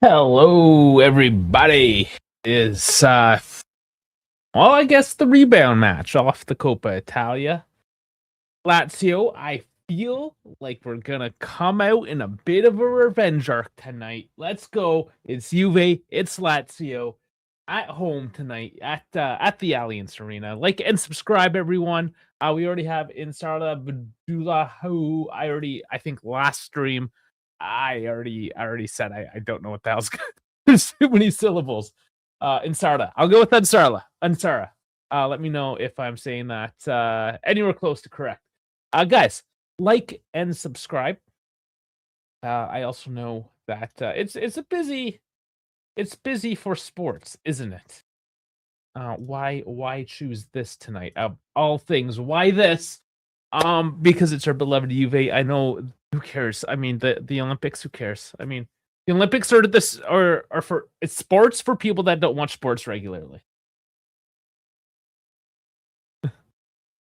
Hello, everybody. Is I guess the rebound match off the Coppa Italia. Lazio, I feel like we're gonna come out in a bit of a revenge arc tonight. Let's go. It's Juve, it's Lazio at home tonight at the Allianz Arena. Like and subscribe, everyone. We already have Insarla Badula, who I think last stream I already said I don't know what the hell's there's too many syllables. Insarla. I'll go with Ansarla. Ansara. Let me know if I'm saying that anywhere close to correct. Guys, like and subscribe. I also know that it's busy for sports, isn't it? Why choose this tonight? All things, why this? Because it's our beloved Juve. I know, who cares? I mean, the Olympics, who cares? I mean, the Olympics are for it's sports for people that don't watch sports regularly. Okay,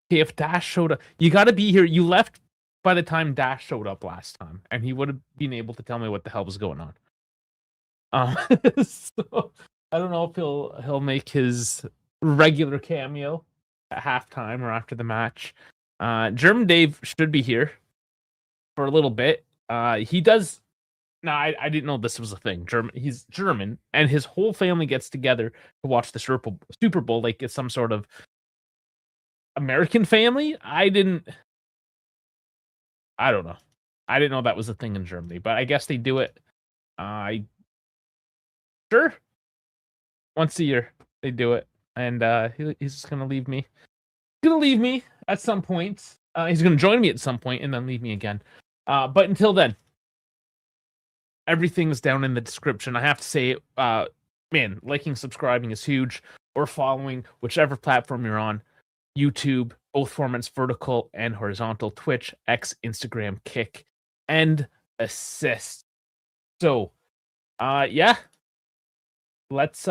if Dash showed up, you got to be here. You left by the time Dash showed up last time, and he would have been able to tell me what the hell was going on. So I don't know if he'll make his regular cameo at halftime or after the match. German Dave should be here for a little bit. He does. No, I didn't know this was a thing. He's German, and his whole family gets together to watch the Super Bowl like it's some sort of American family. I don't know. I didn't know that was a thing in Germany, but I guess they do it. Sure. Once a year they do it, and he's just gonna leave me. Gonna leave me at some point. He's gonna join me at some point and then leave me again. But until then, everything's down in the description. I have to say, man, liking, subscribing is huge, or following whichever platform you're on. YouTube, both formats, vertical and horizontal, Twitch, X, Instagram, Kick, and Assist. So, yeah, let's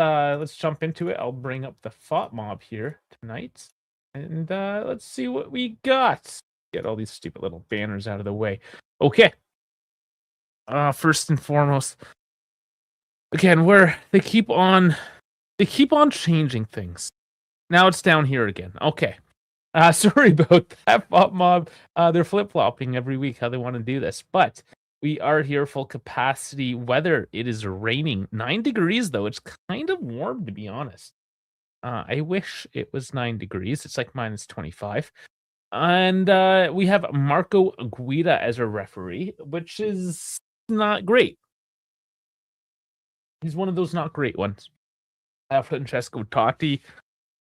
jump into it. I'll bring up the thought mob here tonight, and let's see what we got. Get all these stupid little banners out of the way. Okay. First and foremost, again, where they keep on changing things. Now it's down here again. Okay. Sorry about that, Bot Mob. They're flip-flopping every week how they want to do this, but we are here full capacity weather. It is raining. 9 degrees, though. It's kind of warm, to be honest. I wish it was 9 degrees. It's like minus 25. And we have Marco Guida as a referee, which is not great. He's one of those not great ones. Francesco Totti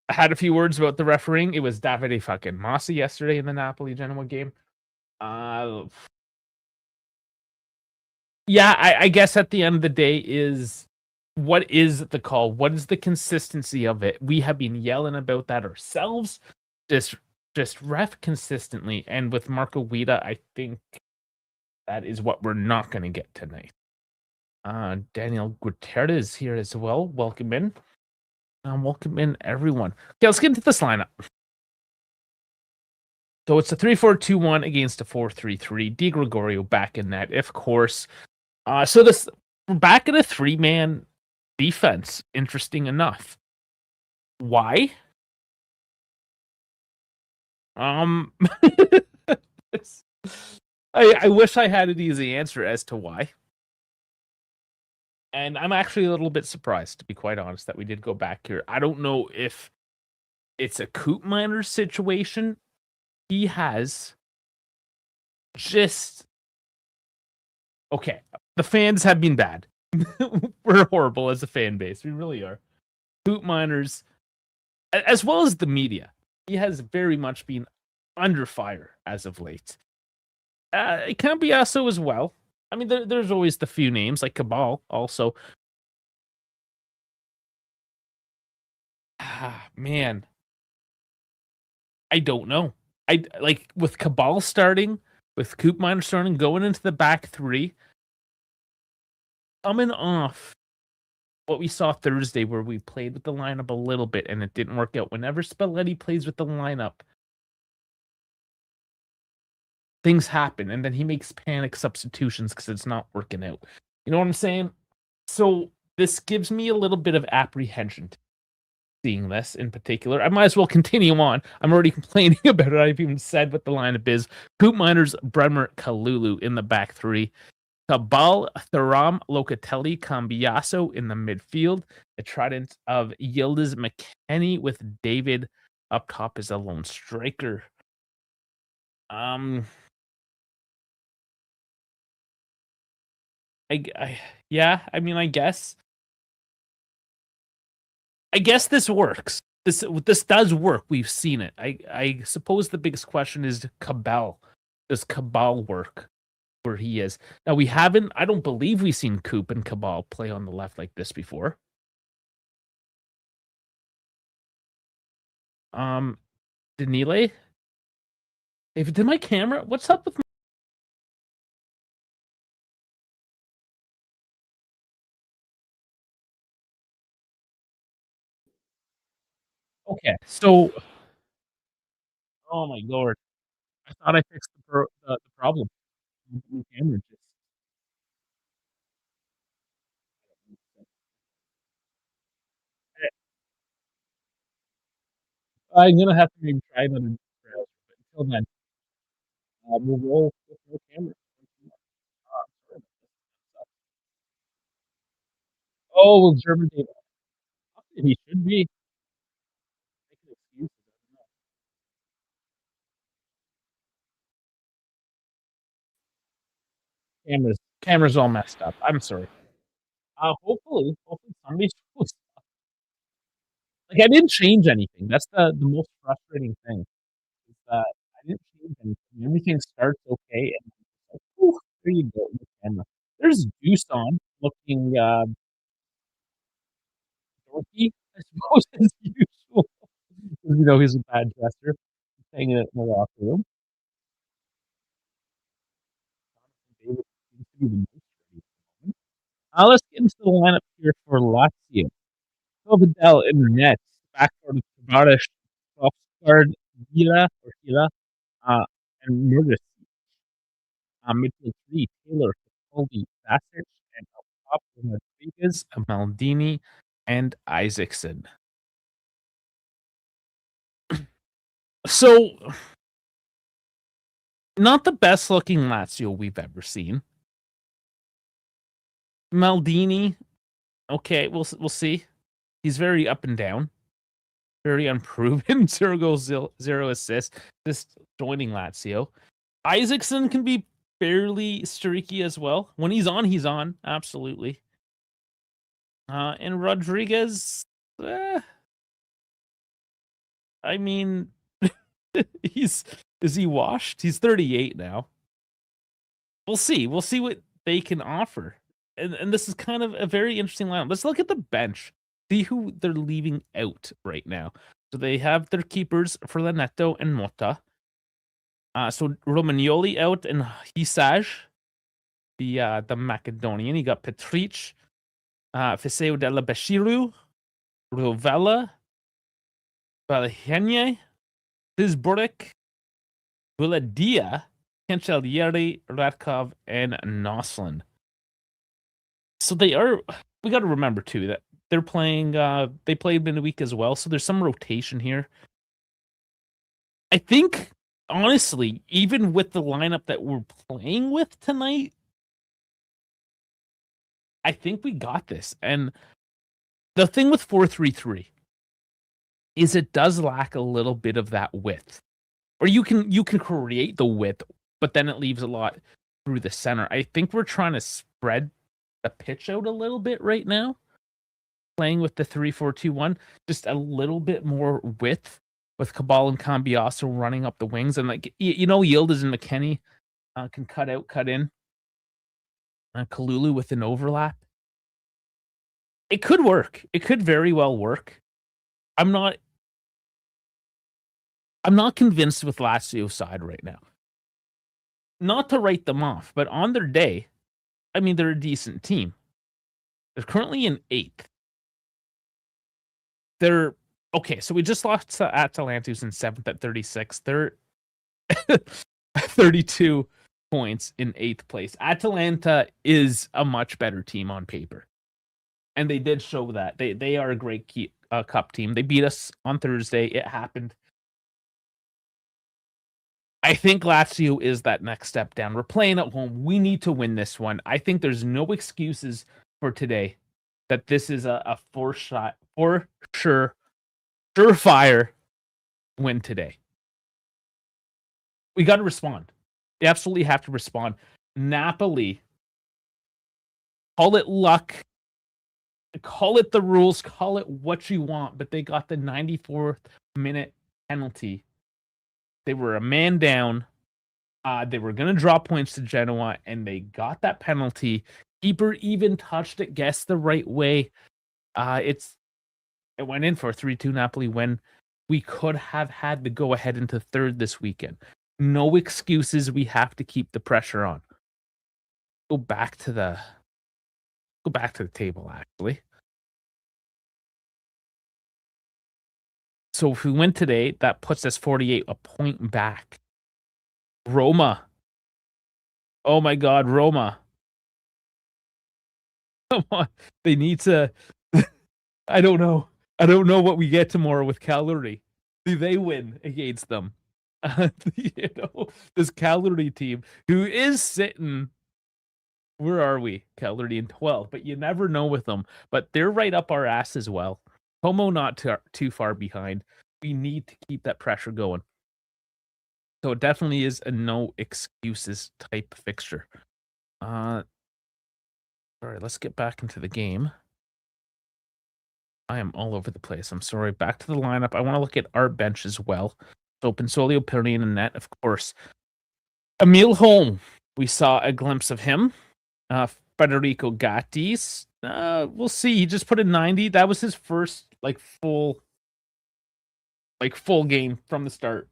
had a few words about the refereeing. It was Davide fucking Mossi yesterday in the Napoli-Genoa game. Yeah, I guess at the end of the day is, what is the call? What is the consistency of it? We have been yelling about that ourselves. Just ref consistently. And with Marco Guida, I think that is what we're not going to get tonight. Daniel Gutierrez here as well. Welcome in. Welcome in, everyone. Okay, let's get into this lineup. So it's a 3-4-2-1 against a 4-3-3. Di Gregorio back in net, of course. So we're back in a 3-man defense. Interesting enough. Why? I wish I had an easy answer as to why. And I'm actually a little bit surprised, to be quite honest, that we did go back here. I don't know if it's a Koopmeiners situation. He has just... Okay, the fans have been bad. We're horrible as a fan base. We really are. Koopmeiners, as well as the media, he has very much been under fire as of late. It can be Asso as well. I mean, there's always the few names, like Cabal also. Man. I don't know. I like with Cabal starting, with Koopmeiners starting, going into the back three, coming off what we saw Thursday where we played with the lineup a little bit and it didn't work out. Whenever Spalletti plays with the lineup, things happen, and then he makes panic substitutions because it's not working out. You know what I'm saying? So this gives me a little bit of apprehension seeing this in particular. I might as well continue on. I'm already complaining about it. I've even said what the lineup is. Coop Miners, Bremer, Kalulu in the back three. Cabal, Thuram, Locatelli, Cambiaso in the midfield. The trident of Yildiz McKennie with David up top as a lone striker. Um, yeah, I mean, I guess this works. This does work. We've seen it. I suppose the biggest question is Cabal. Does Cabal work where he is? Now we haven't. I don't believe we've seen Coop and Cabal play on the left like this before. Danile. If did my camera? What's up with? Okay, so oh my lord, I thought I fixed the problem. My camera just I'm gonna have to maybe try another browser, but until then, we'll roll with no camera. Sorry about this. Oh, well, German data. He should be making excuses. I don't know. Camera's all messed up. I'm sorry. Hopefully somebody shows. Like I didn't change anything. That's the most frustrating thing is that I didn't change anything. Everything starts okay, and like, "Ooh, there you go, the camera." There's Juice on looking dorky, I suppose, as usual. 'Cause, he's a bad dresser. He's hanging out in the locker room. David seems to be the most ready at the moment. Let's get into the lineup here for Lazio. Vidal in the net, backcourt of Tavares, Oxford, Gila, uh, and Murder. Midfield three, Taylor, Capaldi, Bassett, and up top, Rodriguez, Maldini, and Isaacson. So, not the best looking Lazio we've ever seen. Maldini, okay, we'll see. He's very up and down, very unproven. 0 goals, 0 assists. Just joining Lazio. Isaacson can be fairly streaky as well. When he's on, absolutely. And Rodriguez, I mean, is he washed? He's 38 now. We'll see. We'll see what they can offer. And this is kind of a very interesting lineup. Let's look at the bench. See who they're leaving out right now. So they have their keepers for Lanetto and Motta. So Romagnoli out and Hisage, the Macedonian. You got Petric, Fiseo della Bashiru, Rovella, Valhenye, Zizboric, Villadia, Cancellieri, Radkov, and Noslin. So we got to remember too that they're playing, they played midweek as well. So there's some rotation here. I think, honestly, even with the lineup that we're playing with tonight, I think we got this. And the thing with 4-3-3 is it does lack a little bit of that width. Or you can create the width, but then it leaves a lot through the center. I think we're trying to spread the pitch out a little bit right now. Playing with the 3-4-2-1, just a little bit more width with Cabal and Cambiaso running up the wings. And Yildiz and McKennie can cut out, cut in. Kalulu with an overlap. It could work. It could very well work. I'm not convinced with Lazio side right now. Not to write them off, but on their day, I mean, they're a decent team. They're currently in 8th. They're okay. So we just lost to Atalanta, who's in 7th at 36. They're 32 points in 8th place. Atalanta is a much better team on paper. And they did show that. They are a great cup team. They beat us on Thursday. It happened. I think Lazio is that next step down. We're playing at home. We need to win this one. I think there's no excuses for today that this is a for sure, surefire win today. We got to respond. We absolutely have to respond. Napoli, call it luck, call it the rules, call it what you want, but they got the 94th minute penalty. They were a man down. They were going to draw points to Genoa, and they got that penalty. Keeper even touched it, guessed the right way. It went in for a 3-2 Napoli win. We could have had the go ahead into third this weekend. No excuses. We have to keep the pressure on. Go back to the table, actually. So if we win today, that puts us 48, a point back. Roma. Oh my God, Roma. Come on. They need to. I don't know. I don't know what we get tomorrow with Cagliari. Do they win against them? This Cagliari team who is sitting. Where are we? Cagliari in 12, but you never know with them. But they're right up our ass as well. Como not too far behind. We need to keep that pressure going. So it definitely is a no excuses type fixture. All right, let's get back into the game. I am all over the place. I'm sorry. Back to the lineup. I want to look at our bench as well. So Pinsolio, Perrin, and net, of course. Emil Holm. We saw a glimpse of him. Federico Gattis. We'll see. He just put in 90. That was his first full game from the start.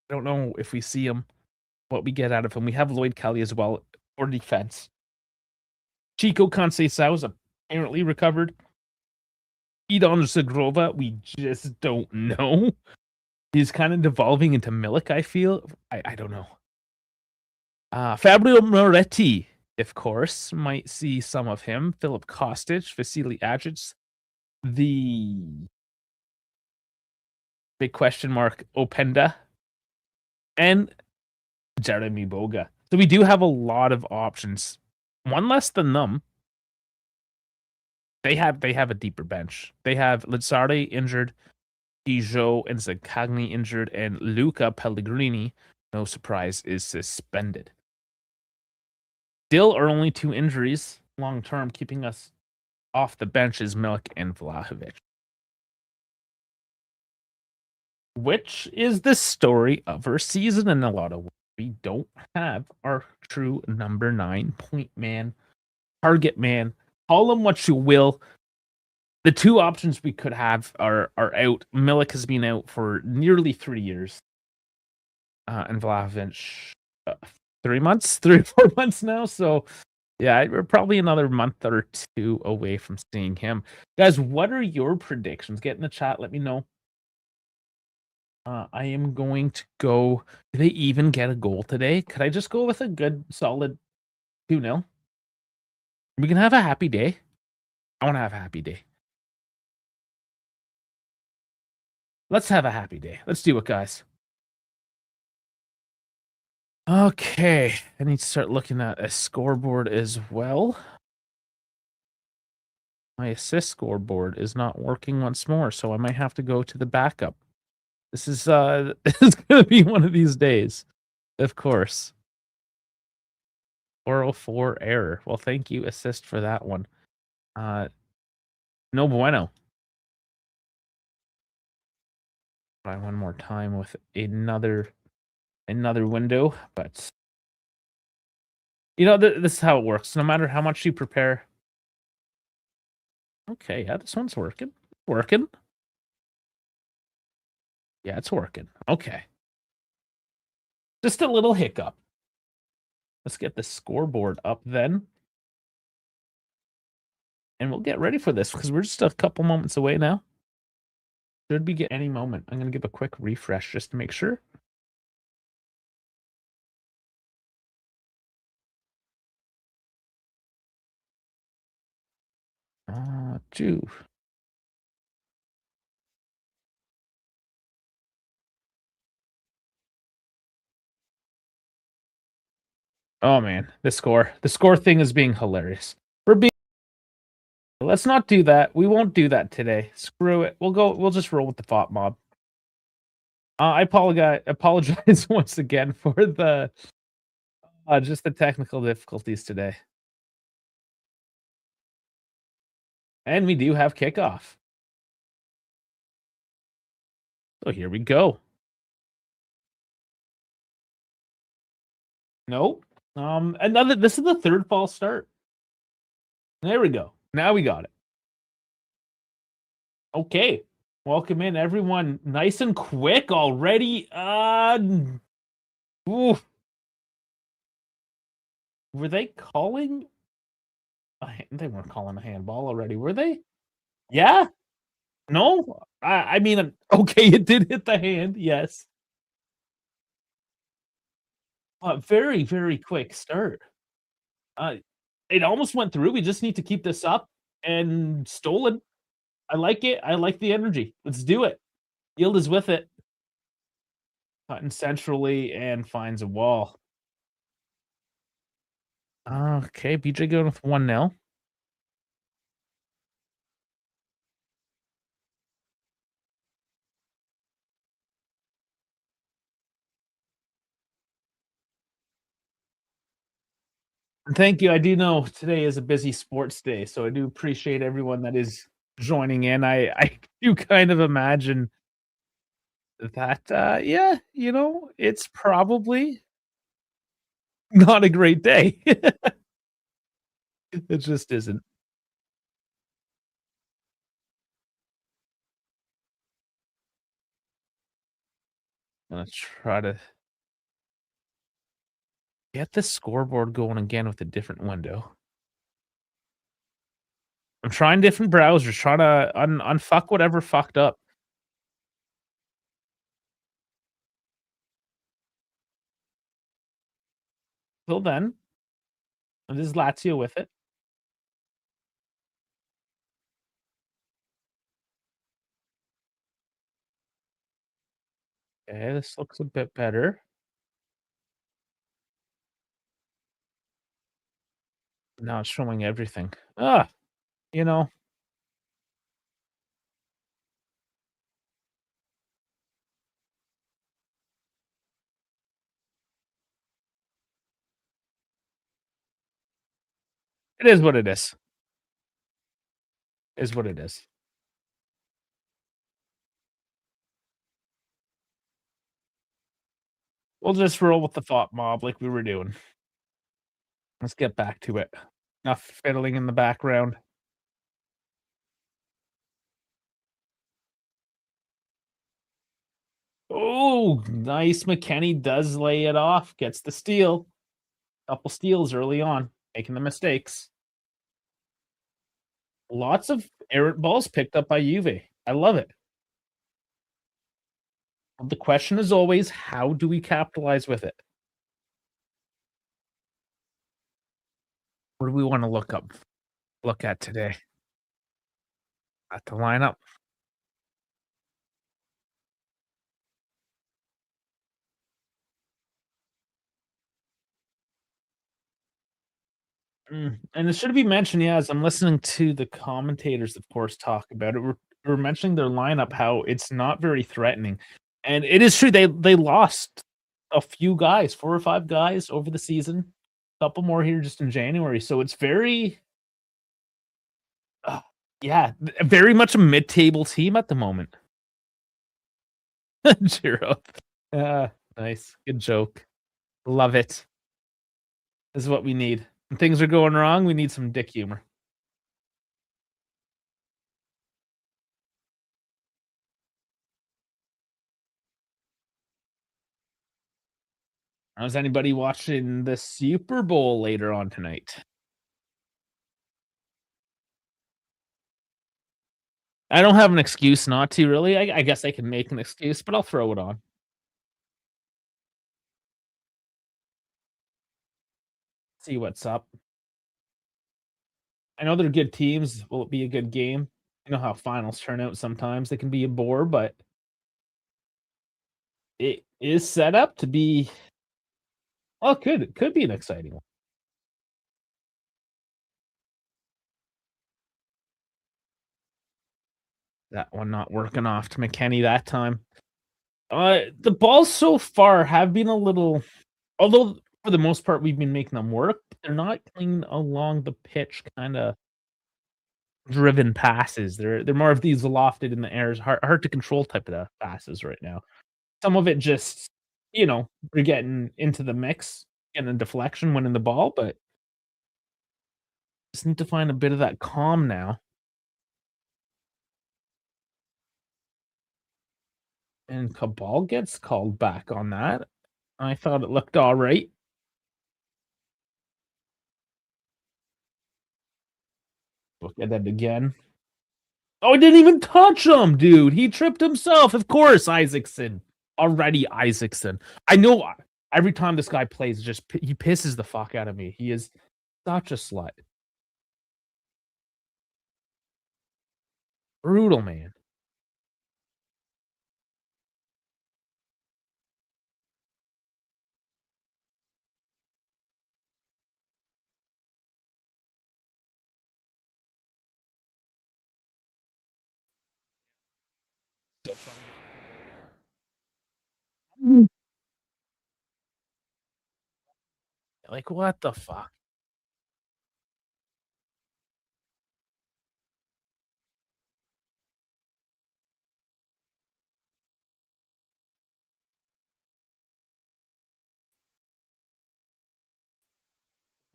I don't know if we see him, what we get out of him. We have Lloyd Kelly as well for defense. Chico Conceição is apparently recovered. Idon Zagrova, we just don't know. He's kind of devolving into Milik, I feel. I don't know. Fabio Moretti, of course, might see some of him. Philip Kostic, Vasily Ajic. The big question mark, Openda. And Jeremy Boga. So we do have a lot of options. One less than them. They have a deeper bench. They have Lazzari injured, Dijon and Zaccagni injured, and Luca Pellegrini, no surprise, is suspended. Still are only 2 injuries long term, keeping us off the bench is Milik and Vlahovic. Which is the story of our season in a lot of ways. We don't have our true number 9 point man, target man, call him what you will. The 2 options we could have are out. Milik has been out for nearly 3 years. And Vlahovic 3 months, 3 or 4 months now. So yeah, we're probably another month or 2 away from seeing him. Guys, what are your predictions? Get in the chat, let me know. I am going to go. Do they even get a goal today? Could I just go with a good, solid 2-0? We can have a happy day. I want to have a happy day. Let's have a happy day. Let's do it, guys. Okay. I need to start looking at a scoreboard as well. My assist scoreboard is not working once more, so I might have to go to the backup. This is this is gonna be one of these days, of course. 404 error. Well, thank you, assist, for that one. No bueno. Try one more time with another window, but this is how it works. No matter how much you prepare. Okay, yeah, this one's working. Working. Yeah, it's working. Okay. Just a little hiccup. Let's get the scoreboard up then. And we'll get ready for this because we're just a couple moments away now. Should be getting any moment. I'm going to give a quick refresh just to make sure. Two. Oh man, the score thing is being hilarious. We're being. Let's not do that. We won't do that today. Screw it. We'll go. We'll just roll with the thought mob. I apologize once again for the just the technical difficulties today. And we do have kickoff. So here we go. Nope. Another. This is the third false start. There we go. Now we got it. Okay. Welcome in, everyone. Nice and quick already. Oof. Were they calling? They weren't calling a handball already, were they? Yeah. No. I mean, okay, it did hit the hand. Yes. Very, very quick start. Uh, it almost went through. We just need to keep this up and stolen. I like it. I like the energy. Let's do it. Yield is with it. Cutting centrally and finds a wall. Okay, BJ going with 1-0. Thank you. I do know today is a busy sports day, so I do appreciate everyone that is joining in. I do kind of imagine that, yeah, it's probably not a great day. It just isn't. I'm gonna try to get the scoreboard going again with a different window. I'm trying different browsers, trying to unfuck whatever fucked up. Till then, it is Lazio with it. Okay, this looks a bit better. Now it's showing everything. You know, it is what it is. Is what it is. We'll just roll with the thought mob like we were doing. Let's get back to it. Enough fiddling in the background. Oh, nice. McKenny does lay it off, gets the steal. Couple steals early on, making the mistakes. Lots of errant balls picked up by Juve. I love it. The question is always, how do we capitalize with it? What do we want to look at today? At the lineup. And it should be mentioned, yeah, as I'm listening to the commentators, of course, talk about it, we're mentioning their lineup, how it's not very threatening. And it is true, they lost a few guys, 4 or 5 guys over the season, couple more here just in January, so it's very uh, yeah, very much a mid-table team at the moment. Chiro. Nice. Good joke. Love it. This is what we need. When things are going wrong, we need some dick humor. How's anybody watching the Super Bowl later on tonight? I don't have an excuse not to really. I guess I can make an excuse, but I'll throw it on. See what's up. I know they're good teams. Will it be a good game? You know how finals turn out sometimes. They can be a bore, but it is set up to be well, it could be an exciting one. That one not working off to McKennie that time. The balls so far have been a little although for the most part we've been making them work, they're not clean along the pitch kinda driven passes. They're more of these lofted in the air, hard to control type of passes right now. Some of it just, we're getting into the mix, getting a deflection, winning the ball, but just need to find a bit of that calm now. And Cabal gets called back on that. I thought it looked all right. Look at it again. Oh, he didn't even touch him, dude. He tripped himself. Of course, Isaacson. Already Isaacson. I know every time this guy plays, he pisses the fuck out of me. He is such a slut. Brutal, man. Like, what the fuck?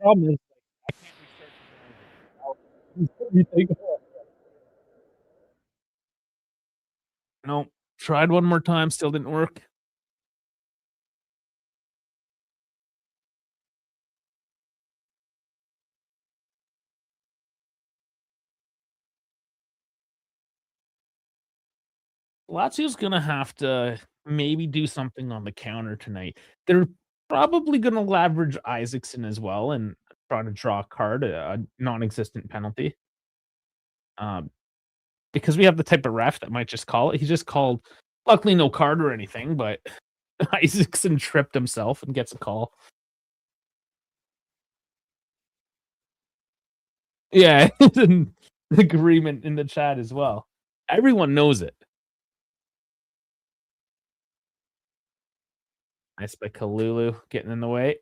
Problem is, I can't restart the browser. Nope. Tried one more time, still didn't work. Lazio's gonna have to maybe do something on the counter tonight. They're probably gonna leverage Isaacson as well and try to draw a card, a non-existent penalty. Um, because we have the type of ref that might just call it. He just called, luckily no card or anything, but Isaacson tripped himself and gets a call. Yeah, an agreement in the chat as well. Everyone knows it. Nice by Kalulu getting in the way.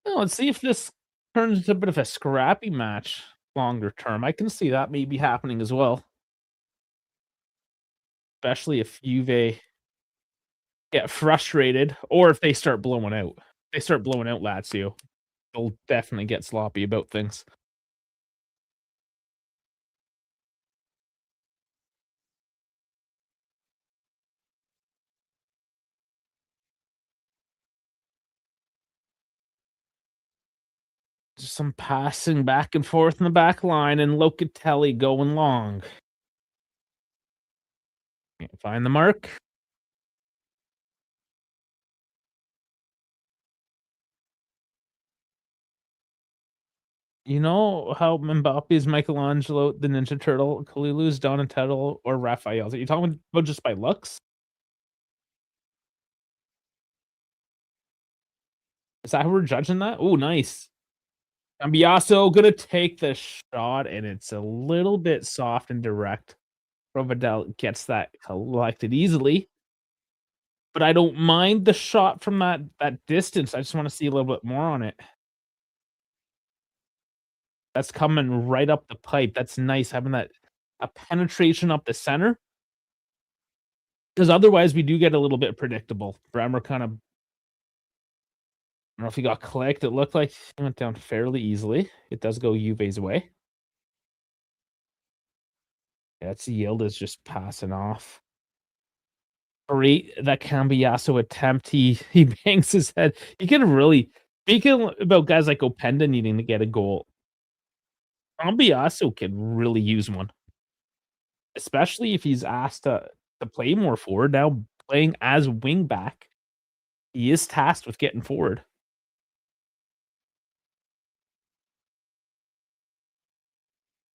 Well, let's see if this turns into a bit of a scrappy match longer term. I can see that maybe happening as well, especially if Juve get frustrated or if they start blowing out. They start blowing out Lazio. They'll definitely get sloppy about things. Just some passing back and forth in the back line and Locatelli going long. Can't find the mark. You know how Mbappe is Michelangelo, the Ninja Turtle, Kalulu's Donatello, or Raphael? Are you talking about just by looks? Is that how we're judging that? Oh, nice. Cambiaso gonna take the shot, and it's a little bit soft and direct. Providel gets that collected easily, but I don't mind the shot from that distance. I just want to see a little bit more on it. That's coming right up the pipe. That's nice having that a penetration up the center. Because otherwise, we do get a little bit predictable. Bremer kind of, I don't know if he got clicked. It looked like he went down fairly easily. It does go Juve's way. That's Yield is just passing off. Great that Cambiaso attempt. He bangs his head. He can really speaking about guys like Openda needing to get a goal. Cambiaso can really use one, especially if he's asked to play more forward now, playing as wing back. He is tasked with getting forward,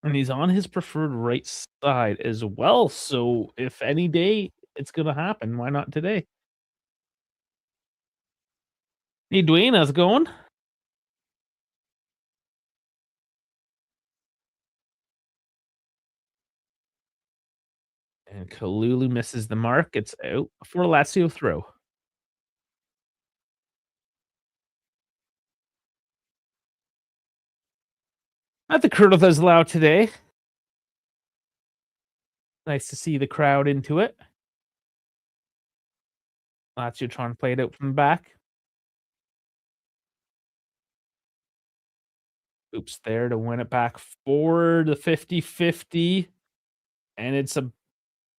and he's on his preferred right side as well, so if any day it's gonna happen, why not today? Hey, Dwayne, how's it going? And Kalulu misses the mark. It's out for a Lazio throw. At the Curtis allowed today. Nice to see the crowd into it. Lazio trying to play it out from the back. Oops, there to win it back for the 50-50. And it's a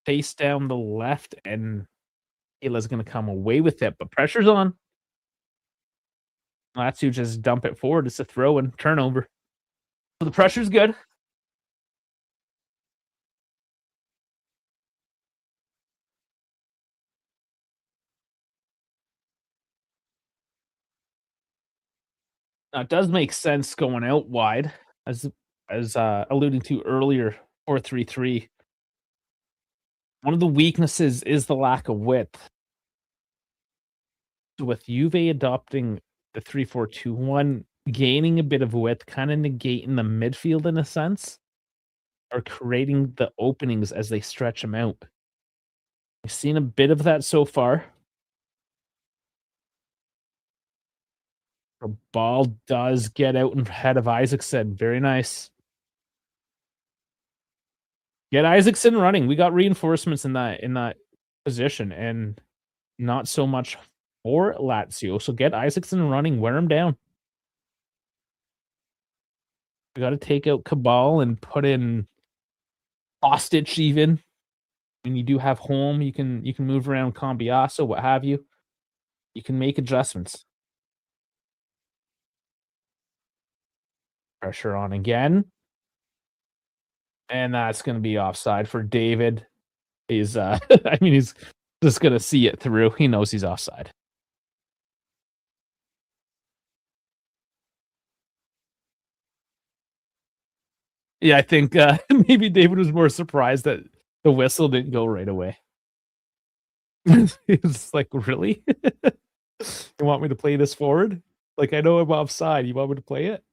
face down the left, and Ila's gonna come away with it, but pressure's on. Lazio just dump it forward. It's a throw and turnover. So the pressure's good. Now it does make sense going out wide, as alluding to earlier, 4-3-3. One of the weaknesses is the lack of width. So with Juve adopting the 3-4-2-1, gaining a bit of width, kind of negating the midfield in a sense, or creating the openings as they stretch them out. We've seen a bit of that so far. The ball does get out in ahead of Isaacson. Very nice. Get Isaacson running. We got reinforcements in that position, and not so much for Lazio. So get Isaacson running, wear him down. We got to take out Cabal and put in Hostage even. When you do have home, you can move around Cambiasso, what have you. You can make adjustments. Pressure on again. And that's gonna be offside for David. He's I mean, he's just gonna see it through. He knows he's offside. Yeah, I think maybe David was more surprised that the whistle didn't go right away. He's like, really? You want me to play this forward? Like, I know I'm offside. You want me to play it?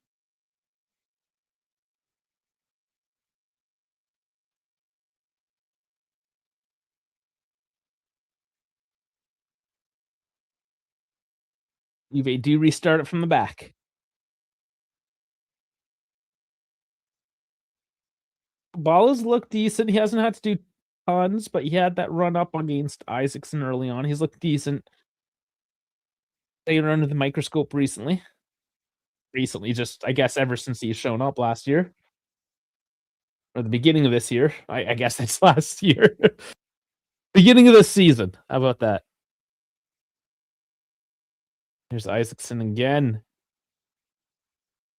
Juve do restart it from the back. Ballas looked decent. He hasn't had to do tons, but he had that run up against Isaacson early on. He's looked decent. Staying under the microscope recently. Recently, just I guess ever since he's shown up last year or the beginning of this year. I guess it's last year. Beginning of this season. How about that? Here's Isaacson again.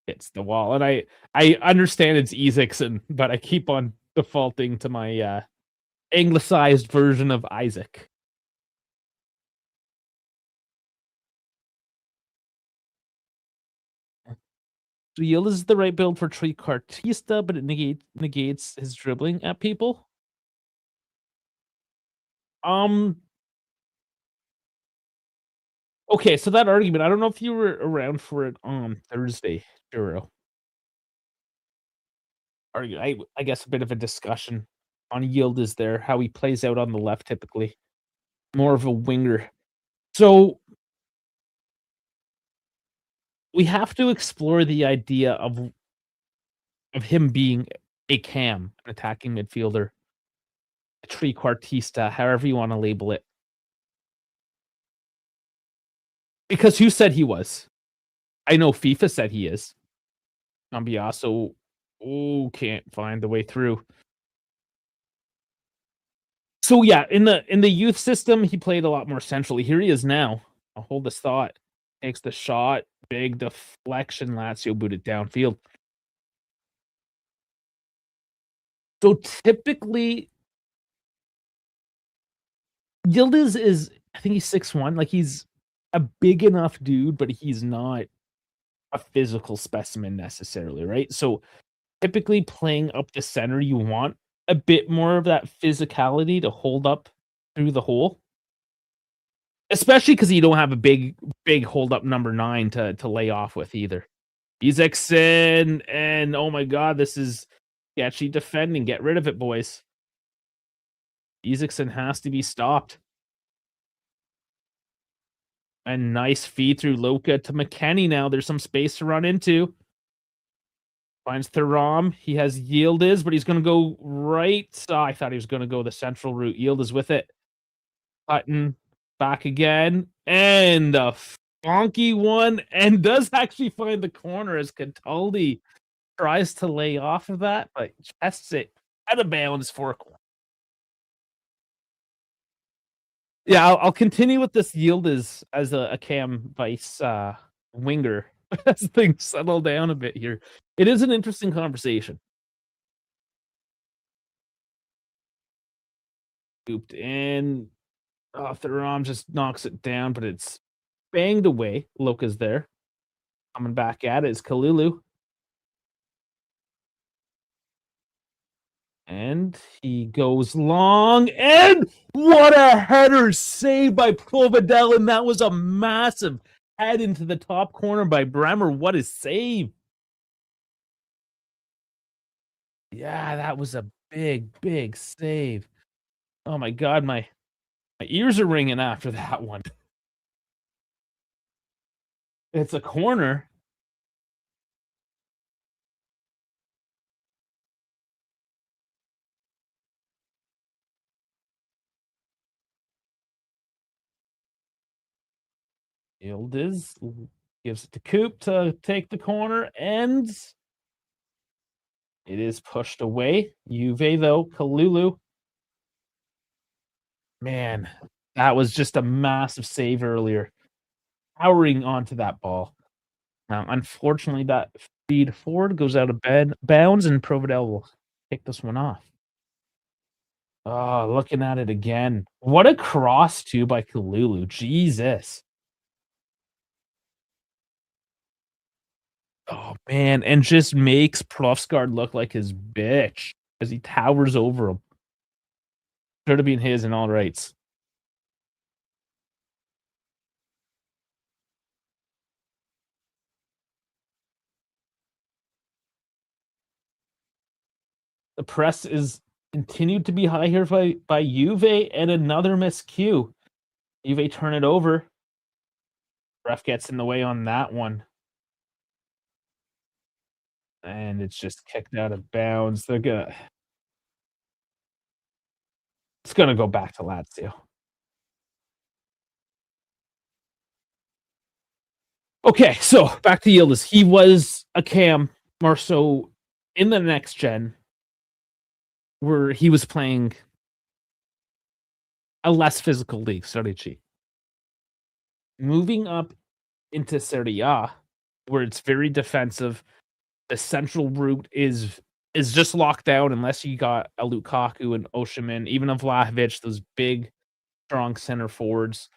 Hits the wall, and I understand it's Isaacson, but I keep on defaulting to my anglicized version of Isaac. Yield is the right build for Trequartista, but it negates his dribbling at people. Um. Okay, so that argument, I don't know if you were around for it on Thursday, Duro. I guess a bit of a discussion on Yield is there, how he plays out on the left typically. More of a winger. So we have to explore the idea of him being a cam, an attacking midfielder, a trequartista, however you want to label it. Because who said he was? I know FIFA said he is. Cambiasso, can't find the way through. So yeah, in the youth system, he played a lot more centrally. Here he is now. I'll hold this thought. Takes the shot, big deflection. Lazio booted downfield. So typically, Yildiz is I think he's 6'1", like he's a big enough dude, but he's not a physical specimen necessarily, right? So typically playing up the center, you want a bit more of that physicality to hold up through the hole, especially because you don't have a big hold up number 9 to lay off with either. Isaacson, and oh my god, this is sketchy defending. Get rid of it, boys. Isaacson has to be stopped. A nice feed through Loka to McKennie now. There's some space to run into. Finds Thuram. He has Yildiz, but he's going to go right. Oh, I thought he was going to go the central route. Yildiz with it. Hutton back again. And a funky one. And does actually find the corner as Cataldi tries to lay off of that, but chests it out of bounds for a corner. Yeah, I'll continue with this Yildiz as a Cam Vice winger as things settle down a bit here. It is an interesting conversation. Scooped in. Oh, Thuram just knocks it down, but it's banged away. Loka's there. Coming back at it is Kalulu. And he goes long, and what a header save by Provedel, and that was a massive head into the top corner by Bremer. What a save. Yeah, that was a big save. Oh my god, my ears are ringing after that one. It's a corner. Yildiz gives it to Coop to take the corner, and it is pushed away. Juve, though, Kalulu. Man, that was just a massive save earlier. Powering onto that ball. Now, unfortunately, that feed forward goes out of bounds, and Provedel will kick this one off. Oh, looking at it again. What a cross, too, by Kalulu. Jesus. Oh, man, and just makes Profsgaard look like his bitch as he towers over him. Should have been his in all rights. The press is continued to be high here by Juve, and another miscue. Juve turn it over. Ref gets in the way on that one. And it's just kicked out of bounds. It's gonna go back to Lazio. Okay, so back to Yildiz. He was a cam more so in the next gen, where he was playing a less physical league, Serie A. Moving up into Serie A, where it's very defensive, the central route is just locked down unless you got a Lukaku and Oshiman, even a Vlahovic, those big, strong center forwards,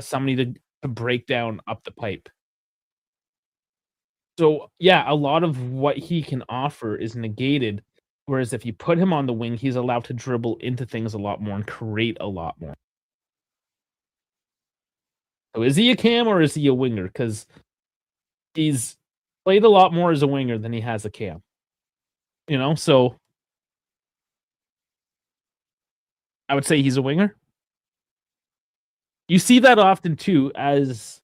somebody to break down up the pipe. So, yeah, a lot of what he can offer is negated, whereas if you put him on the wing, he's allowed to dribble into things a lot more and create a lot more. So is he a cam or is he a winger? Because he's played a lot more as a winger than he has a cam. So I would say he's a winger. You see that often too as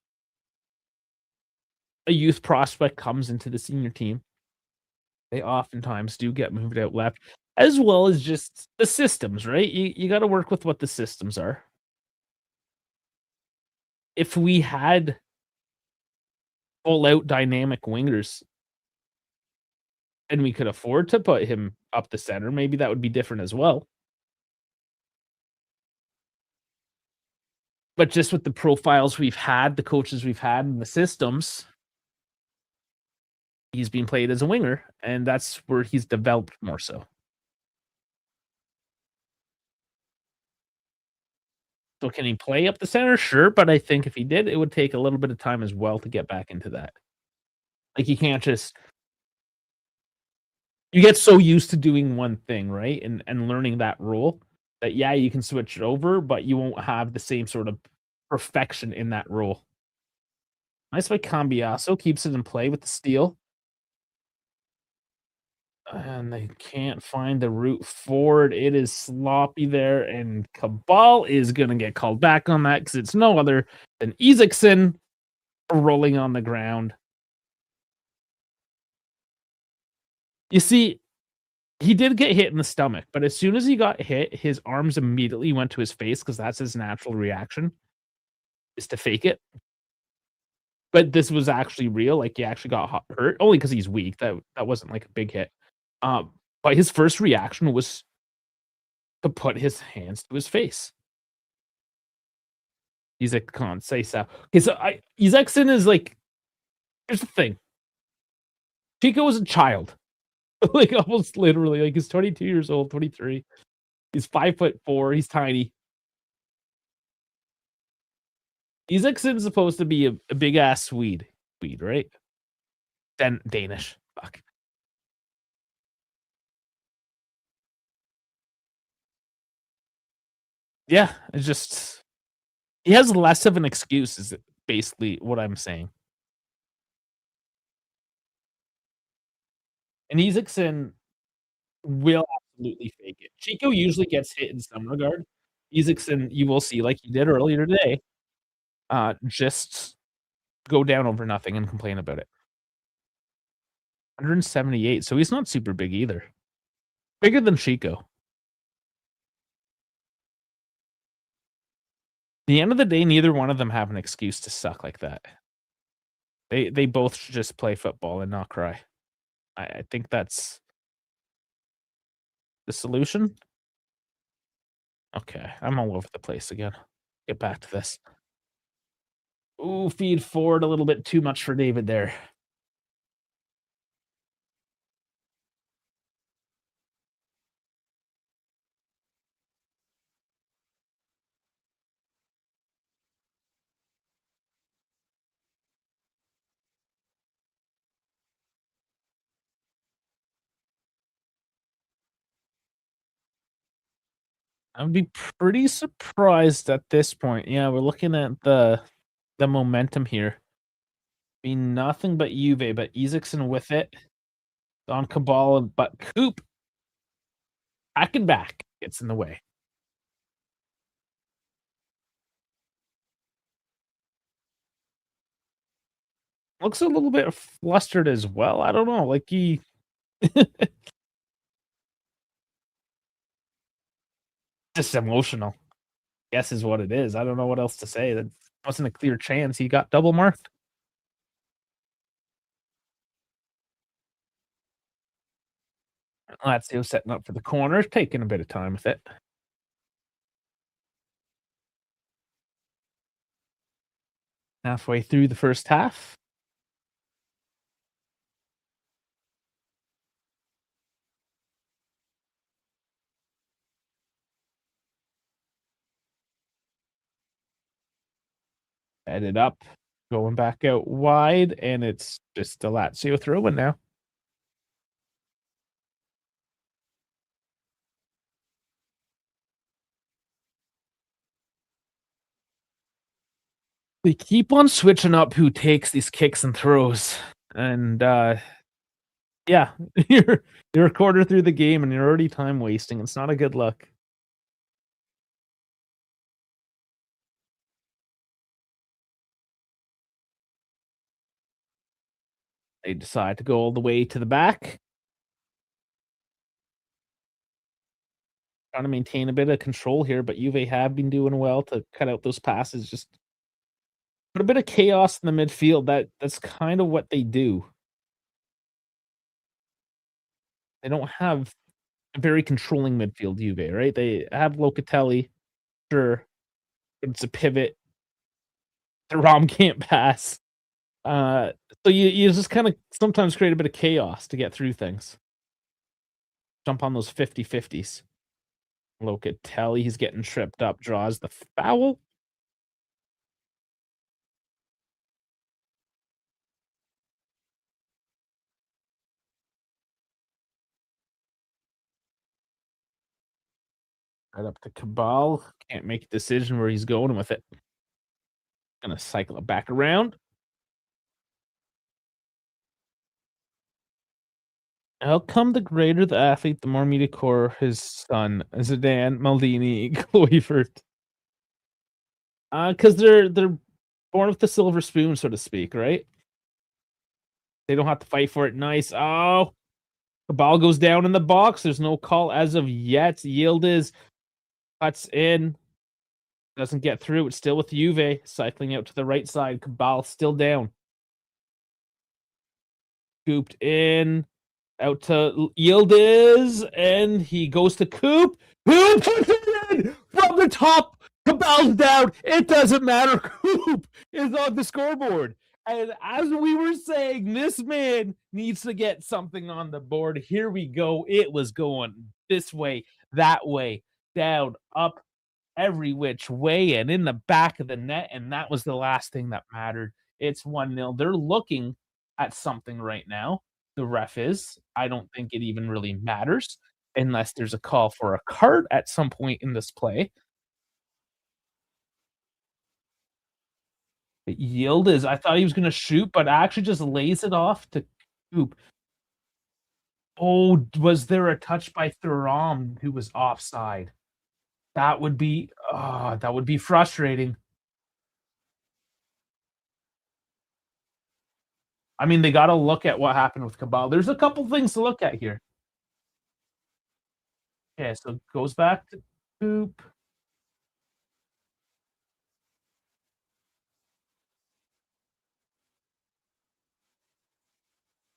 a youth prospect comes into the senior team. They oftentimes do get moved out left, as well as just the systems, right? You got to work with what the systems are. If we had full out dynamic wingers and we could afford to put him up the center, maybe that would be different as well. But just with the profiles we've had, the coaches we've had, and the systems, he's being played as a winger, and that's where he's developed more so. So can he play up the center? Sure, but I think if he did, it would take a little bit of time as well to get back into that. Like, you can't just you get so used to doing one thing, right? And learning that role that, yeah, you can switch it over, but you won't have the same sort of perfection in that role. Nice by Cambiaso, keeps it in play with the steal. And they can't find the route forward. It is sloppy there, and Cabal is gonna get called back on that because it's no other than Isaacson rolling on the ground. You see, he did get hit in the stomach, but as soon as he got hit, his arms immediately went to his face because that's his natural reaction, is to fake it. But this was actually real, like, he actually got hurt, only because he's weak, that wasn't, like, a big hit. But his first reaction was to put his hands to his face. He's like, "Come on, say so." Okay, so Isaacson is like here's the thing, Chico was a child, like, almost literally, like, he's 22 years old, 23. He's 5'4", he's tiny. Isaacson's supposed to be a big ass Swede, right? Then Danish. Fuck. Yeah, it's just he has less of an excuse is basically what I'm saying. And Isaacson will absolutely fake it. Chico usually gets hit in some regard. Isaacson, you will see, like he did earlier today, just go down over nothing and complain about it. 178, so he's not super big either. Bigger than Chico. The end of the day, neither one of them have an excuse to suck like that. They both should just play football and not cry. I think that's the solution. Okay, I'm all over the place again. Get back to this. Ooh, feed forward a little bit too much for David there. I would be pretty surprised at this point. Yeah, we're looking at the momentum here. Be nothing but Juve, but Isaacson with it. On Cabal, but Coop back and back gets in the way. Looks a little bit flustered as well. I don't know, like he just emotional. Guess is what it is. I don't know what else to say. That wasn't a clear chance. He got double marked. Lazio setting up for the corner, taking a bit of time with it. Halfway through the first half. Headed up, going back out wide, and it's just a Lazio throw-in now. We keep on switching up who takes these kicks and throws, and, yeah, you're a quarter through the game, and you're already time wasting. It's not a good look. They decide to go all the way to the back, trying to maintain a bit of control here, but Juve have been doing well to cut out those passes, just put a bit of chaos in the midfield. That's kind of what they do. They don't have a very controlling midfield, Juve, right? They have Locatelli, sure, it's a pivot. The Rom can't pass. Uh, so you just kinda sometimes create a bit of chaos to get through things. Jump on those 50-50s. Locatelli, he's getting tripped up, draws the foul. Right up to Cabal. Can't make a decision where he's going with it. Gonna cycle it back around. How come the greater the athlete, the more media core his son, Zidane, Maldini, Kluivert? Because they're born with the silver spoon, so to speak, right? They don't have to fight for it. Nice. Oh, the ball goes down in the box. There's no call as of yet. Yildiz cuts in. Doesn't get through. It's still with Juve. Cycling out to the right side. Cabal still down. Scooped in. Out to Yildiz. And he goes to Coop. Who puts it in from the top? Cabal's down. It doesn't matter. Coop is on the scoreboard. And as we were saying, this man needs to get something on the board. Here we go. It was going this way, that way, down, up, every which way, and in the back of the net. And that was the last thing that mattered. It's 1-0. They're looking at something right now. The ref is. I don't think it even really matters unless there's a call for a card at some point in this play. Yield is I thought he was gonna shoot, but actually just lays it off to Coop. Oh, was there a touch by Thuram who was offside? That would be frustrating. I mean, they gotta look at what happened with Cabal. There's a couple things to look at here. Okay, so it goes back to Coop.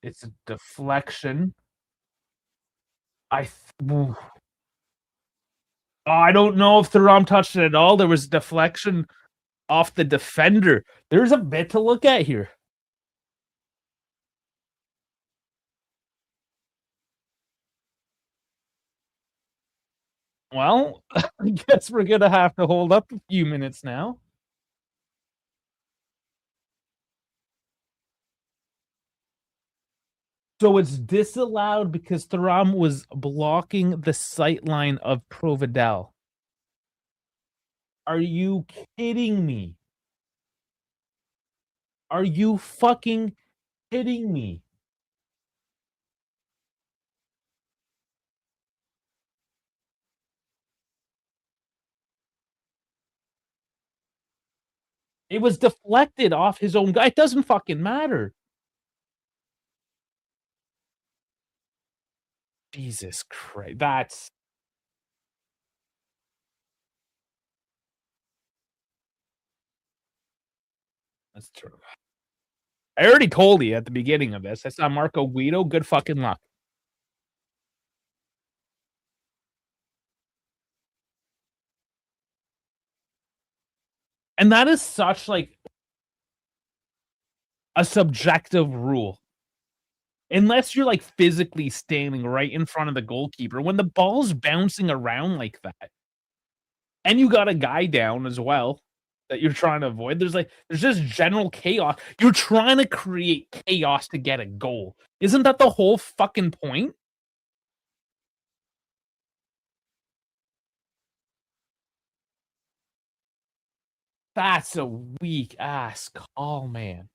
It's a deflection. I th I don't know if Thuram touched it at all. There was a deflection off the defender. There's a bit to look at here. Well, I guess we're gonna have to hold up a few minutes now. So it's disallowed because Thuram was blocking the sight line of Providel. Are you kidding me? Are you fucking kidding me? It was deflected off his own guy. It doesn't fucking matter. Jesus Christ. That's true. I already told you at the beginning of this. I saw Marco Guido. Good fucking luck. And that is such like a subjective rule. Unless you're like physically standing right in front of the goalkeeper, when the ball's bouncing around like that, and you got a guy down as well that you're trying to avoid, there's just general chaos. You're trying to create chaos to get a goal. Isn't that the whole fucking point? That's a weak ass call, man.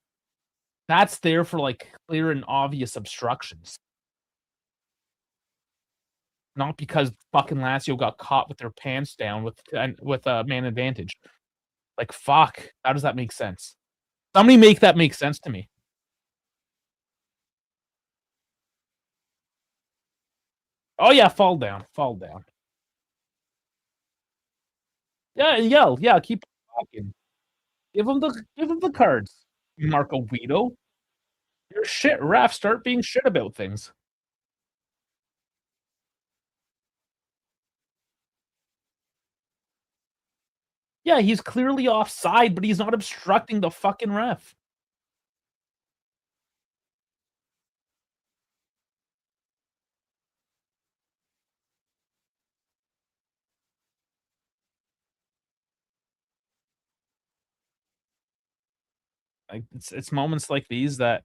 That's there for like clear and obvious obstructions. Not because fucking Lazio got caught with their pants down with a man advantage. Like, fuck. How does that make sense? Somebody make that make sense to me. Oh yeah, fall down, fall down. Yeah, yell, yeah, keep talking. Give him the cards, Marco Guido. You're shit ref. Start being shit about things. Yeah, he's clearly offside, but he's not obstructing the fucking ref. Like, it's moments like these that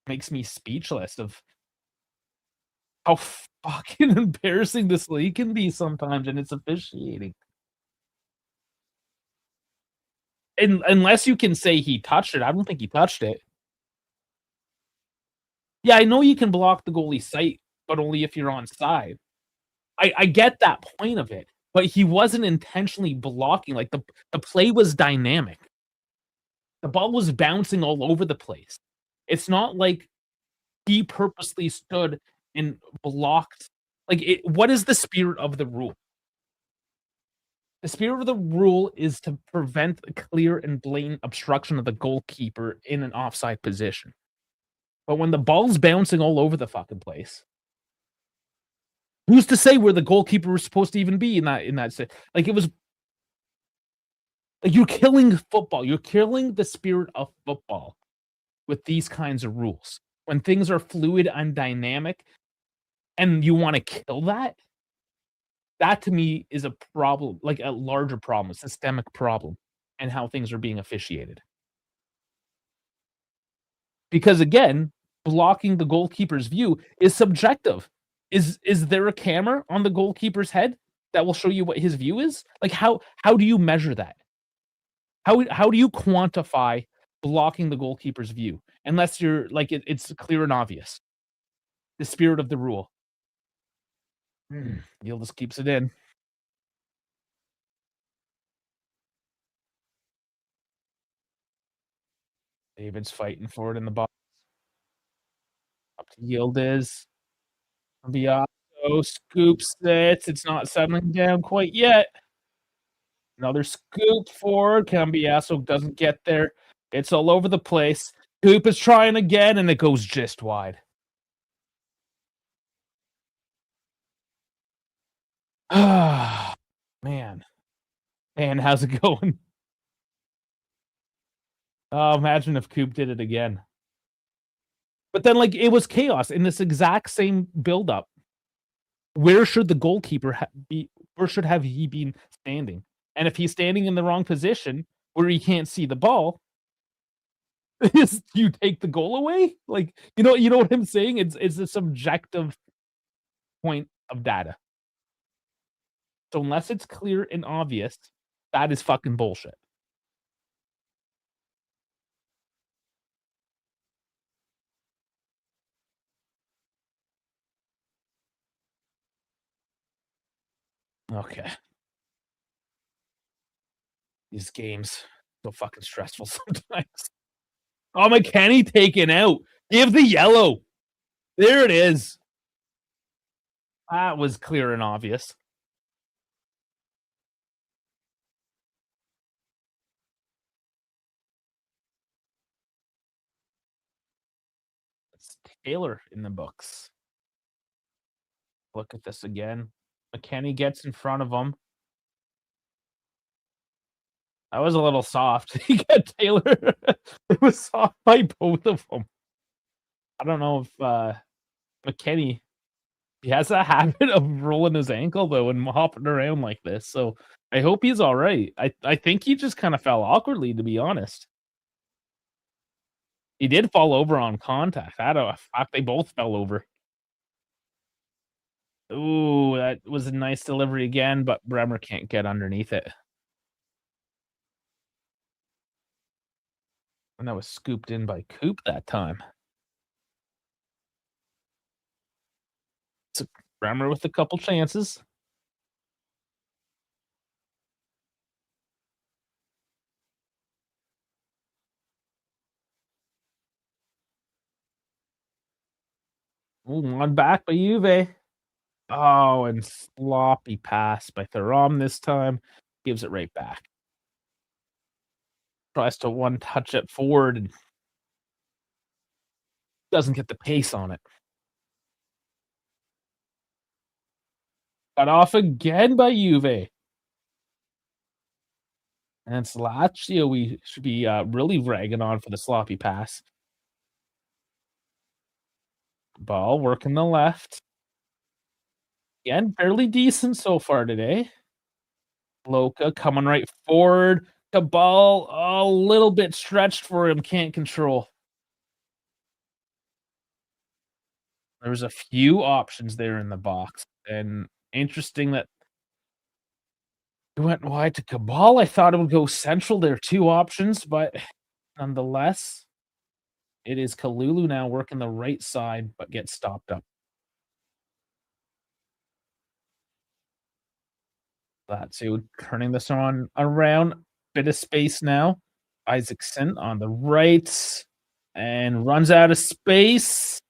makes me speechless of how fucking embarrassing this league can be sometimes, and it's officiating. And unless you can say he touched it, I don't think he touched it. Yeah, I know you can block the goalie's sight, but only if you're onside. I get that point of it, but he wasn't intentionally blocking, like, the play was dynamic. The ball was bouncing all over the place. It's not like he purposely stood and blocked. Like, what is the spirit of the rule? The spirit of the rule is to prevent a clear and blatant obstruction of the goalkeeper in an offside position. But when the ball's bouncing all over the fucking place, who's to say where the goalkeeper was supposed to even be in that like, it was like, you're killing football. You're killing the spirit of football with these kinds of rules. When things are fluid and dynamic and you wanna kill that, that to me is a problem, like a larger problem, a systemic problem, and how things are being officiated. Because again, blocking the goalkeeper's view is subjective. Is there a camera on the goalkeeper's head that will show you what his view is? Like, how do you measure that? How do you quantify blocking the goalkeeper's view? Unless you're like, it's clear and obvious. The spirit of the rule. You'll just keeps it in. David's fighting for it in the box. Up to Yildiz. Bianco scoops it. It's not settling down quite yet. Another scoop forward. Cambiasso doesn't get there. It's all over the place. Coop is trying again, and it goes just wide. Ah, man. Man, how's it going? Oh, imagine if Coop did it again. But then, like, it was chaos in this exact same buildup. Where should the goalkeeper be? Where should have he been standing? And if he's standing in the wrong position where he can't see the ball, is you take the goal away? Like, you know what I'm saying? It's a subjective point of data. So unless it's clear and obvious, that is fucking bullshit. Okay. These games so fucking stressful sometimes. Oh, McKennie taken out. Give the yellow. There it is. That was clear and obvious. It's Taylor in the books. Look at this again. McKennie gets in front of him. That was a little soft. He got Taylor. It was soft by both of them. I don't know if McKennie, he has a habit of rolling his ankle though and hopping around like this. So I hope he's all right. I think he just kind of fell awkwardly, to be honest. He did fall over on contact. I don't fuck, they both fell over. Ooh, that was a nice delivery again, but Bremer can't get underneath it. And that was scooped in by Coop that time. So Bremer with a couple chances. Ooh, one back by Juve. Oh, and sloppy pass by Thuram this time. Gives it right back. Tries to one touch it forward and doesn't get the pace on it. Cut off again by Juve. And it's Lazio we should be really ragging on for the sloppy pass. Ball working the left. Again, fairly decent so far today. Loca coming right forward. Cabal, a little bit stretched for him, can't control. There was a few options there in the box, and interesting that it went wide to Cabal. I thought it would go central. There are 2 options, but nonetheless, it is Kalulu now working the right side, but gets stopped up. Lazio turning this on around, bit of space now. Isaacson on the right and runs out of space.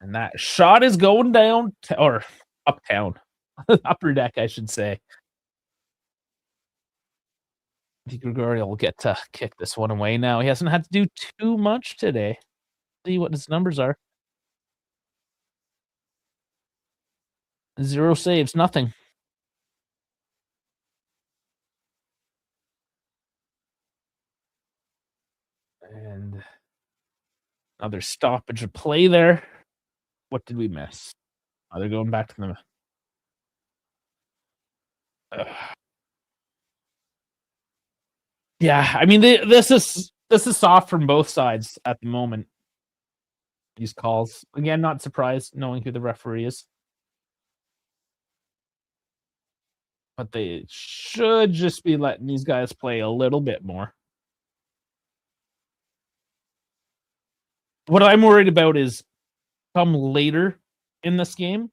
And that shot is going down or uptown, upper deck, I should say. Di Gregorio will get to kick this one away now. He hasn't had to do too much today. See what his numbers are. 0 saves, nothing. And another stoppage of play there. What did we miss? Oh, they're going back to the. Yeah, I mean, this is soft from both sides at the moment. These calls again, not surprised knowing who the referee is, but they should just be letting these guys play a little bit more. What I'm worried about is come later in this game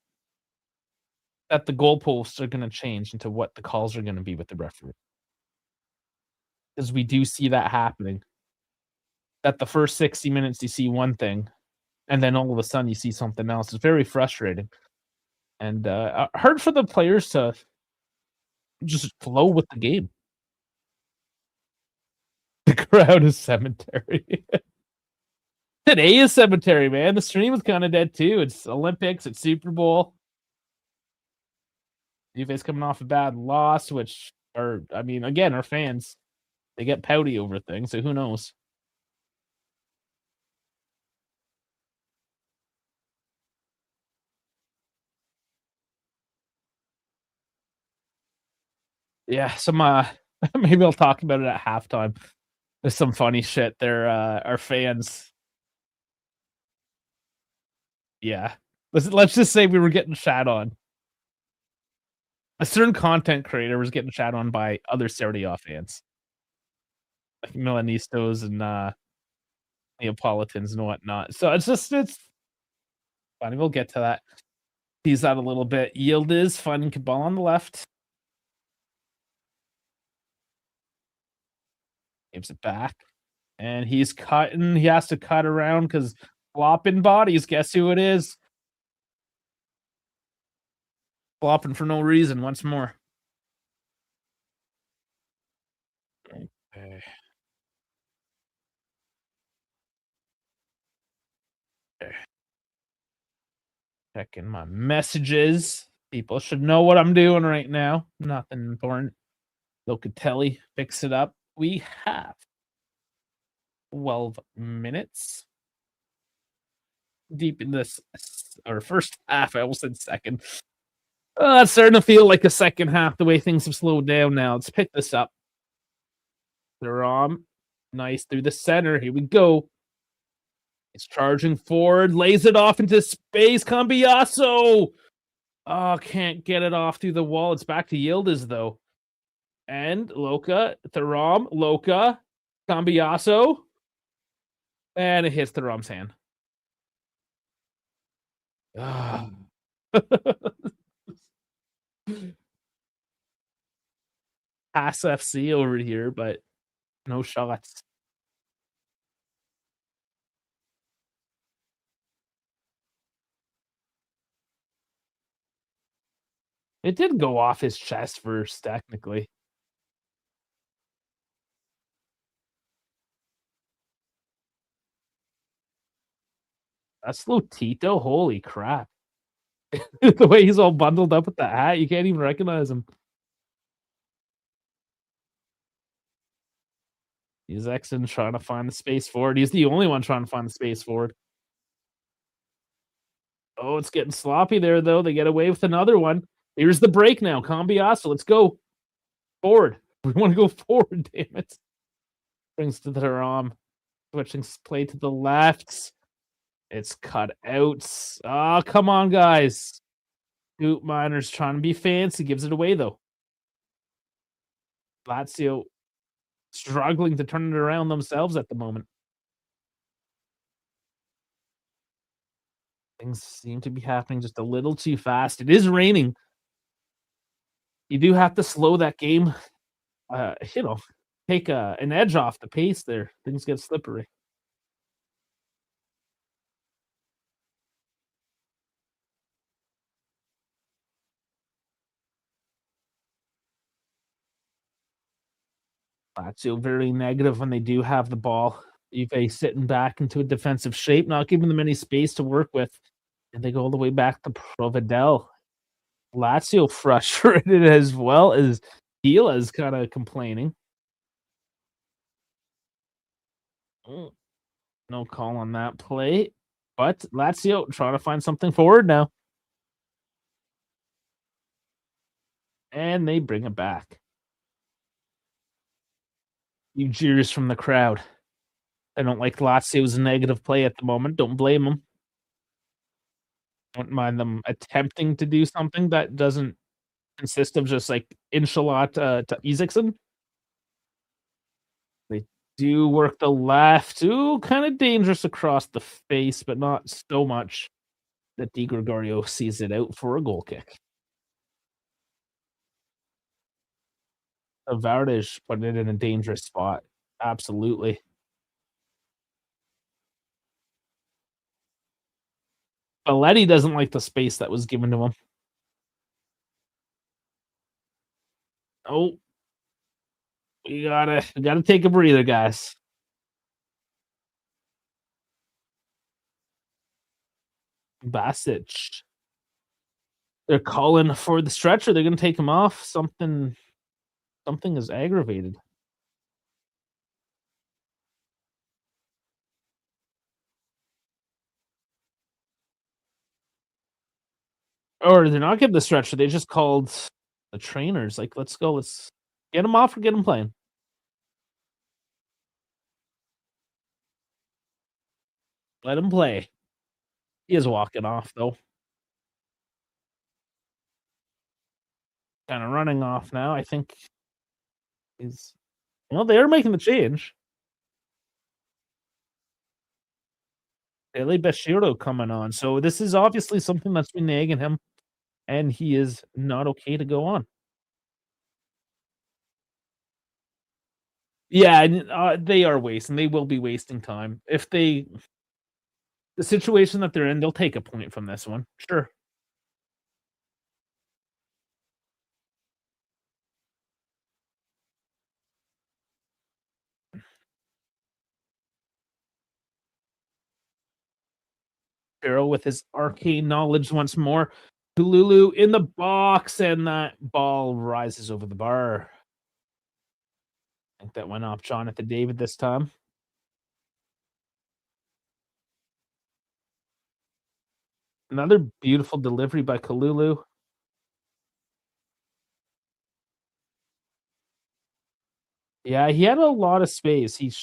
that the goalposts are going to change into what the calls are going to be with the referee. Because we do see that happening. That the first 60 minutes you see one thing, and then all of a sudden you see something else. It's very frustrating. And hard for the players to just flow with the game. The crowd is cemetery. Today is cemetery, man. The stream is kind of dead too. It's Olympics, it's Super Bowl. Juve's coming off a bad loss, which are, I mean, again, our fans, they get pouty over things, so who knows? Yeah, some maybe I'll talk about it at halftime. There's some funny shit there. Our fans, yeah. Let's just say we were getting shat on. A certain content creator was getting shat on by other Serie A fans, like Milanistas and Neapolitans and whatnot. So it's funny. We'll get to that. Tease out a little bit. Yield is finding Cabal on the left. Gives it back. And he's cutting. He has to cut around because flopping bodies. Guess who it is? Flopping for no reason once more. Okay. Checking my messages. People should know what I'm doing right now. Nothing important. Locatelli picks it up. We have 12 minutes deep in this, or first half. I almost said second. It's starting to feel like a second half the way things have slowed down now. Let's pick this up. Thuram, nice through the center. Here we go. It's charging forward, lays it off into space. Cambiasso. Oh, can't get it off through the wall. It's back to Yildiz, though. And Loca, Thuram, Loca, Cambiasso. And it hits Thuram's hand. Pass FC over here, but no shots. It did go off his chest first, technically. That's Lotito. Holy crap. The way he's all bundled up with the hat, you can't even recognize him. He's Exon trying to find the space forward. He's the only one trying to find the space forward. Oh, it's getting sloppy there, though. They get away with another one. Here's the break now. Cambiasso, let's go. Forward. We want to go forward, damn it. Brings to the arm. Switching play to the left. It's cut out. Oh, come on, guys. Scoop Miner's trying to be fancy. Gives it away, though. Lazio struggling to turn it around themselves at the moment. Things seem to be happening just a little too fast. It is raining. You do have to slow that game, you know, take an edge off the pace there. Things get slippery. Lazio very negative when they do have the ball. Juve sitting back into a defensive shape, not giving them any space to work with, and they go all the way back to Provedel. Lazio frustrated as well as Gila's kinda complaining. Mm, no call on that play, but Lazio trying to find something forward now, and they bring it back. You jeers from the crowd. I don't like Lazio's negative play at the moment, don't blame them. Wouldn't mind them attempting to do something that doesn't consist of just, like, Inshallah to Isaacson. They do work the left. Ooh, kinda dangerous across the face, but not so much that Di Gregorio sees it out for a goal kick. Tavares put it in a dangerous spot. Absolutely. Belletti doesn't like the space that was given to him. Oh, we gotta take a breather, guys. Basic. They're calling for the stretcher. They're gonna take him off. Something is aggravated. Or they're not getting the stretcher. They just called the trainers. Like, let's go. Let's get him off or get him playing. Let him play. He is walking off though. Kind of running off now. I think he's. Well, they are making the change. Eli Bashiro coming on. So this is obviously something that's been nagging him, and he is not okay to go on. Yeah, and, they are wasting. They will be wasting time. If they the situation that they're in, they'll take a point from this one. Sure. Pharaoh with his arcane knowledge once more. Tululu in the box, and that ball rises over the bar. I think that went off Jonathan David this time. Another beautiful delivery by Kalulu. Yeah, he had a lot of space. He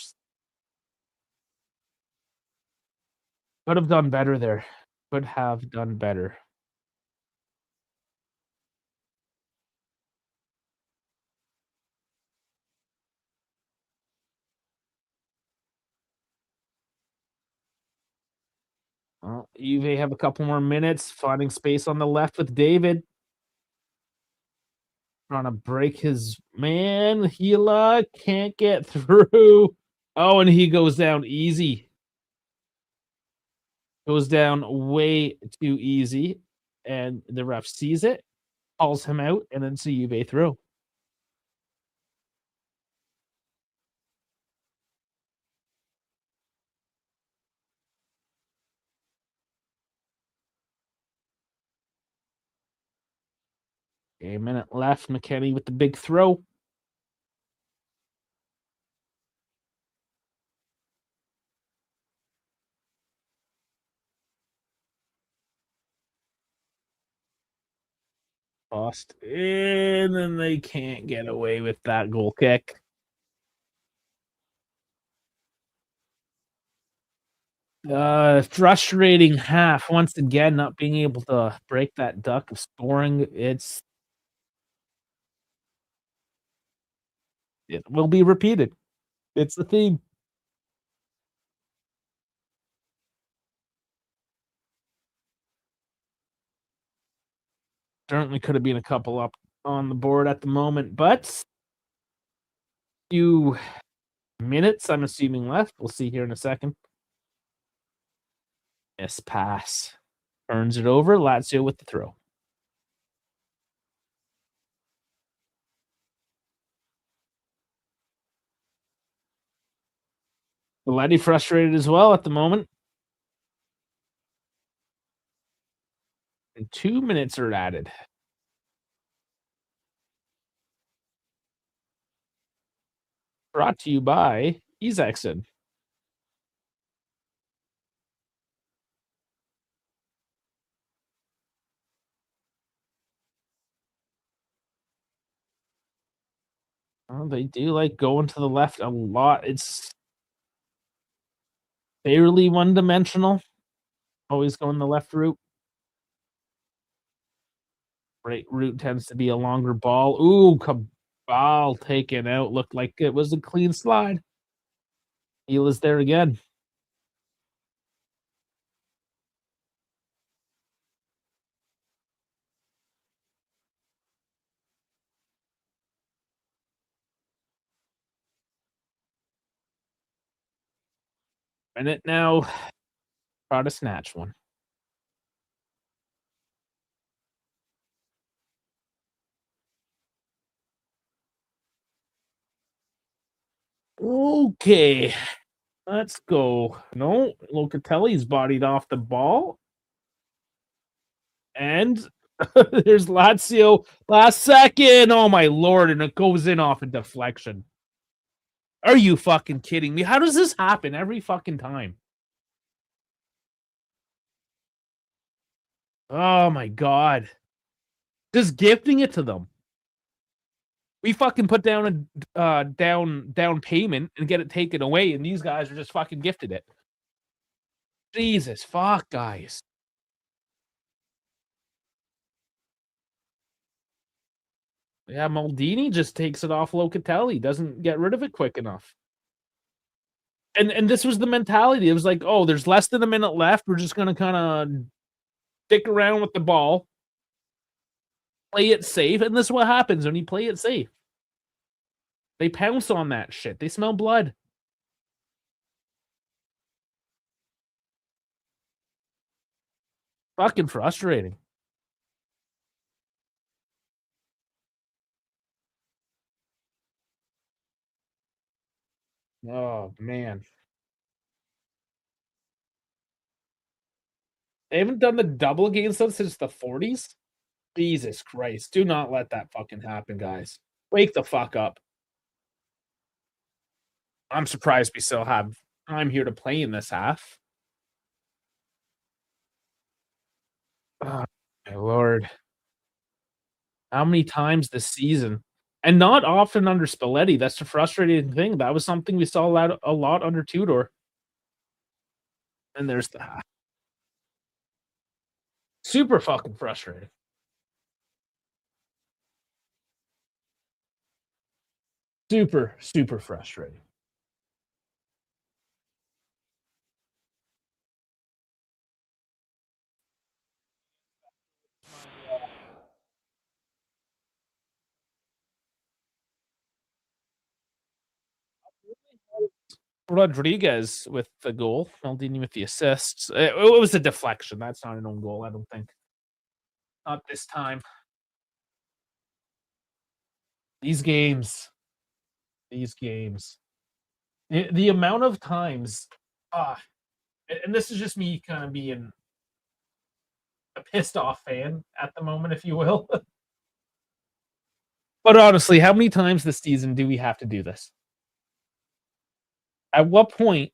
could have done better there. Could have done better. Well, Juve have a couple more minutes, finding space on the left with David. Trying to break his man. Gila can't get through. Oh, and he goes down easy. Goes down way too easy, and the ref sees it, calls him out, and then it's a Juve throw. A minute left. McKennie with the big throw. Tossed in, and they can't get away with that goal kick. Frustrating half once again, not being able to break that duck of scoring. It will be repeated. It's the theme. Certainly could have been a couple up on the board at the moment, but few minutes, I'm assuming, left. We'll see here in a second. Yes, pass. Turns it over. Lazio with the throw. Letty frustrated as well at the moment. And 2 minutes are added. Brought to you by Isaacson. Oh, they do like going to the left a lot. It's fairly one-dimensional. Always going the left route. Right route tends to be a longer ball. Ooh, Cabal taken out. Looked like it was a clean slide. Heel is there again. Minute now. Try to snatch one. Okay. Let's go. No, Locatelli's bodied off the ball. And there's Lazio. Last second. Oh my lord. And it goes in off a deflection. Are you fucking kidding me? How does this happen every fucking time? Oh my god. Just gifting it to them. We fucking put down a down payment and get it taken away, and these guys are just fucking gifted it. Jesus fuck, guys. Yeah, Maldini just takes it off Locatelli, doesn't get rid of it quick enough. And this was the mentality. It was like, oh, there's less than a minute left. We're just gonna kind of stick around with the ball, play it safe, and this is what happens when you play it safe. They pounce on that shit. They smell blood. Fucking frustrating. Oh man. They haven't done the double against us since the 40s. Jesus Christ. Do not let that fucking happen, guys. Wake the fuck up. I'm surprised we still have time here to play in this half. Oh, my lord. How many times this season? And not often under Spalletti. That's the frustrating thing. That was something we saw a lot under Tudor. And there's the super fucking frustrating. Super, super frustrating. Rodriguez with the goal, Maldini with the assists. It was a deflection. That's not an own goal, I don't think. Not this time. These games. These games. The amount of times, ah, and this is just me kind of being a pissed off fan at the moment, if you will. But honestly, how many times this season do we have to do this? At what point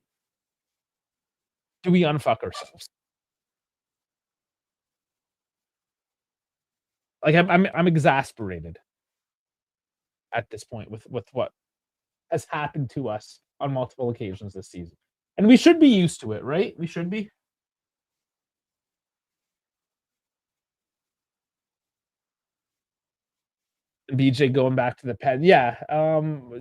do we unfuck ourselves? Like, I'm exasperated at this point with what has happened to us on multiple occasions this season. And we should be used to it, right? We should be. BJ going back to the pen. Yeah.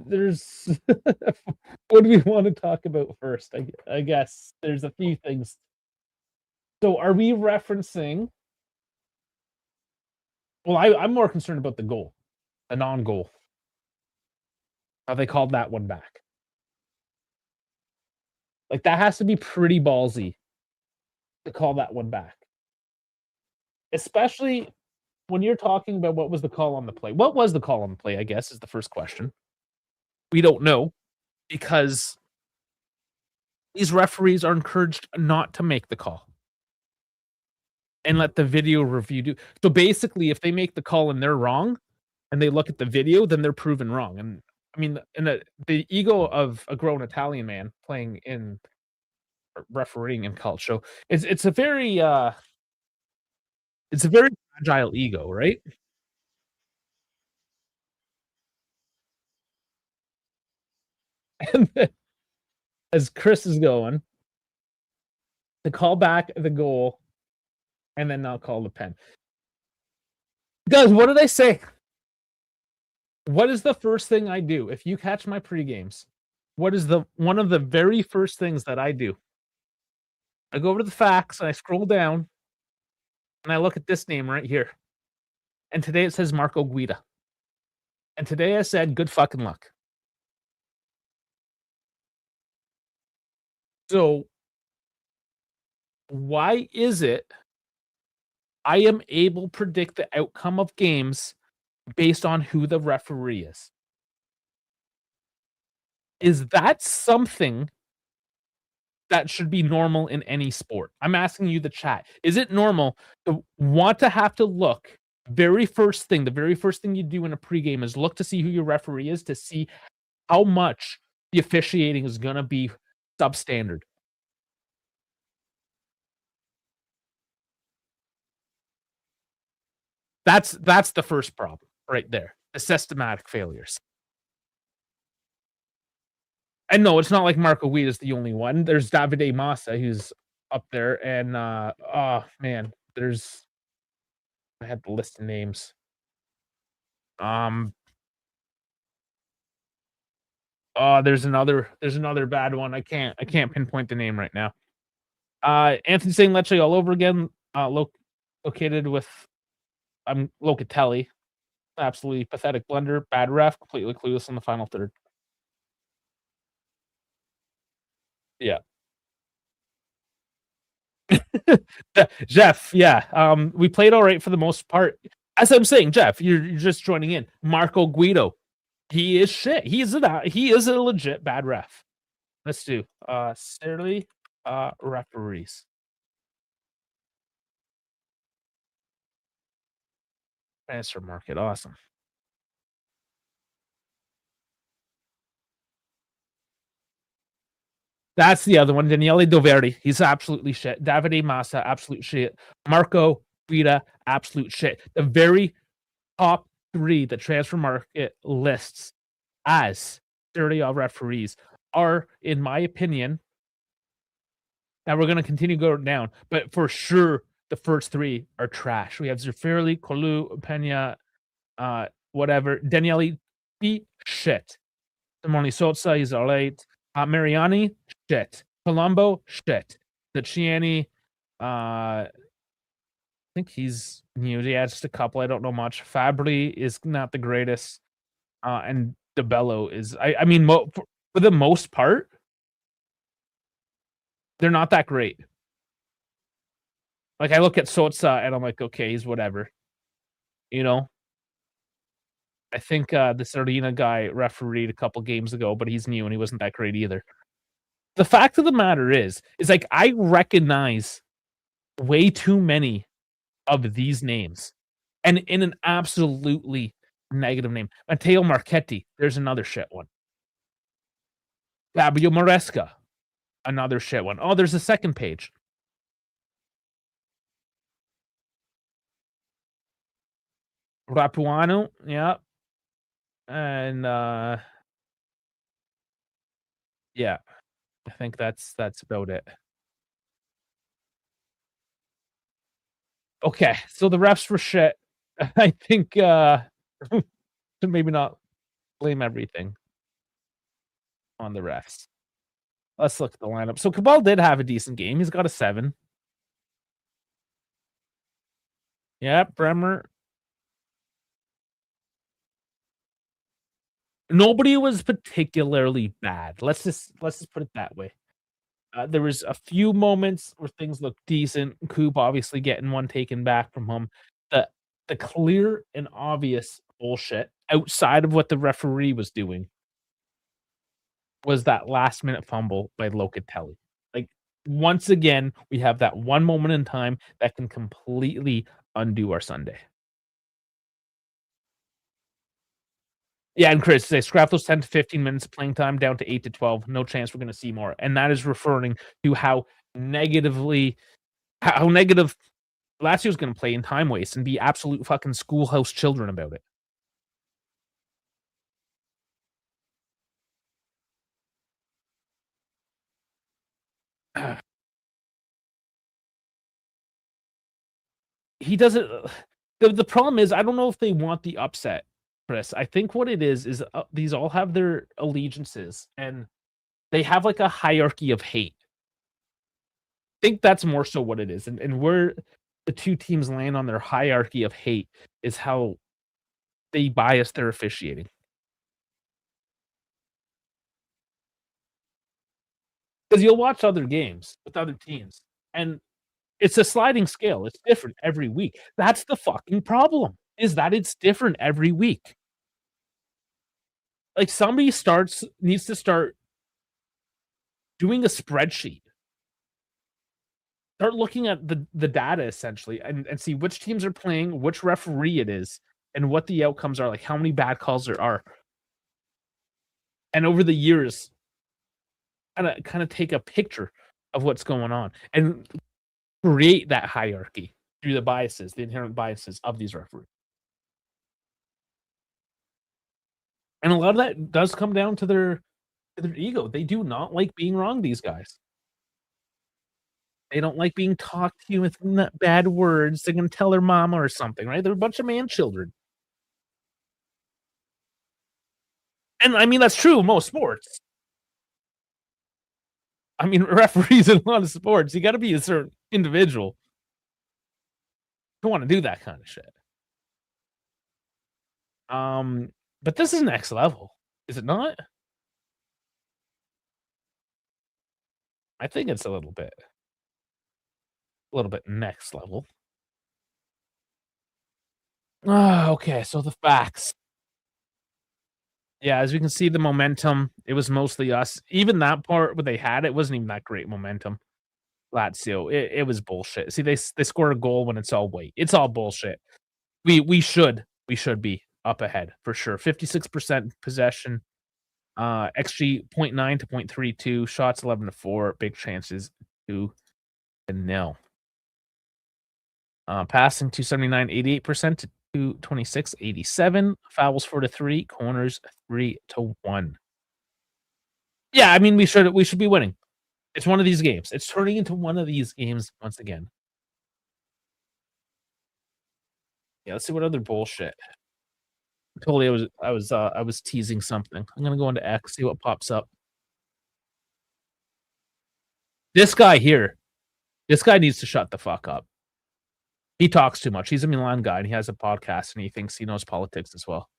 There's what do we want to talk about first? I guess there's a few things. So are we referencing well, I'm more concerned about the goal, the non-goal. How they called that one back. Like that has to be pretty ballsy to call that one back. Especially when you're talking about what was the call on the play. What was the call on the play, I guess, is the first question. We don't know because these referees are encouraged not to make the call and let the video review do. So basically, if they make the call and they're wrong and they look at the video, then they're proven wrong. And I mean, in the ego of a grown Italian man playing in refereeing in calcio, it's a very fragile ego, right? And then, as Chris is going to call back the goal and then not call the pen. Guys, what did I say? What is the first thing I do if you catch my pre-games? What is the one of the very first things that I do? I go over to the facts and I scroll down and I look at this name right here. And today it says Marco Guida. And today I said good fucking luck. So why is it I am able to predict the outcome of games based on who the referee is? Is that something that should be normal in any sport? I'm asking you, the chat. Is it normal to want to have to look very first thing, the very first thing you do in a pregame is look to see who your referee is to see how much the officiating is going to be substandard? That's the first problem right there. The systematic failures. And no, it's not like Marco Weed is the only one. There's Davide Massa who's up there, and oh man, there's I had the list of names. Um, oh, there's another bad one. I can't pinpoint the name right now. Anthony saying Lecce all over again. Located with Locatelli. Absolutely pathetic blunder. Bad ref. Completely clueless in the final third. Yeah. Jeff, yeah. We played all right for the most part. As I'm saying, Jeff, you're just joining in. Marco Guido, he is shit. He is a legit bad ref. Let's do Serie referees. Transfer market, awesome. That's the other one. Daniele Doverdi, he's absolutely shit. Davide Massa, absolute shit. Marco Guida, absolute shit. The very top three the transfer market lists as Serie A referees are, in my opinion, now we're going to continue going down, but for sure the first three are trash. We have Zeffirelli, Colu, Pena, whatever. Daniele, shit. Simone Sozza, he's all right. Mariani, shit. Colombo, shit. Ciani, I think he's new. Yeah, just a couple. I don't know much. Fabri is not the greatest. And DeBello is, I mean, for the most part, they're not that great. Like, I look at Sotsa and I'm like, okay, he's whatever. You know? I think this Arena guy refereed a couple games ago, but he's new and he wasn't that great either. The fact of the matter is like I recognize way too many of these names. And in an absolutely negative name. Matteo Marchetti, there's another shit one. Fabio Maresca, another shit one. Oh, there's a second page. Rapuano, yeah, and, yeah, I think that's about it. Okay, so the refs were shit. I think, should maybe not blame everything on the refs. Let's look at the lineup. So Cabal did have a decent game. He's got a 7. Yeah, Bremer. Nobody was particularly bad. Let's just put it that way. There was a few moments where things looked decent. Coop obviously getting one taken back from him. The the clear and obvious bullshit outside of what the referee was doing was that last minute fumble by Locatelli. Like, once again, we have that one moment in time that can completely undo our Sunday. Yeah, and Chris, they scrap those 10 to 15 minutes playing time down to 8 to 12. No chance we're gonna see more. And that is referring to negatively how negative Lazio's gonna play in time waste and be absolute fucking schoolhouse children about it. He doesn't the problem is I don't know if they want the upset, Chris. I think what it is, these all have their allegiances, and they have, like, a hierarchy of hate. Think that's more so what it is, and where the 2 teams land on their hierarchy of hate is how they bias their officiating. Because 'Cause you'll watch other games with other teams, and it's a sliding scale, it's different every week. That's the fucking problem, is that it's different every week. Like, somebody starts needs to start doing a spreadsheet. Start looking at the data essentially and see which teams are playing, which referee it is, and what the outcomes are, like, how many bad calls there are. And over the years, kinda take a picture of what's going on and create that hierarchy through the biases, the inherent biases of these referees. And a lot of that does come down to their ego. They do not like being wrong, these guys. They don't like being talked to with bad words. They're gonna tell their mama or something, right? They're a bunch of man children. And I mean, that's true in most sports. I mean, referees in a lot of sports, you gotta be a certain individual to wanna do that kind of shit. Um, but this is next level, is it not? I think it's a little bit next level. Ah, okay, so the facts. Yeah, as you can see, the momentum, it was mostly us. Even that part where they had it wasn't even that great momentum. Lazio, it was bullshit. See, they score a goal when it's all white. It's all bullshit. We should be up ahead for sure. 56% possession, XG point 0.9 to 0.32, shots 11 to 4, big chances 2 to 0. Passing 279, 88% to 226, 87. Fouls 4 to 3, corners 3 to 1. Yeah, I mean we should be winning. It's one of these games. It's turning into one of these games once again. Yeah, let's see what other bullshit. Totally, I was teasing something. I'm gonna go into X, see what pops up. This guy here, this guy needs to shut the fuck up. He talks too much. He's a Milan guy, and he has a podcast, and he thinks he knows politics as well.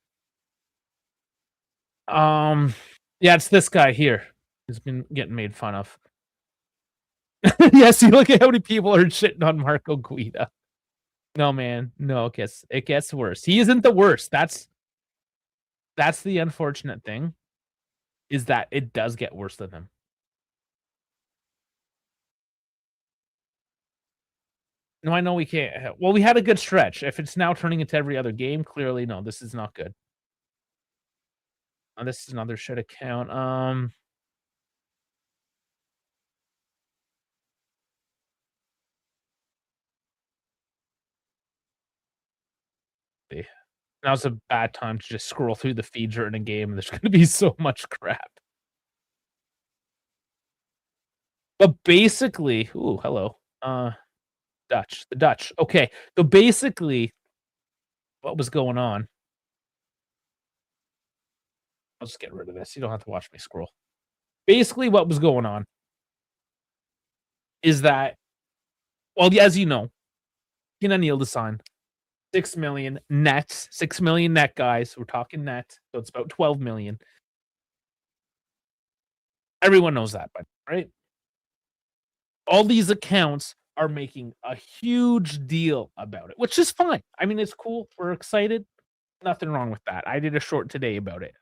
Um, yeah, it's this guy here who's been getting made fun of. Yes, you look at how many people are shitting on Marco Guida. No, man. No, it gets worse. He isn't the worst. That's the unfortunate thing, is that it does get worse than him. No, I know we can't well, we had a good stretch. If it's now turning into every other game, clearly, no, this is not good. This is another shit account. Now's a bad time to just scroll through the feed during a game, there's gonna be so much crap. But basically ooh, hello. The Dutch. Okay, so basically, what was going on I'll just get rid of this, you don't have to watch me scroll. Basically, what was going on is that well, as you know, Kenan Yıldızhan, 6,000,000 net, 6,000,000 net, guys, we're talking net, so it's about 12,000,000. Everyone knows that, but right? All these accounts are making a huge deal about it, which is fine. I mean, it's cool, we're excited, nothing wrong with that. I did a short today about it.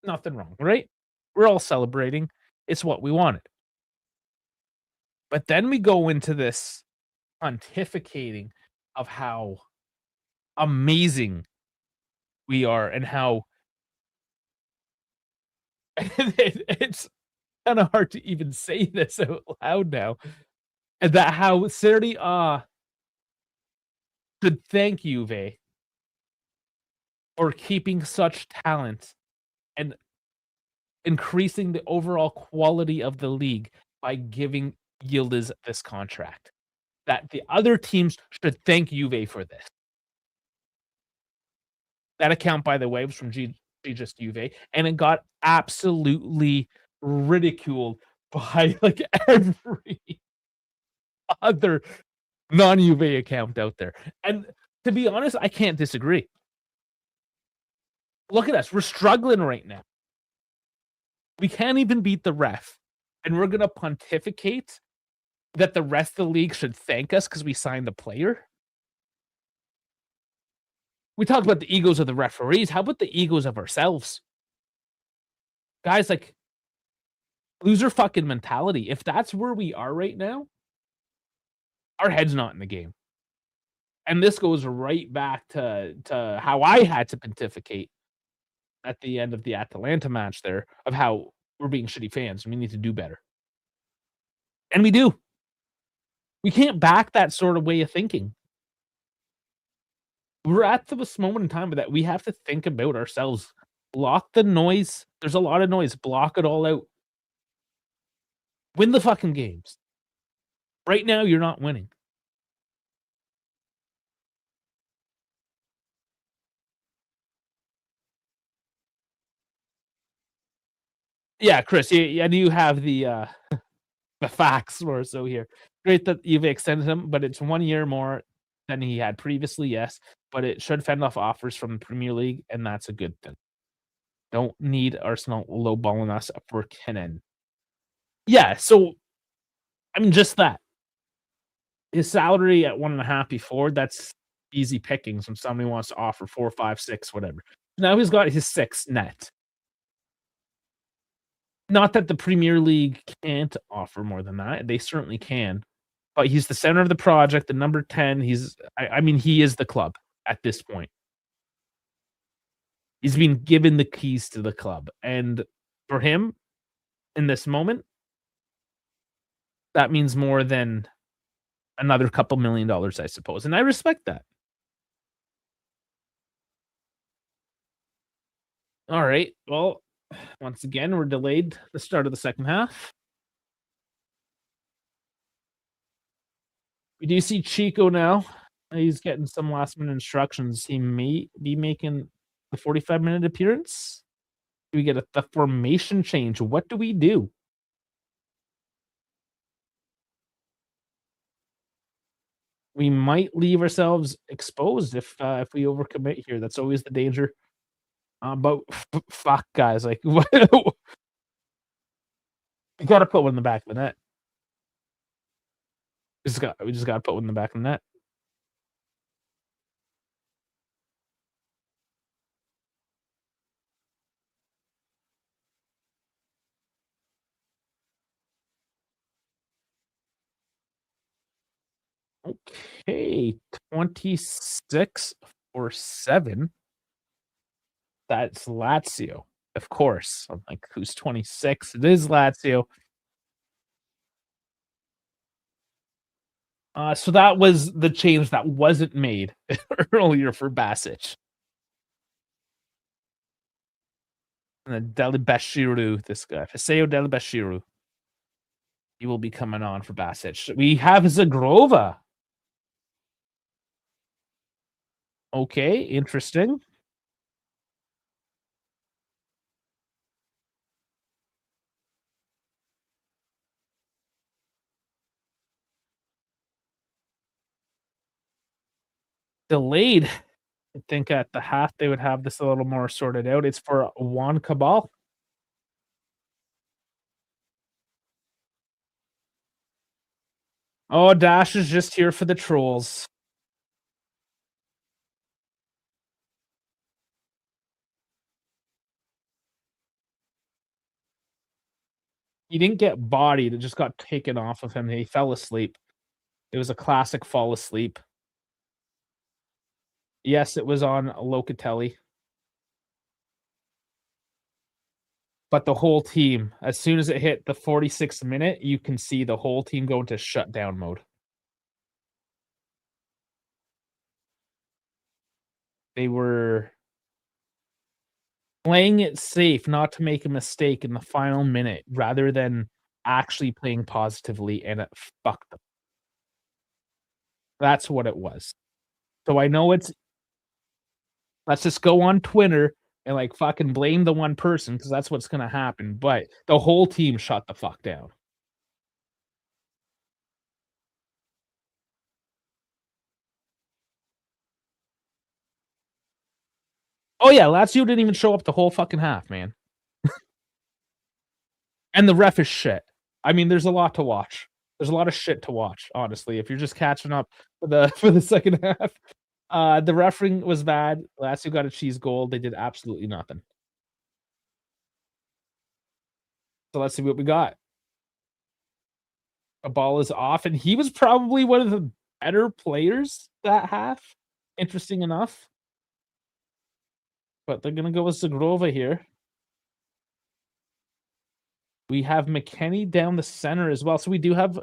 Nothing wrong, right? We're all celebrating. It's what we wanted. But then we go into this pontificating of how amazing we are and how it's kinda hard to even say this out loud now, and that how Serie A should thank Juve for keeping such talent and increasing the overall quality of the league by giving Yildiz this contract. That the other teams should thank Juve for this. That account, by the way, was from Just Juve, and it got absolutely ridiculed by like every other non-Juve account out there. And to be honest, I can't disagree. Look at us. We're struggling right now. We can't even beat the ref. And we're going to pontificate that the rest of the league should thank us because we signed the player. We talked about the egos of the referees. How about the egos of ourselves? Guys, like, loser fucking mentality. If that's where we are right now, our head's not in the game. And this goes right back to how I had to pontificate at the end of the Atalanta match there of how we're being shitty fans and we need to do better. And we do. We can't back that sort of way of thinking. We're at this moment in time that we have to think about ourselves. Block the noise. There's a lot of noise. Block it all out. Win the fucking games. Right now, you're not winning. Yeah, Chris, you have the facts more so here. Great that you've extended him, but it's 1 year more than he had previously, yes, but it should fend off offers from the Premier League, and that's a good thing. Don't need Arsenal lowballing us for Kenan. Yeah, so I mean, just that. His salary at 1.5 before, that's easy pickings when somebody wants to offer 4, 5, 6, whatever. Now he's got his 6 net. Not that the Premier League can't offer more than that, they certainly can, but he's the center of the project, the number 10, I mean, he is the club at this point. He's been given the keys to the club, and for him, in this moment, that means more than another couple $1,000,000, I suppose, and I respect that. Alright, well, once again, we're delayed the start of the second half. We do see Chico now. He's getting some last minute instructions. He may be making a 45-minute appearance. Do we get the formation change? What do we do? We might leave ourselves exposed if we overcommit here. That's always the danger. But fuck, guys, like what? You got to put one in the back of the net. We just got to put one in the back of the net. Okay, 26 or 7. That's Lazio, of course. I'm like, who's 26? It is Lazio. So that was the change that wasn't made earlier for Basic. And then Delibeshiru, this guy, Hiseo Delibeshiru. He will be coming on for Basic. We have Zagrova. Okay, interesting. Delayed. I think at the half they would have this a little more sorted out. It's for Juan Cabal. Oh, Dash is just here for the trolls. He didn't get bodied, it just got taken off of him, he fell asleep. It was a classic fall asleep. Yes, it was on Locatelli. But the whole team, as soon as it hit the 46th minute, you can see the whole team go into shutdown mode. They were playing it safe not to make a mistake in the final minute rather than actually playing positively, and it fucked them. That's what it was. So I know it's let's just go on Twitter and, like, fucking blame the one person because that's what's gonna happen, but the whole team shut the fuck down. Oh, yeah, Lazio didn't even show up the whole fucking half, man. And the ref is shit. I mean, there's a lot to watch. There's a lot of shit to watch, honestly, if you're just catching up for the for the second half. The refereeing was bad. Lazio got a cheese goal. They did absolutely nothing. So let's see what we got. A ball is off, and he was probably one of the better players that half, interesting enough. But they're gonna go with Zagrova here. We have McKennie down the center as well. So we do have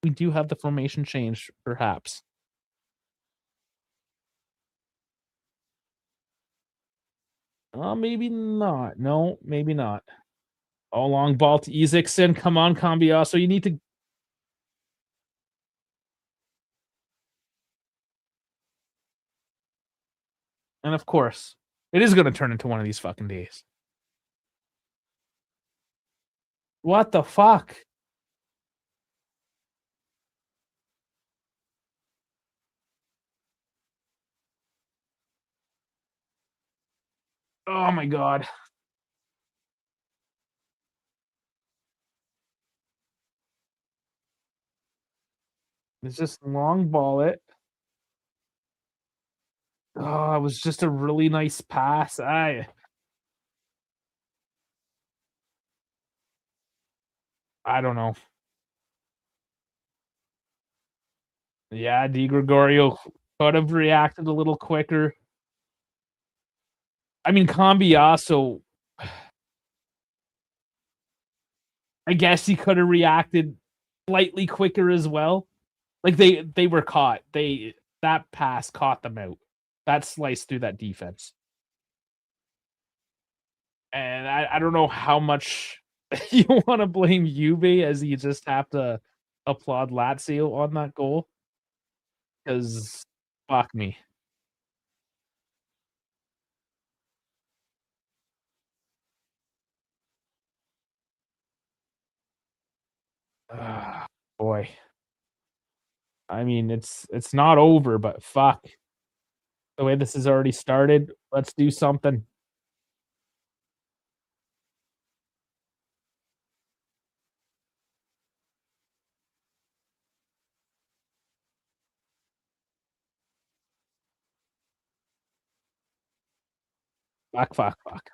the formation change, perhaps. Maybe not. No, maybe not. Oh, long ball to Isaacson. Come on, Cambiaso. You need to. And of course, it is gonna turn into one of these fucking days. What the fuck? Oh my god. It's just long ball it. Oh, it was just a really nice pass. I don't know. Yeah, Di Gregorio could have reacted a little quicker. I mean, Cambiaso, I guess he could have reacted slightly quicker as well. Like they were caught. That pass caught them out. That slice through that defense. And I don't know how much you want to blame Juve as you just have to applaud Lazio on that goal because fuck me. Ah, boy. I mean, it's not over, but fuck. The way this has already started, let's do something. Fuck, fuck, fuck.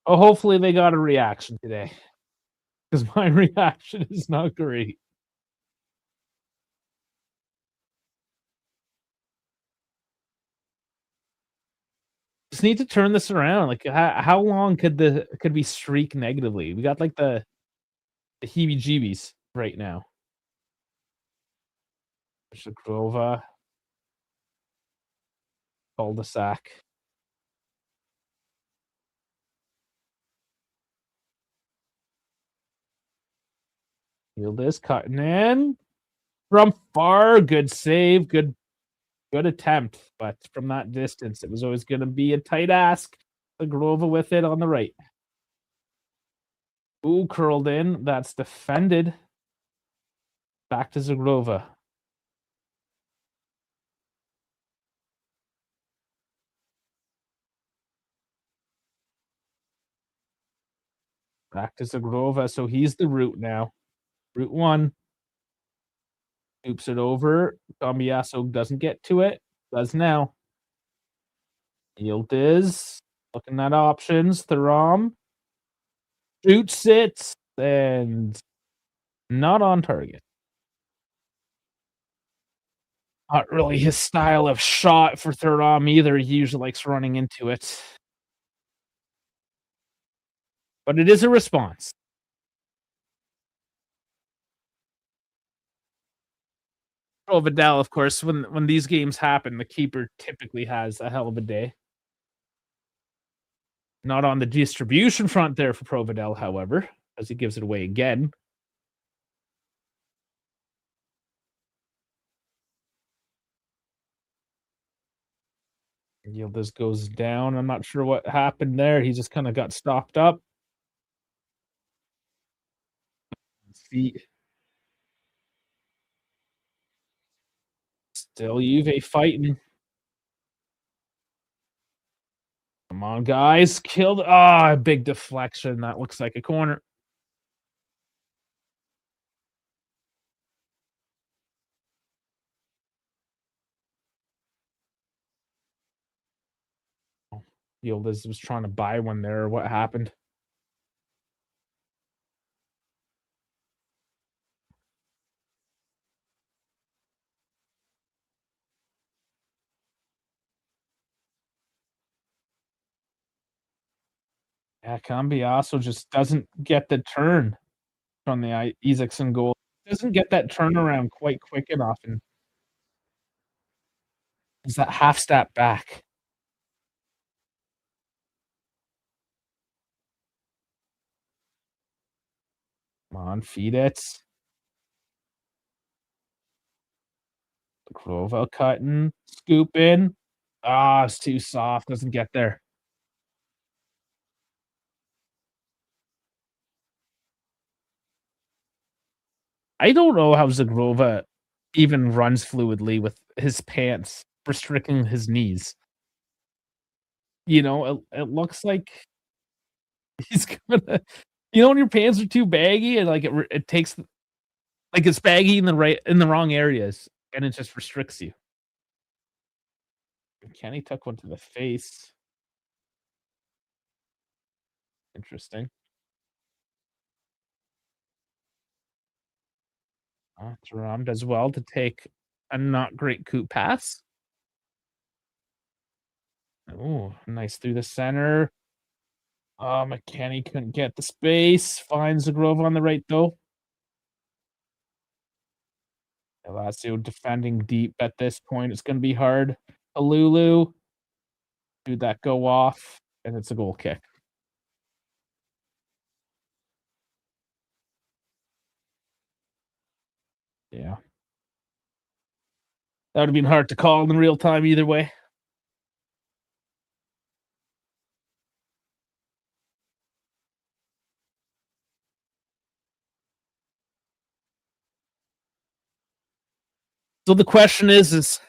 Oh, hopefully they got a reaction today because my reaction is not great. Just need to turn this around. Like, how long could we streak negatively? We got like the heebie-jeebies right now. Shakrova. Cul-de-sac. Field is cutting in from far. Good save. Good attempt. But from that distance, it was always going to be a tight ask. Zagrova with it on the right. Ooh, curled in. That's defended. Back to Zagrova. Back to Zagrova. So he's the route now. Route one. Oops it over. Cambiaso doesn't get to it. Does now. Yield is looking at options. Thuram shoots it and not on target. Not really his style of shot for Thuram either. He usually likes running into it. But it is a response. Vidal, of course, when these games happen, the keeper typically has a hell of a day. Not on the distribution front there for Providel, however, as he gives it away again. Yildiz goes down. I'm not sure what happened there. He just kind of got stopped up. Feet. Still Juve fighting. Come on, guys. Killed. Ah, big deflection. That looks like a corner. Yildiz was trying to buy one there. What happened? Yeah, Cambiaso just doesn't get the turn from the Isaacson goal. Doesn't get that turnaround quite quick enough, and is that half step back. Come on, feed it. Grova cutting, scooping. Ah, it's too soft. Doesn't get there. I don't know how Zagrova even runs fluidly with his pants restricting his knees. It looks like he's gonna. When your pants are too baggy and like it takes like it's baggy in the wrong areas and it just restricts you. Kenny took one to the face. Interesting. Thuram does well to take a not great coup pass. Oh, nice through the center. McKenny couldn't get the space. Finds the Grove on the right though. Lazio defending deep at this point. It's going to be hard. Alulu. Do that go off, and it's a goal kick. Yeah. That would have been hard to call in real time either way. So the question is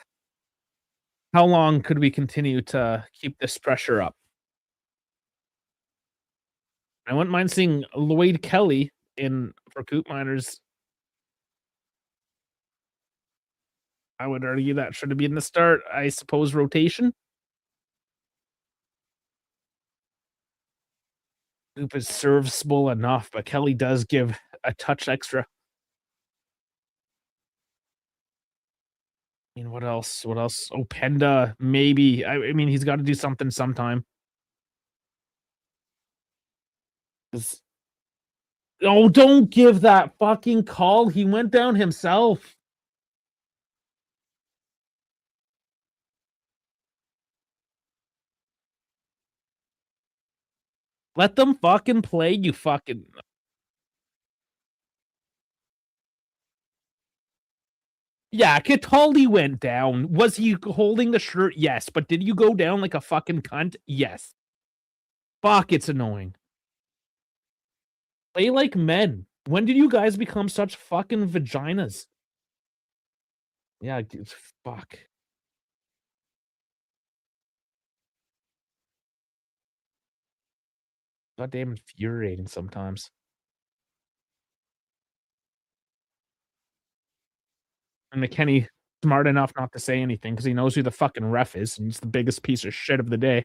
how long could we continue to keep this pressure up? I wouldn't mind seeing Lloyd Kelly in for Coop Miners. I would argue that should have been the start. I suppose rotation. Coop is serviceable enough, but Kelly does give a touch extra. I mean, what else? What else? Openda, maybe. I mean, he's got to do something sometime. Oh, don't give that fucking call. He went down himself. Let them fucking play, you fucking Yeah, Cataldi went down. Was he holding the shirt? Yes, but did you go down like a fucking cunt? Yes. Fuck, it's annoying. Play like men. When did you guys become such fucking vaginas? Yeah, fuck. Goddamn infuriating sometimes. And McKenny smart enough not to say anything because he knows who the fucking ref is, and he's the biggest piece of shit of the day.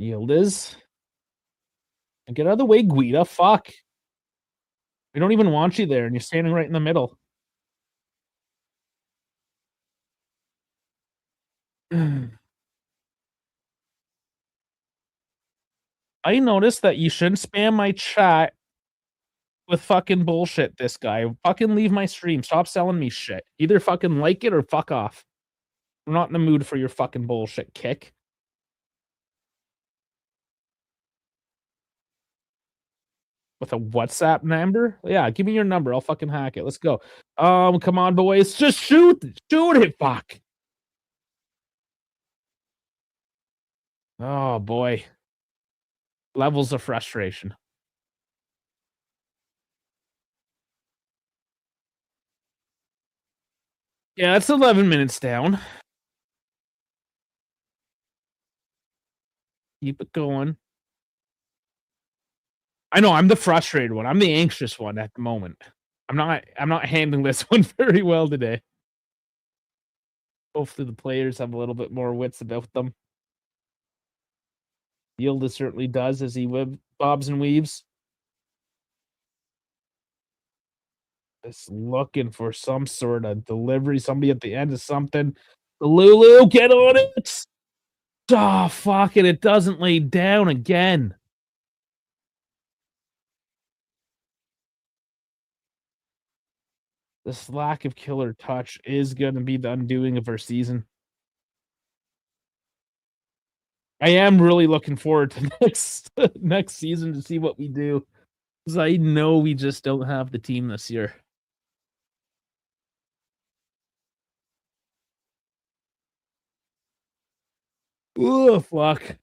Yildiz. Get out of the way, Guida. Fuck. We don't even want you there, and you're standing right in the middle. I noticed that you shouldn't spam my chat with fucking bullshit, this guy. Fucking leave my stream. Stop selling me shit. Either fucking like it or fuck off. I'm not in the mood for your fucking bullshit, kick. With a WhatsApp number? Yeah, give me your number. I'll fucking hack it. Let's go. Come on, boys. Just shoot. Shoot it, fuck. Oh boy. Levels of frustration. Yeah, it's 11 minutes down. Keep it going. I know I'm the frustrated one. I'm the anxious one at the moment. I'm not handling this one very well today. Hopefully the players have a little bit more wits about them. Yildiz certainly does as he bobs and weaves. Just looking for some sort of delivery, somebody at the end of something. Lulu, get on it! Oh, fuck it. It doesn't lay down again. This lack of killer touch is going to be the undoing of our season. I am really looking forward to next season to see what we do. Because I know we just don't have the team this year. Oh, fuck.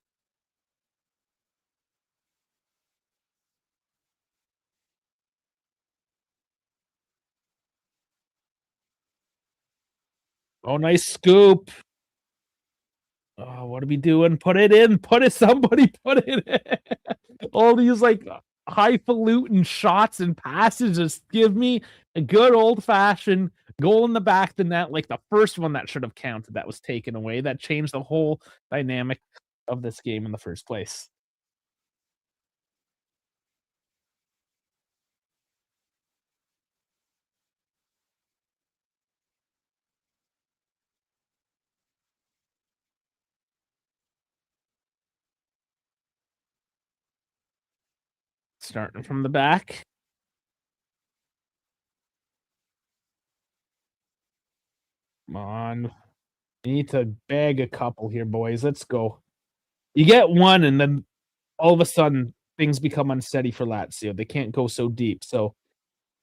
Oh, nice scoop. Oh, what are we doing? Put it in. Put it. Somebody put it in. All these like highfalutin shots and passes just give me a good old fashioned goal in the back of the net, like the first one that should have counted that was taken away. That changed the whole dynamic of this game in the first place. Starting from the back. Come on. We need to bag a couple here, boys. Let's go. You get one, and then all of a sudden things become unsteady for Lazio. They can't go so deep. So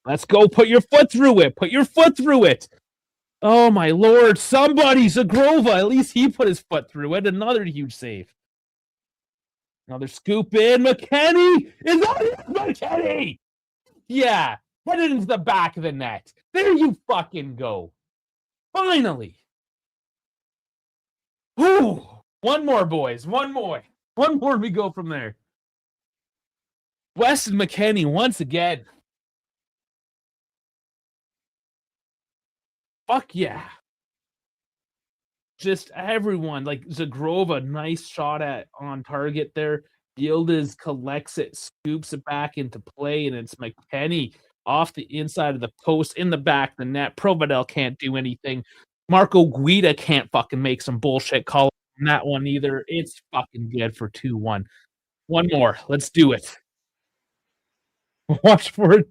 let's go. Put your foot through it. Put your foot through it. Oh my lord. Somebody, Zagrova. At least he put his foot through it. Another huge save. Another scoop in. McKenny. Is that it? McKenny? Yeah. Put it into the back of the net. There you fucking go. Finally. Whew. One more, boys. One more. One more, we go from there. Weston McKennie once again. Fuck yeah. Just everyone, like Zagrova, nice shot at on target there. Yildiz collects it, scoops it back into play, and it's McKennie off the inside of the post in the back of the net. Providel can't do anything. Marco Guida can't fucking make some bullshit call on that one either. It's fucking good for 2-1. One more. Let's do it. Watch for a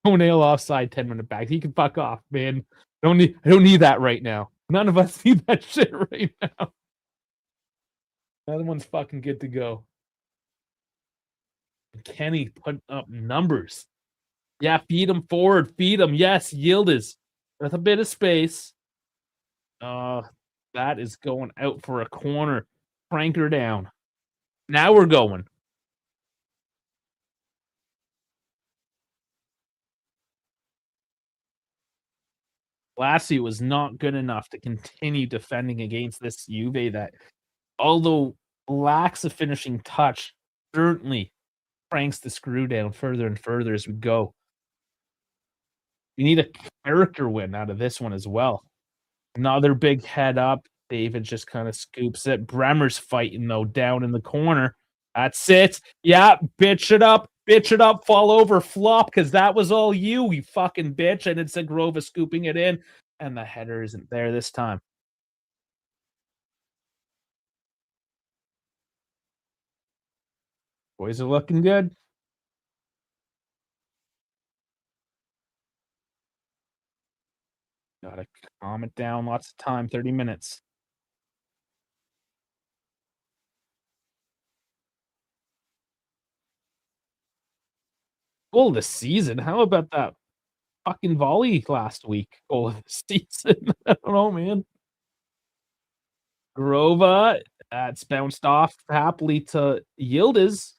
toenail offside 10-minute back. He can fuck off, man. I don't need that right now. None of us need that shit right now. The other one's fucking good to go. Kenny putting up numbers. Yeah, feed him forward. Feed him. Yes, Yildiz with a bit of space. That is going out for a corner. Crank her down. Now we're going. Lazio was not good enough to continue defending against this Juve that, although lacks a finishing touch, certainly cranks the screw down further and further as we go. We need a character win out of this one as well. Another big head up. David just kind of scoops it. Bremer's fighting though down in the corner. That's it. Yeah, bitch it up. Bitch it up. Fall over. Flop because that was all you fucking bitch. And it's Grova scooping it in. And the header isn't there this time. Boys are looking good. Gotta calm it down. Lots of time. 30 minutes. Goal of the season. How about that fucking volley last week? Goal of the season. I don't know, man. Grova. That's bounced off happily to Yildiz.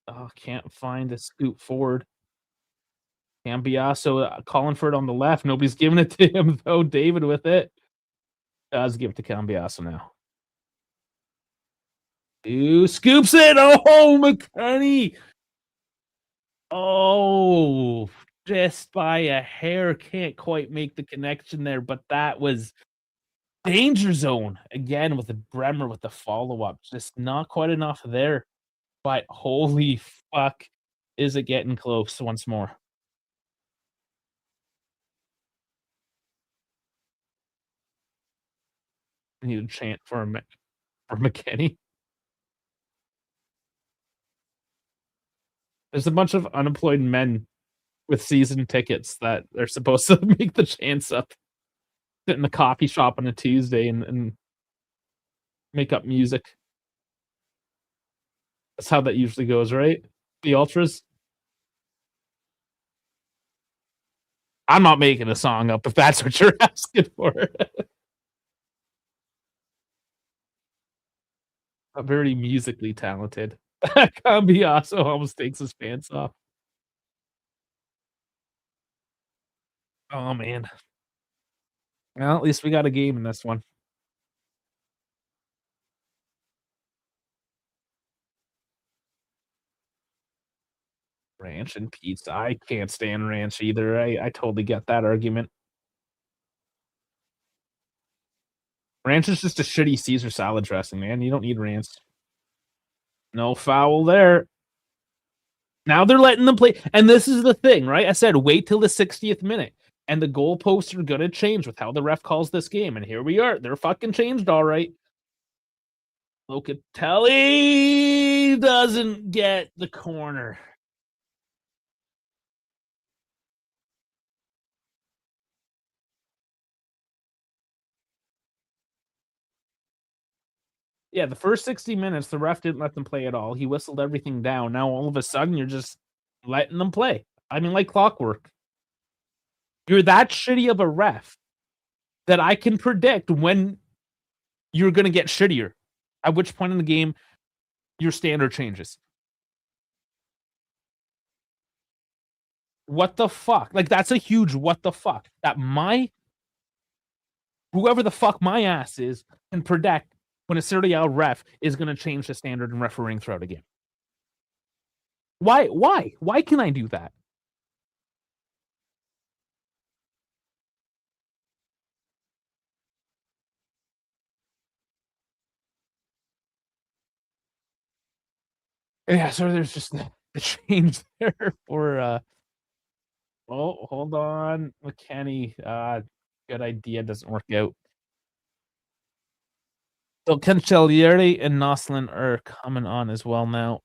Oh, can't find a scoop forward. Cambiasso calling for it on the left. Nobody's giving it to him, though. David with it. Does give it to Cambiasso now. Ooh, scoops it. Oh, McKenny. Oh, just by a hair. Can't quite make the connection there, but that was danger zone. Again, with the Bremer with the follow-up. Just not quite enough there. But holy fuck, is it getting close once more. I need a chant for McKenny. There's a bunch of unemployed men with season tickets that they're supposed to make the chants up, sit in the coffee shop on a Tuesday and make up music. That's how that usually goes, right? The ultras. I'm not making a song up if that's what you're asking for. I'm very musically talented. Cambiasso almost takes his pants off. Oh man. Well, at least we got a game in this one. Ranch and pizza. I can't stand ranch either. I totally get that argument. Ranch is just a shitty Caesar salad dressing, man. You don't need ranch. No foul there. Now they're letting them play. And this is the thing, right? I said wait till the 60th minute. And the goalposts are gonna change with how the ref calls this game. And here we are. They're fucking changed all right. Locatelli doesn't get the corner. Yeah, the first 60 minutes, the ref didn't let them play at all. He whistled everything down. Now all of a sudden, you're just letting them play. I mean, like clockwork. You're that shitty of a ref that I can predict when you're gonna get shittier. At which point in the game, your standard changes. What the fuck? Like, that's a huge what the fuck. That my whoever the fuck my ass is can predict when a Serie A ref is gonna change the standard in refereeing throughout a game. Why? Why? Why can I do that? Yeah, so there's just a change there for oh, hold on. McKenny. Good idea. Doesn't work out. So Cancellieri and Noslin are coming on as well now.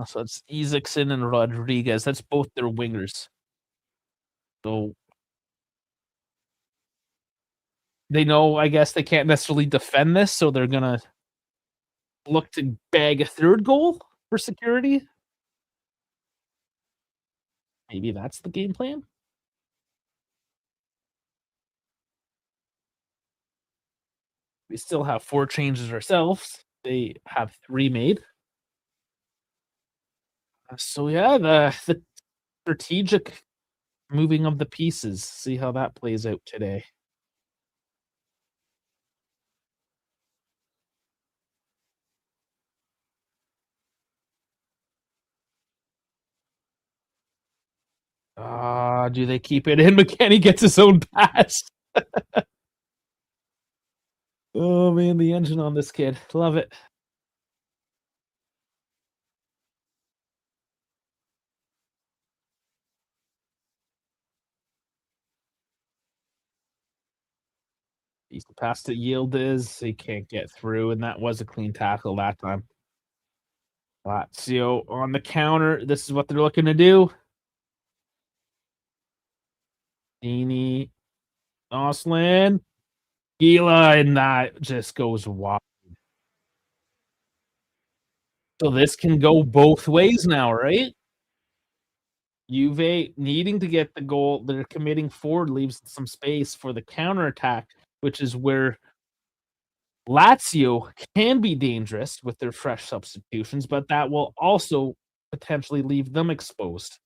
So it's Isaacson and Rodriguez. That's both their wingers. So they know, I guess, they can't necessarily defend this, so they're gonna look to bag a third goal for security. Maybe that's the game plan. We still have 4 changes ourselves. They have 3 made. So yeah, the strategic moving of the pieces. See how that plays out today. Do they keep it in? McKennie gets his own pass. Oh man, the engine on this kid. Love it. He's the pass to Yildiz. He can't get through, and that was a clean tackle that time. Lazio on the counter. This is what they're looking to do. Dini, Oslin, Gila, and that just goes wild. So this can go both ways now, right? Juve needing to get the goal. They're committing forward, leaves some space for the counterattack, which is where Lazio can be dangerous with their fresh substitutions, but that will also potentially leave them exposed.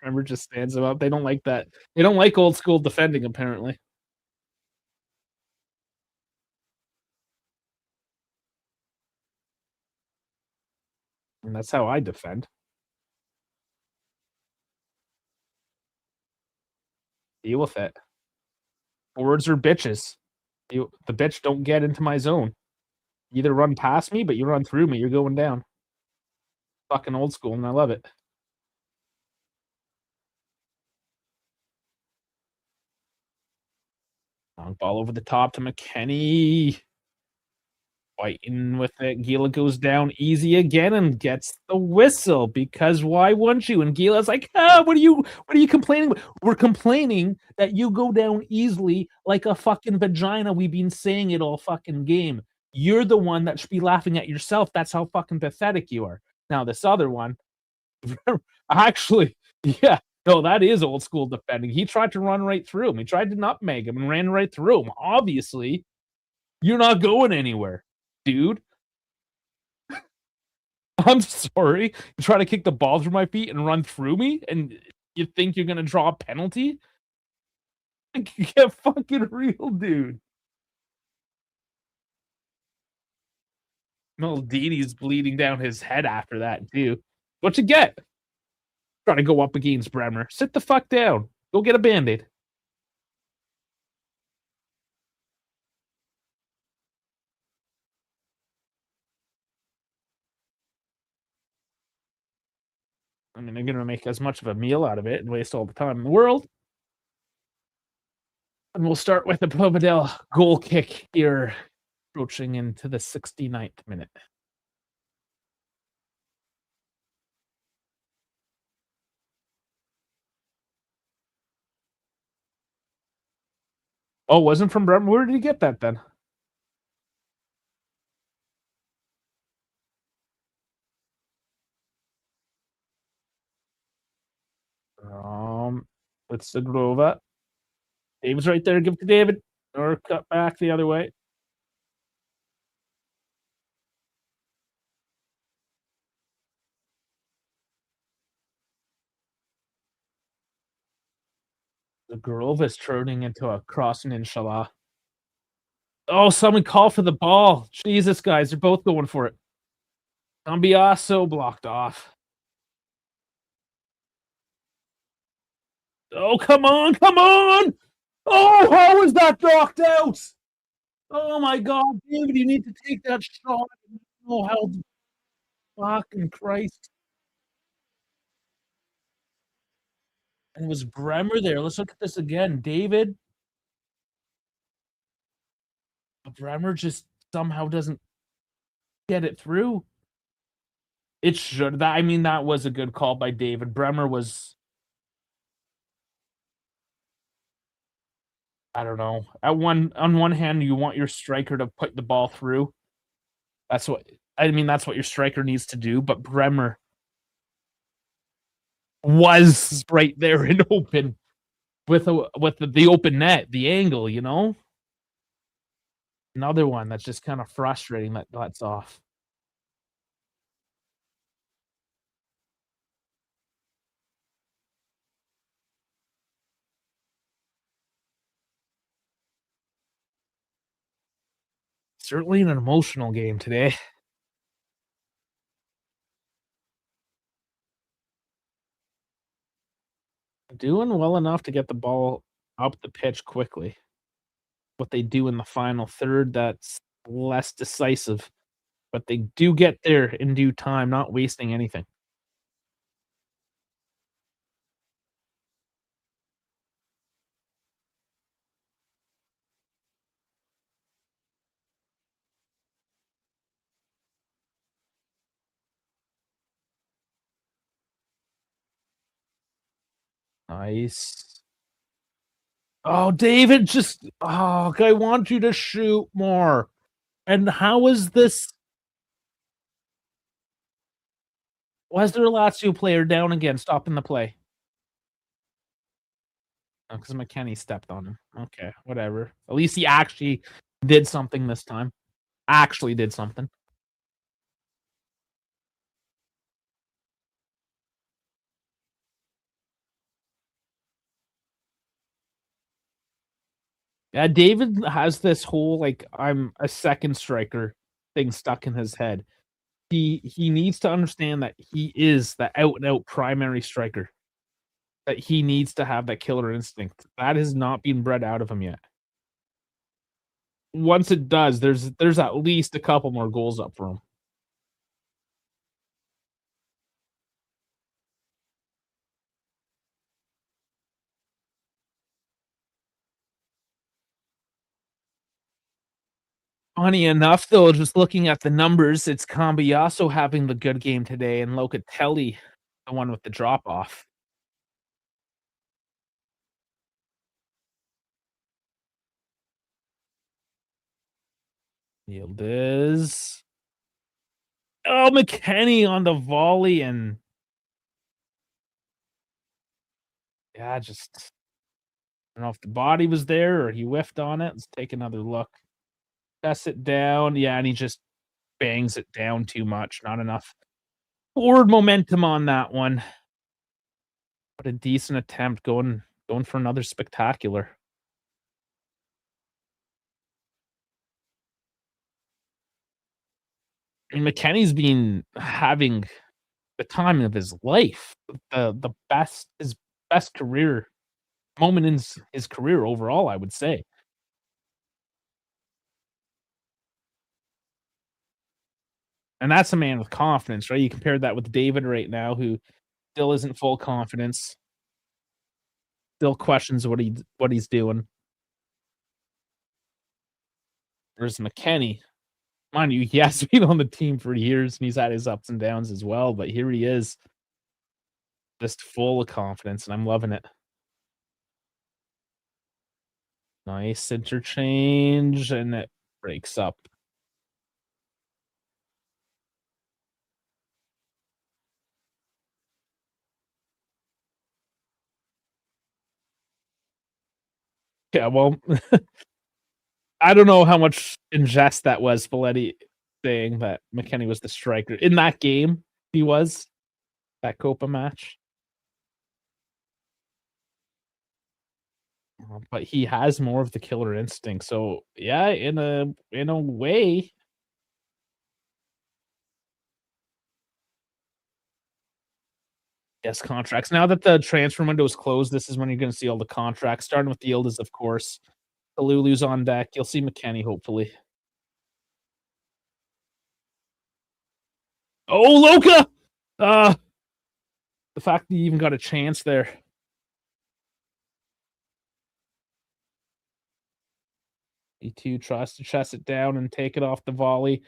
Bremer just stands them up. They don't like that. They don't like old school defending, apparently. And that's how I defend. Deal with it. Forwards are bitches. The bitch don't get into my zone. You either run past me, but you run through me, you're going down. Fucking old school, and I love it. Long ball over the top to McKennie. Fighting with it. Gila goes down easy again and gets the whistle because why wouldn't you? And Gila's like, what are you complaining about? We're complaining that you go down easily like a fucking vagina. We've been saying it all fucking game. You're the one that should be laughing at yourself. That's how fucking pathetic you are. Now, this other one, actually, yeah, no, that is old school defending. He tried to run right through him. He tried to nutmeg him and ran right through him. Obviously, you're not going anywhere, dude. I'm sorry. You try to kick the ball through my feet and run through me, and you think you're gonna draw a penalty? Get fucking real, dude. Maldini's bleeding down his head after that, too. What you get? Trying to go up against Bremer. Sit the fuck down. Go get a band-aid. I mean, they're gonna make as much of a meal out of it and waste all the time in the world. And we'll start with the Pobedel goal kick here, approaching into the 69th minute. Oh, wasn't from Bremer? Where did he get that then? Um, it's Zagrova. David's right there. Give it to David. Or cut back the other way. Zagrova's turning into a crossing, inshallah. Oh, someone call for the ball. Jesus, guys, they're both going for it. Cambiaso blocked off. Oh, come on, come on! Oh, how is that knocked out? Oh my God, David, you need to take that shot. know how the fucking Christ. And it was Bremer there. Let's look at this again. David, Bremer just somehow doesn't get it through. It should that I mean, that was a good call by David. Bremer was I don't know. On one hand, you want your striker to put the ball through. That's what I mean, that's what your striker needs to do, but Bremer was right there and open with the open net, the angle, you know? Another one that's just kinda frustrating that that's off. Certainly an emotional game today. Doing well enough to get the ball up the pitch quickly. What they do in the final third, that's less decisive, but they do get there in due time, not wasting anything. Nice. Oh, David, just oh, I want you to shoot more. And how is this why is there a Lazio player down again stopping the play? Oh, 'cause McKennie stepped on him. Okay, whatever. At least he actually did something this time. Actually did something. Yeah, David has this whole, like, "I'm a second striker" thing stuck in his head. He needs to understand that he is the out and out primary striker, that he needs to have that killer instinct. That has not been bred out of him yet. Once it does, there's at least a couple more goals up for him. Funny enough, though, just looking at the numbers, it's Cambiasso having the good game today and Locatelli, the one with the drop off. Yildiz. Oh, McKennie on the volley and yeah, just I don't know if the body was there or he whiffed on it. Let's take another look. Press it down. Yeah, and he just bangs it down too much. Not enough forward momentum on that one. But a decent attempt going for another spectacular. And McKennie's been having the time of his life. The best his best career moment in his career overall, I would say. And that's a man with confidence, right? You compare that with David right now, who still isn't full confidence, still questions what he's doing. Whereas McKennie, mind you, he has been on the team for years and he's had his ups and downs as well, but here he is, just full of confidence, and I'm loving it. Nice interchange, and it breaks up. Yeah, well, I don't know how much in jest that was, Spalletti saying that McKennie was the striker. In that game, he was, that Copa match. But he has more of the killer instinct. So yeah, in a way, yes, contracts. Now that the transfer window is closed, this is when you're gonna see all the contracts, starting with the Yildiz, of course. The Lulu's on deck. You'll see McKennie, hopefully. Oh, Loka! Uh, the fact that you even got a chance there. E2 tries to chest it down and take it off the volley.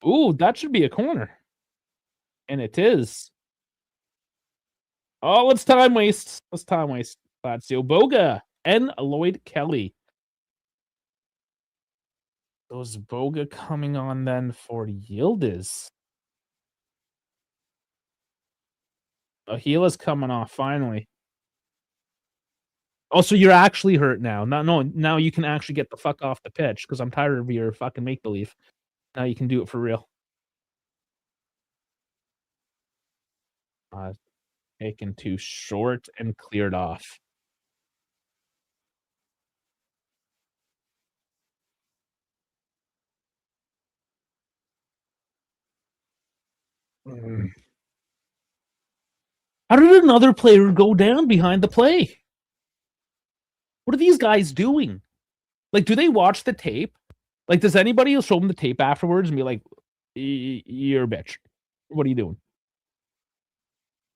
Ooh, that should be a corner. And it is. Oh, let's time waste. Let's time waste. Lazio Boga and Lloyd Kelly. Those Boga coming on then for Yildiz. Ahila's coming off finally. Oh, so you're actually hurt now. No, now you can actually get the fuck off the pitch because I'm tired of your fucking make believe. Now you can do it for real. Uh, Taken too short and cleared off. Mm. How did another player go down behind the play? What are these guys doing? Like, do they watch the tape? Like, does anybody show them the tape afterwards and be like, "You're a bitch. What are you doing?"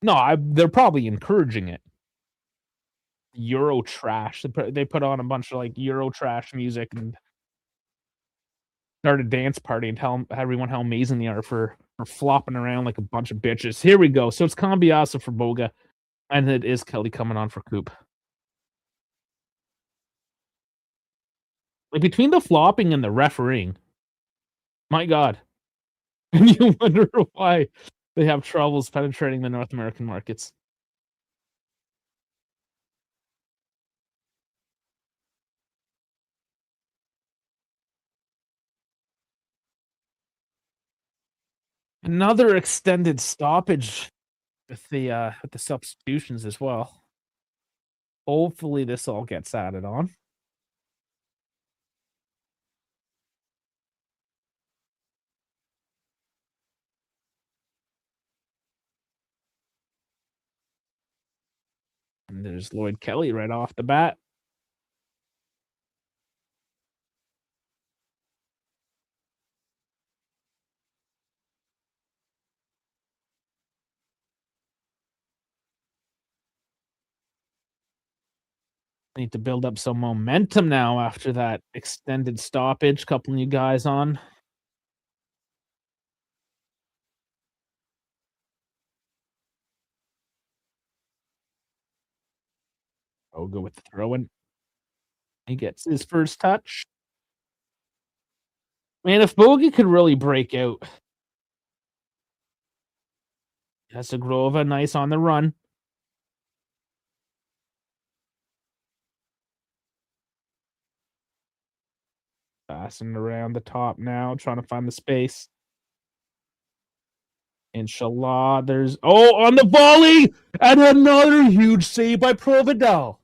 No, they're probably encouraging it. Euro trash. They put on a bunch of like Euro trash music and start a dance party and tell everyone how amazing they are for flopping around like a bunch of bitches. Here we go. So it's Cambiasso for Boga, and it is Kelly coming on for Coop. Like between the flopping and the refereeing, my God, and you wonder why they have troubles penetrating the North American markets. Another extended stoppage with the substitutions as well. Hopefully, this all gets added on. And there's Lloyd Kelly right off the bat. Need to build up some momentum now after that extended stoppage. Couple new guys on. I'll go with the throw in. He gets his first touch. Man, if Bogey could really break out. Grova, nice on the run. Passing around the top now, trying to find the space. Inshallah, there's on the volley and another huge save by Providel.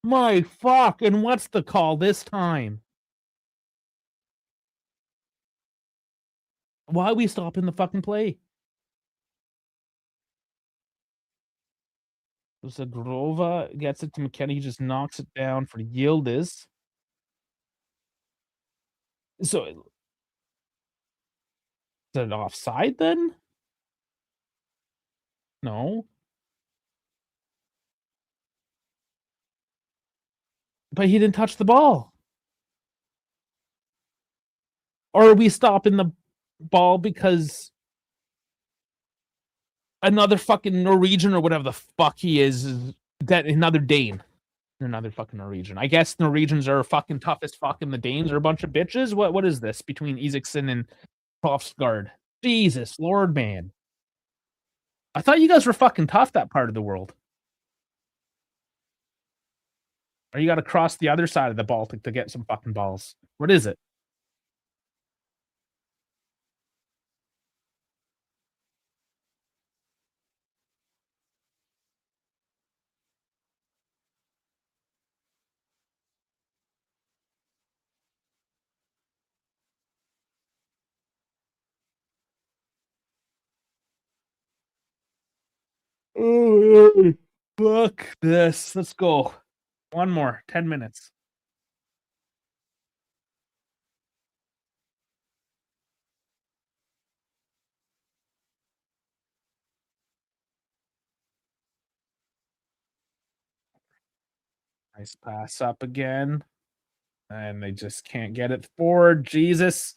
My fuck, and what's the call this time? Why are we stopping the fucking play? Zagrova gets it to McKenna. He just knocks it down for Yildiz. So, is it offside then? No. But he didn't touch the ball. Or are we stopping the ball because another fucking Norwegian or whatever the fuck he is that another Dane? Another fucking Norwegian. I guess Norwegians are fucking tough as fuck and the Danes are a bunch of bitches. What is this between Isaacson and Hofsgaard? Jesus Lord, man. I thought you guys were fucking tough that part of the world. Or you got to cross the other side of the Baltic to get some fucking balls. What is it? Oh, fuck this. Let's go. One more. 10 minutes. Nice pass up again, and they just can't get it forward. Jesus.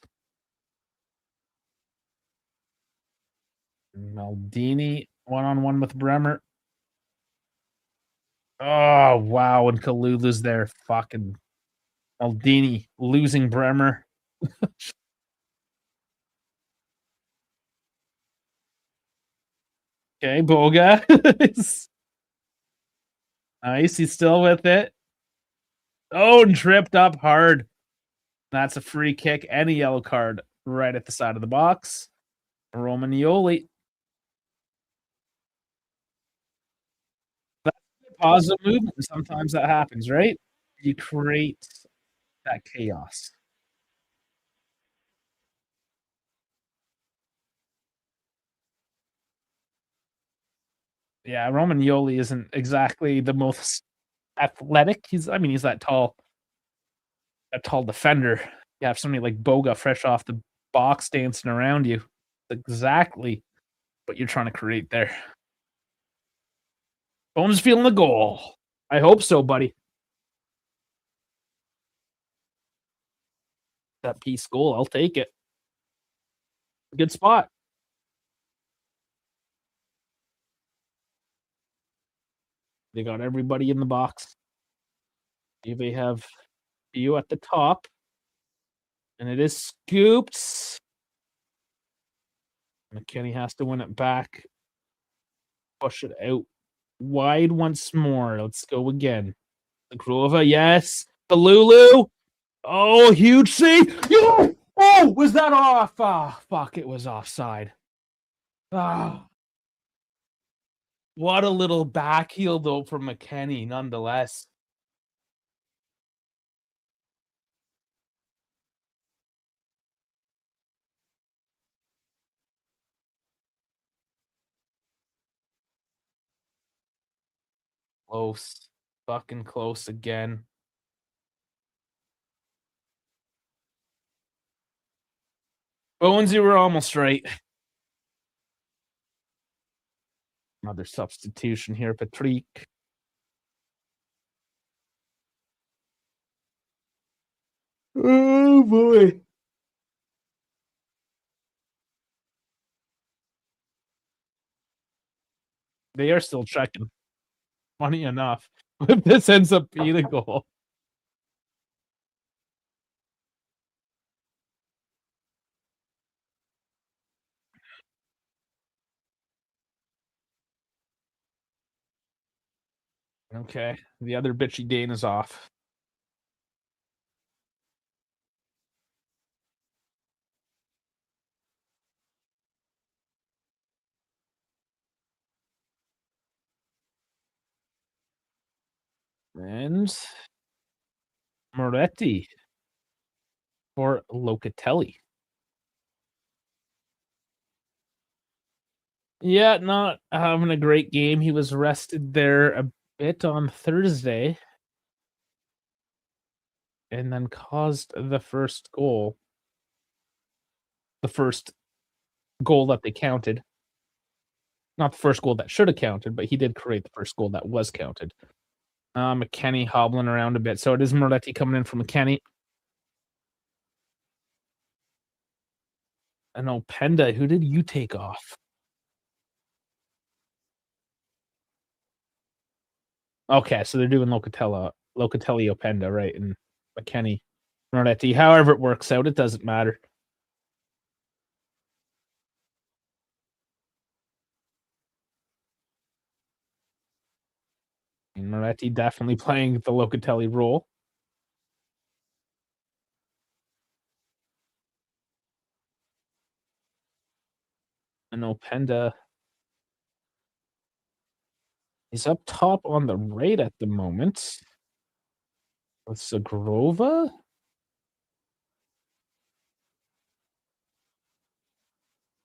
Maldini one-on-one with Bremer. Oh, wow, and Kalulu's there. Fucking Maldini losing Bremer. Okay, Boga. Nice, he's still with it. Oh, and tripped up hard. That's a free kick and a yellow card right at the side of the box. Romagnoli. That's a positive movement. Sometimes that happens, right? You create that chaos. Yeah, Romagnoli isn't exactly the most athletic. He's that tall defender. You have somebody like Boga fresh off the box dancing around you. Exactly what you're trying to create there. Bones feeling the goal. I hope so, buddy. That piece goal, I'll take it. Good spot. They got everybody in the box. They have you at the top, and it is scooped. McKenny has to win it back. Push it out wide once more. Let's go again. The Grova, yes. The Lulu. Oh, huge save. Yeah! Oh, was that off? Ah, fuck, it was offside. Ah, what a little back heel, though, from McKenny, nonetheless. Close. Fucking close again. Bones, you were almost right. Another substitution here, Patrick. Oh, boy. They are still checking. Funny enough, if this ends up being a goal. Okay, the other bitchy Dane is off. And Moretti for Locatelli. Yeah, not having a great game. He was rested there a bit on Thursday and then caused the first goal. The first goal that they counted. Not the first goal that should have counted, but he did create the first goal that was counted. McKenny hobbling around a bit. So it is Moretti coming in for McKenny. And Openda, who did you take off? Okay, so they're doing Locatelli, Openda, right? And McKenny, Moretti. However it works out, it doesn't matter. And Moretti definitely playing the Locatelli role. And Openda is up top on the right at the moment with Zagrova.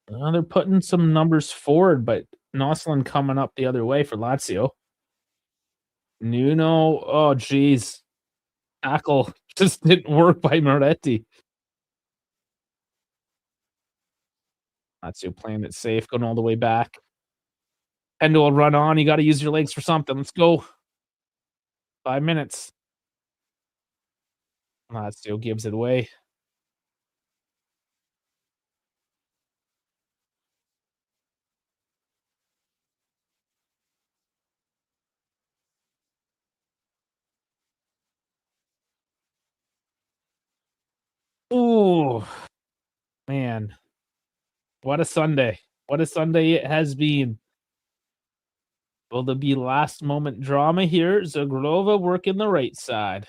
They're putting some numbers forward, but Noslin coming up the other way for Lazio. Nuno, oh geez, tackle just didn't work by Moretti. Lazio playing it safe, going all the way back. Endo will run on. You got to use your legs for something. Let's go. 5 minutes. Lazio gives it away. Ooh, man. What a Sunday. What a Sunday it has been. Will there be last moment drama here? Zagrova working the right side.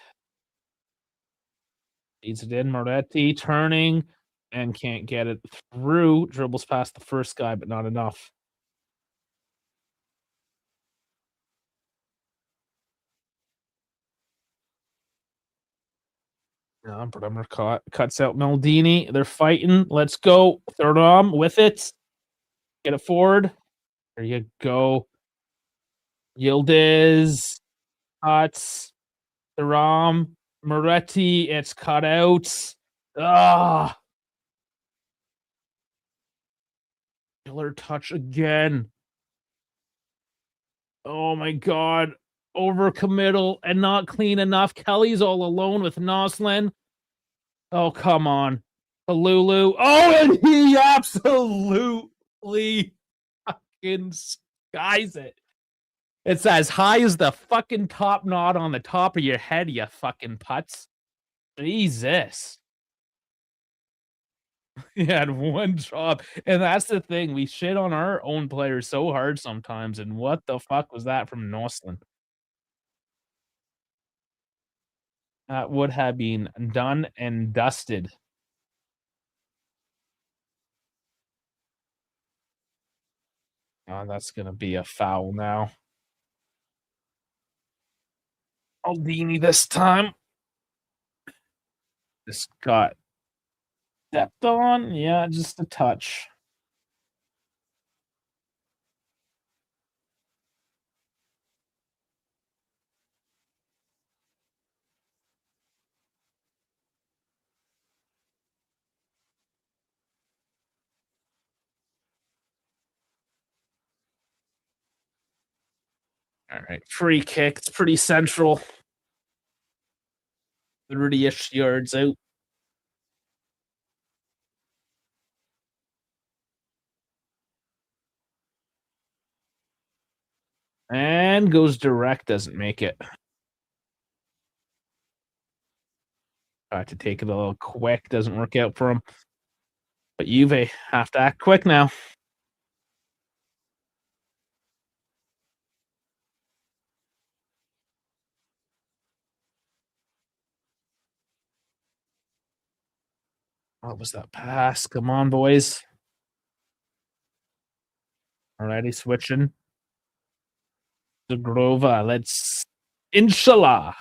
Feeds it in. Moretti turning and can't get it through. Dribbles past the first guy, but not enough. Bremer cuts out Maldini. They're fighting. Let's go. Third arm with it. Get it forward. There you go. Yildiz cuts. Thuram. Moretti. It's cut out. Ah. Killer touch again. Oh my god. Overcommittal and not clean enough. Kelly's all alone with Noslin. Oh, come on. Lulu. Oh, and he absolutely fucking skies it. It's as high as the fucking top knot on the top of your head, you fucking putz. Jesus. He had one job. And that's the thing. We shit on our own players so hard sometimes. And what the fuck was that from Noslin? That would have been done and dusted. Oh, that's gonna be a foul now. Aldini this time. Just got stepped on. Yeah, just a touch. All right, free kick. It's pretty central. 30-ish yards out. And goes direct, doesn't make it. Tried to take it a little quick, doesn't work out for him. But Juve have to act quick now. What was that pass? Come on, boys. Alrighty, switching. Zagrova, let's inshallah.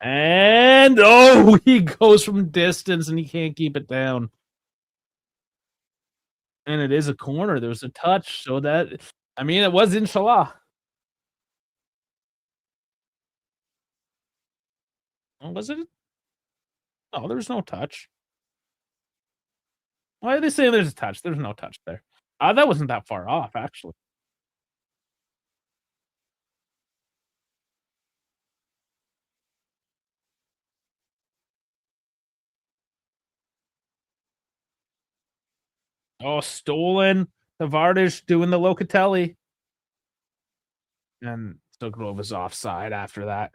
And oh, he goes from distance and he can't keep it down. And it is a corner. There was a touch. So that, I mean, it was inshallah. Oh, was it? Oh, there's no touch. Why are they saying there's a touch? There's no touch there. That wasn't that far off, actually. Oh, stolen. Tavares doing the Locatelli. And Stogrova's offside after that.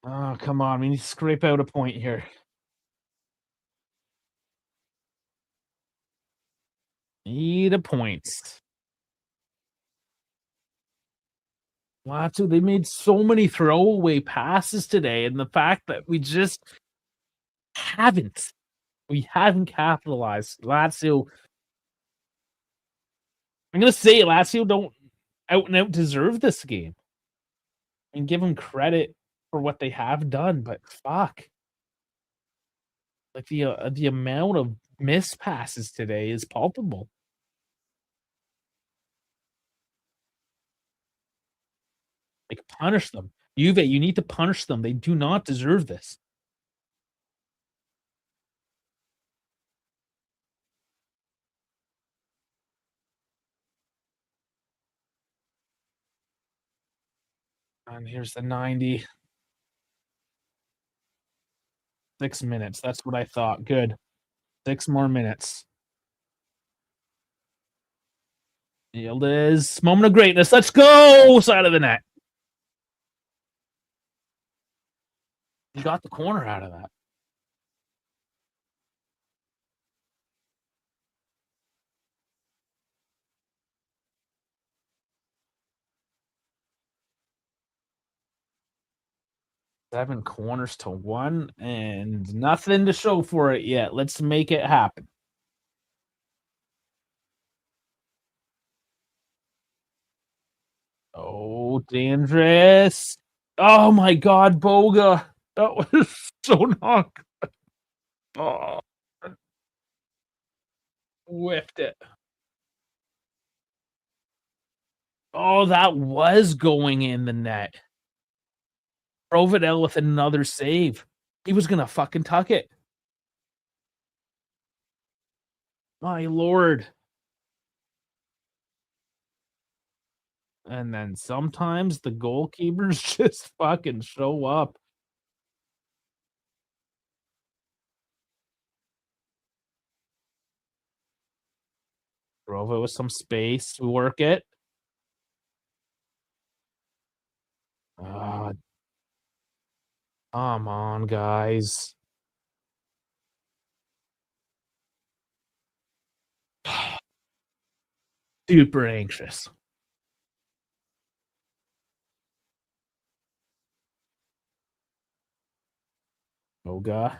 Oh, come on. We need to scrape out a point here. Need a point. Lazio, they made so many throwaway passes today, and the fact that haven't we haven't capitalized. Lazio, I'm gonna say Lazio don't out and out deserve this game and give them credit for what they have done, but fuck. Like the amount of missed passes today is palpable. Like, punish them. Juve, you need to punish them. They do not deserve this. And here's the 90. 6 minutes. That's what I thought. Good. 6 more minutes. Yildiz. Moment of greatness. Let's go! Side of the net. He got the corner out of that. Seven corners to one, and nothing to show for it yet. Let's make it happen. Oh, dangerous. Oh my god, Boga. That was so not good. Oh, whiffed it. Oh, that was going in the net. Providel with another save. He was gonna fucking tuck it. My lord. And then sometimes the goalkeepers just fucking show up. Rova with some space to work it. Ah, come on, guys. Super anxious. Boga.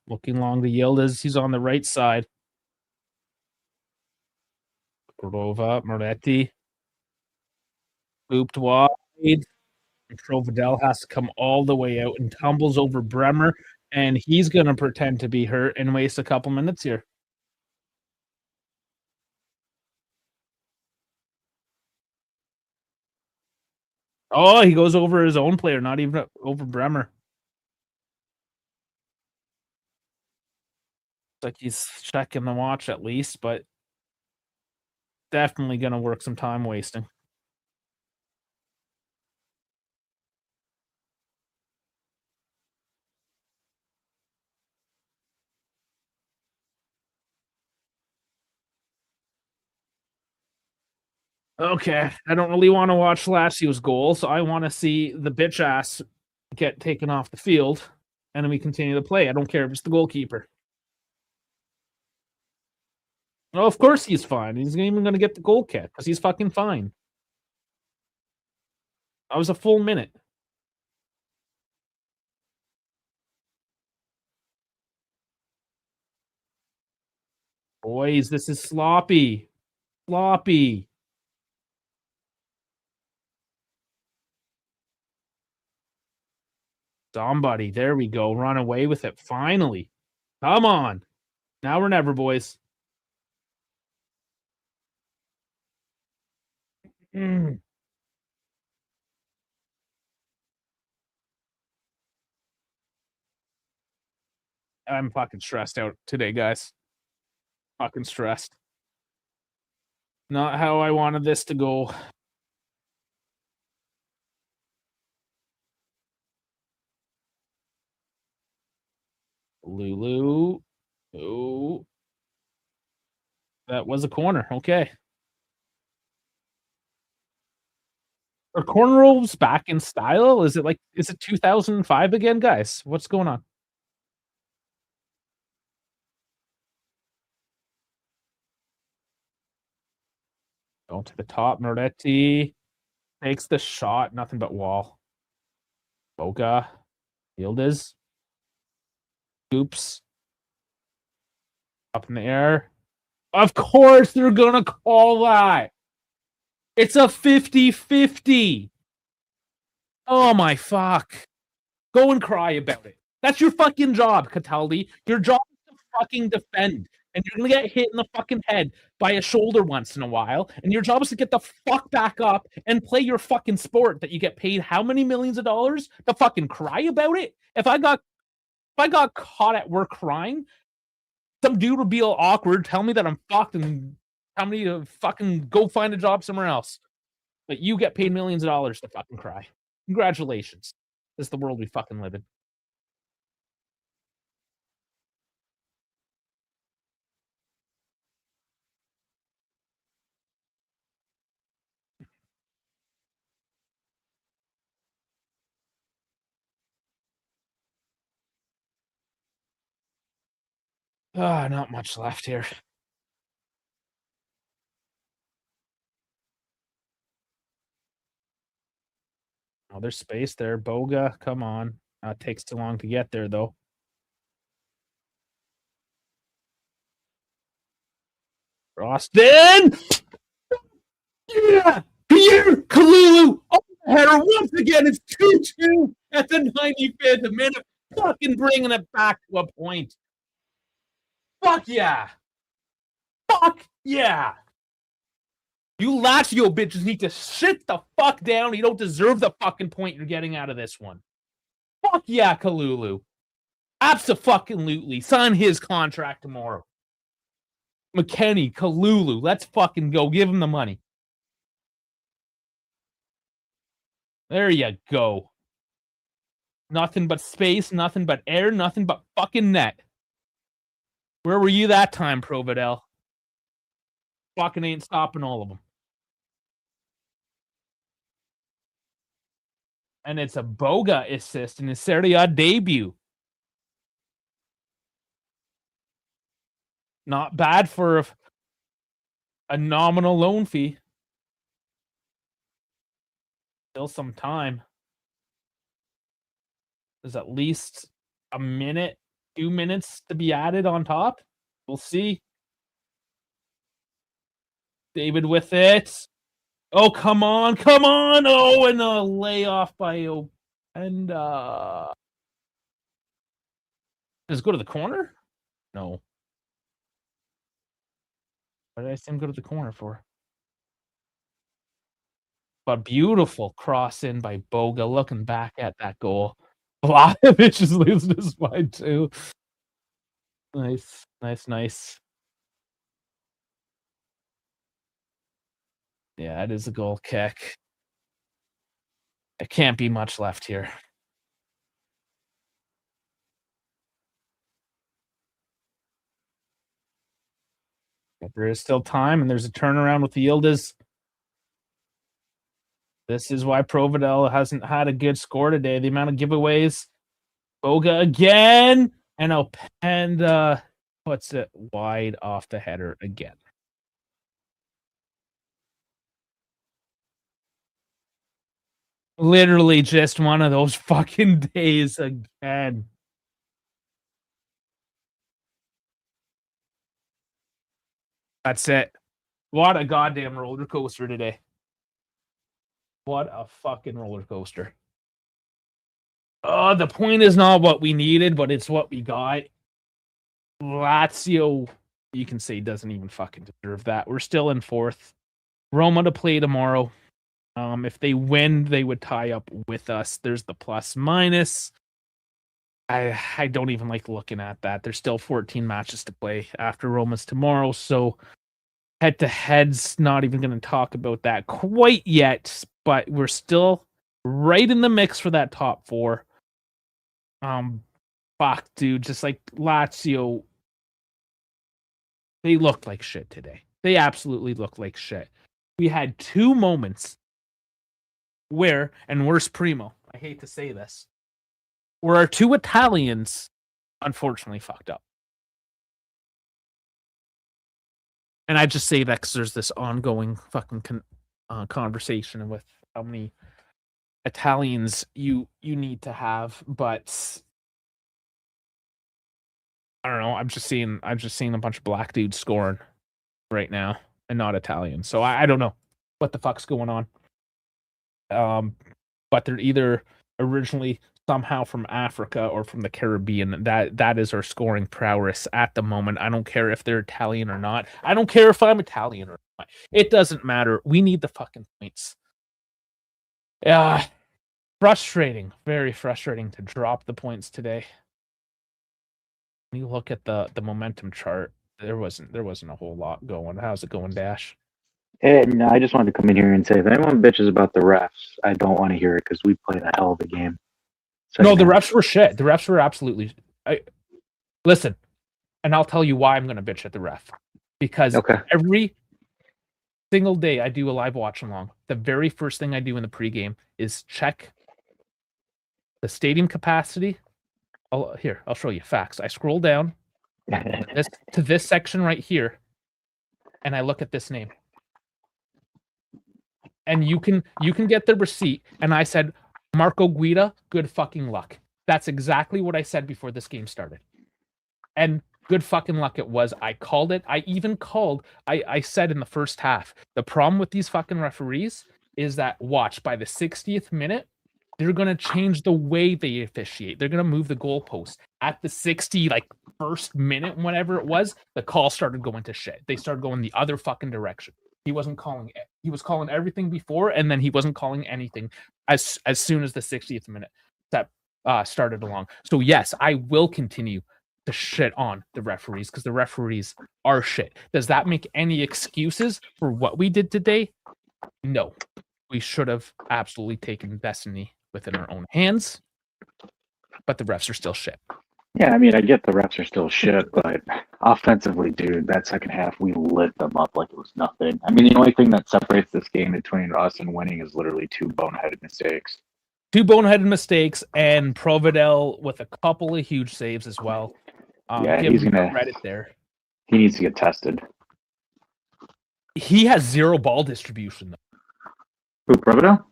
Looking long to yield as he's on the right side. Cordova, Moretti. Looped wide. Providel has to come all the way out and tumbles over Bremer, and he's going to pretend to be hurt and waste a couple minutes here. Oh, he goes over his own player, not even over Bremer. It's like he's checking the watch at least, but definitely going to work some time wasting. Okay, I don't really want to watch Lazio's goal, so I want to see the bitch ass get taken off the field, and then we continue to play. I don't care if it's the goalkeeper. Oh, of course he's fine. He's even going to get the goal kick because he's fucking fine. That was a full minute. Boys, this is sloppy. Sloppy. Somebody, there we go. Run away with it. Finally. Come on. Now or never, boys. Mm. I'm fucking stressed out today, guys. Fucking stressed. Not how I wanted this to go. Lulu. Oh. That was a corner. Okay. Are corner rolls back in style? Is it 2005 again, guys? What's going on? Going to the top. Moretti takes the shot. Nothing but wall. Boca. Yildiz. Oops. Up in the air. Of course they're going to call that. It's a 50-50. Oh my fuck. Go and cry about it. That's your fucking job, Cataldi. Your job is to fucking defend. And you're gonna get hit in the fucking head by a shoulder once in a while. And your job is to get the fuck back up and play your fucking sport that you get paid how many millions of dollars to fucking cry about it? If I got caught at work crying, some dude would be all awkward, tell me that I'm fucked and tell me to fucking go find a job somewhere else. But you get paid millions of dollars to fucking cry. Congratulations. This is the world we fucking live in. Ah, not much left here. Oh, there's space there. Boga, come on. It takes too long to get there, though. Roston! Yeah! Pierre Kalulu! Oh, header once again. It's 2-2 at the 95th minute. Fucking bringing it back to a point. Fuck yeah! Fuck yeah! You Lazio bitches need to sit the fuck down. You don't deserve the fucking point you're getting out of this one. Fuck yeah, Kalulu. Abso-fucking-lutely. Sign his contract tomorrow. McKenny, Kalulu. Let's fucking go. Give him the money. There you go. Nothing but space, nothing but air, nothing but fucking net. Where were you that time, Providel? Fucking ain't stopping all of them. And it's a Boga assist in his Serie A debut. Not bad for a nominal loan fee. Still some time. There's at least a minute, 2 minutes to be added on top. We'll see. David with it. Oh, come on, come on. Oh, and a layoff by and does it go to the corner? No. What did I see him go to the corner for? But beautiful cross in by Boga. Looking back at that goal. Vlahovic is losing his mind too. Nice, nice, nice. Yeah, it is a goal kick. There can't be much left here. But there is still time, and there's a turnaround with the Yildiz. This is why Providel hasn't had a good score today. The amount of giveaways. Boga again, and Openda puts it wide off the header again. Literally just one of those fucking days again. That's it. What a goddamn roller coaster today. What a fucking roller coaster. The point is not what we needed, but it's what we got. Lazio, you can say, doesn't even fucking deserve that. We're still in fourth. Roma to play tomorrow. If they win, they would tie up with us. There's the plus minus. I don't even like looking at that. There's still 14 matches to play after Roma's tomorrow, so head to head's not even going to talk about that quite yet, but we're still right in the mix for that top four. Fuck, dude, just like Lazio, they looked like shit today. They absolutely looked like shit. We had two moments where, and where's Primo? I hate to say this, where our two Italians unfortunately fucked up. And I just say that because there's this ongoing fucking conversation with how many Italians you need to have, but I don't know. I'm just seeing a bunch of black dudes scoring right now and not Italian. So I don't know what the fuck's going on. but they're either originally somehow from Africa or from the Caribbean. That is our scoring prowess at the moment. I don't care if they're Italian or not. I don't care if I'm Italian or not. It doesn't matter. We need the fucking points. Yeah, frustrating. Very frustrating to drop the points today. When you look at the momentum chart, there wasn't a whole lot going. How's it going, Dash? And I just wanted to come in here and say, if anyone bitches about the refs, I don't want to hear it because we played a hell of a game. No, the refs were shit. The refs were absolutely. Listen, and I'll tell you why I'm going to bitch at the ref. Because every single day I do a live watch along, the very first thing I do in the pregame is check the stadium capacity. I'll show you facts. I scroll down to this section right here, and I look at this name. And you can get the receipt. And I said, Marco Guida, good fucking luck. That's exactly what I said before this game started. And good fucking luck it was. I called it. I even called. I said in the first half, the problem with these fucking referees is that, watch, by the 60th minute, they're going to change the way they officiate. They're going to move the goalpost. At the 61st minute, whatever it was, the call started going to shit. They started going the other fucking direction. He wasn't calling it. He was calling everything before, and then he wasn't calling anything as soon as the 60th minute that started along. So yes, I will continue to shit on the referees because the referees are shit. Does that make any excuses for what we did today? No. We should have absolutely taken destiny within our own hands, but the refs are still shit. Yeah, I mean, I get the refs are still shit, but offensively, dude, that second half, we lit them up like it was nothing. I mean, the only thing that separates this game between us and winning is literally two boneheaded mistakes. Two boneheaded mistakes, and Providel with a couple of huge saves as well. Yeah, he's going to credit there. He needs to get tested. He has zero ball distribution, though. Who, Providel?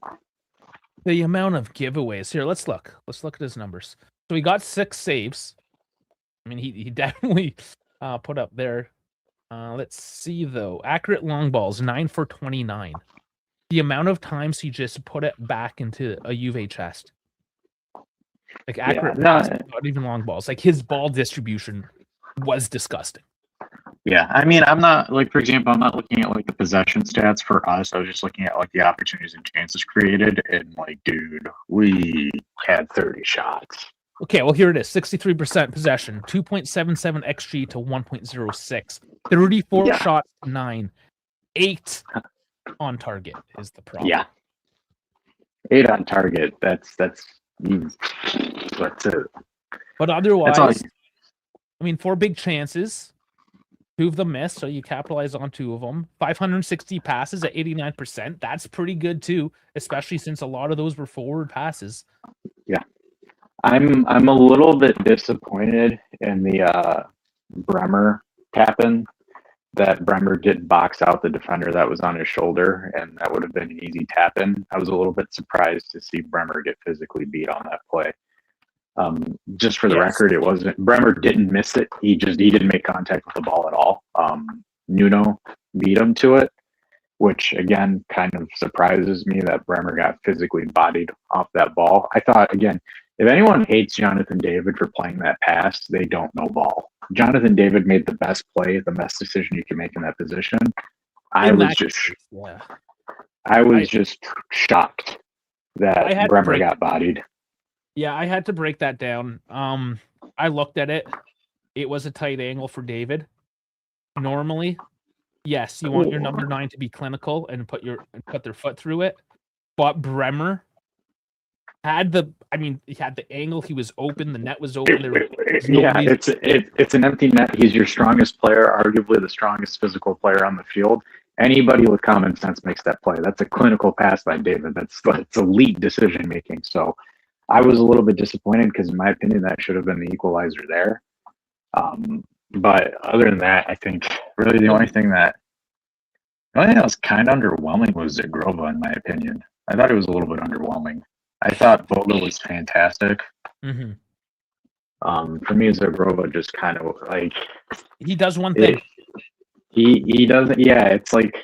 The amount of giveaways. Here, let's look. Let's look at his numbers. So he got 6 saves. I mean, he definitely put up there. Let's see, though. Accurate long balls, 9 for 29. The amount of times he just put it back into a Juve chest. Like, accurate passes, not even long balls. Like, his ball distribution was disgusting. Yeah, I mean, I'm not, like, for example, I'm not looking at, like, the possession stats for us. I was just looking at, like, the opportunities and chances created. And, like, dude, we had 30 shots. Okay, well, here it is. 63% possession, 2.77 XG to 1.06. 34 shots to 9. 8 on target is the problem. Yeah. 8 on target. That's it. But otherwise, I mean, 4 big chances. 2 of them missed, so you capitalize on 2 of them. 560 passes at 89%. That's pretty good, too, especially since a lot of those were forward passes. Yeah. I'm a little bit disappointed in the Bremer tap-in, that Bremer didn't box out the defender that was on his shoulder, and that would have been an easy tap-in. I was a little bit surprised to see Bremer get physically beat on that play. Just for the record, it wasn't Bremer didn't miss it. He didn't make contact with the ball at all. Nuno beat him to it, which again kind of surprises me that Bremer got physically bodied off that ball. I thought, again, if anyone hates Jonathan David for playing that pass, they don't know ball. Jonathan David made the best play, the best decision you can make in that position. I was just shocked that Bremer got bodied. Yeah, I had to break that down. I looked at it. It was a tight angle for David. Normally, yes, you want your number 9 to be clinical and put their foot through it. But Bremer had he had the angle. He was open. The net was open. It's an empty net. He's your strongest player, arguably the strongest physical player on the field. Anybody with common sense makes that play. That's a clinical pass by David. That's elite decision making. So I was a little bit disappointed because, in my opinion, that should have been the equalizer there. But other than that, I think really the only thing that was kind of underwhelming was Zagrova, in my opinion. I thought it was a little bit underwhelming. I thought Vogel was fantastic. Mm-hmm. For me, Zagrova just kind of like he does one thing. He doesn't. Yeah, it's like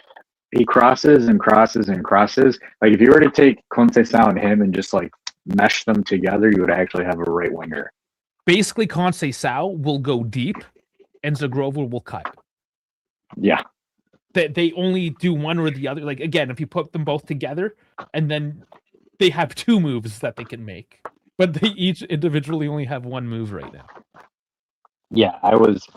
he crosses and crosses and crosses. Like if you were to take Conceição and him and just like mesh them together, you would actually have a right winger. Basically, Conceição will go deep, and Zagrova will cut. Yeah. They only do one or the other. Like again, if you put them both together, and then they have two moves that they can make, but they each individually only have one move right now. Yeah, I was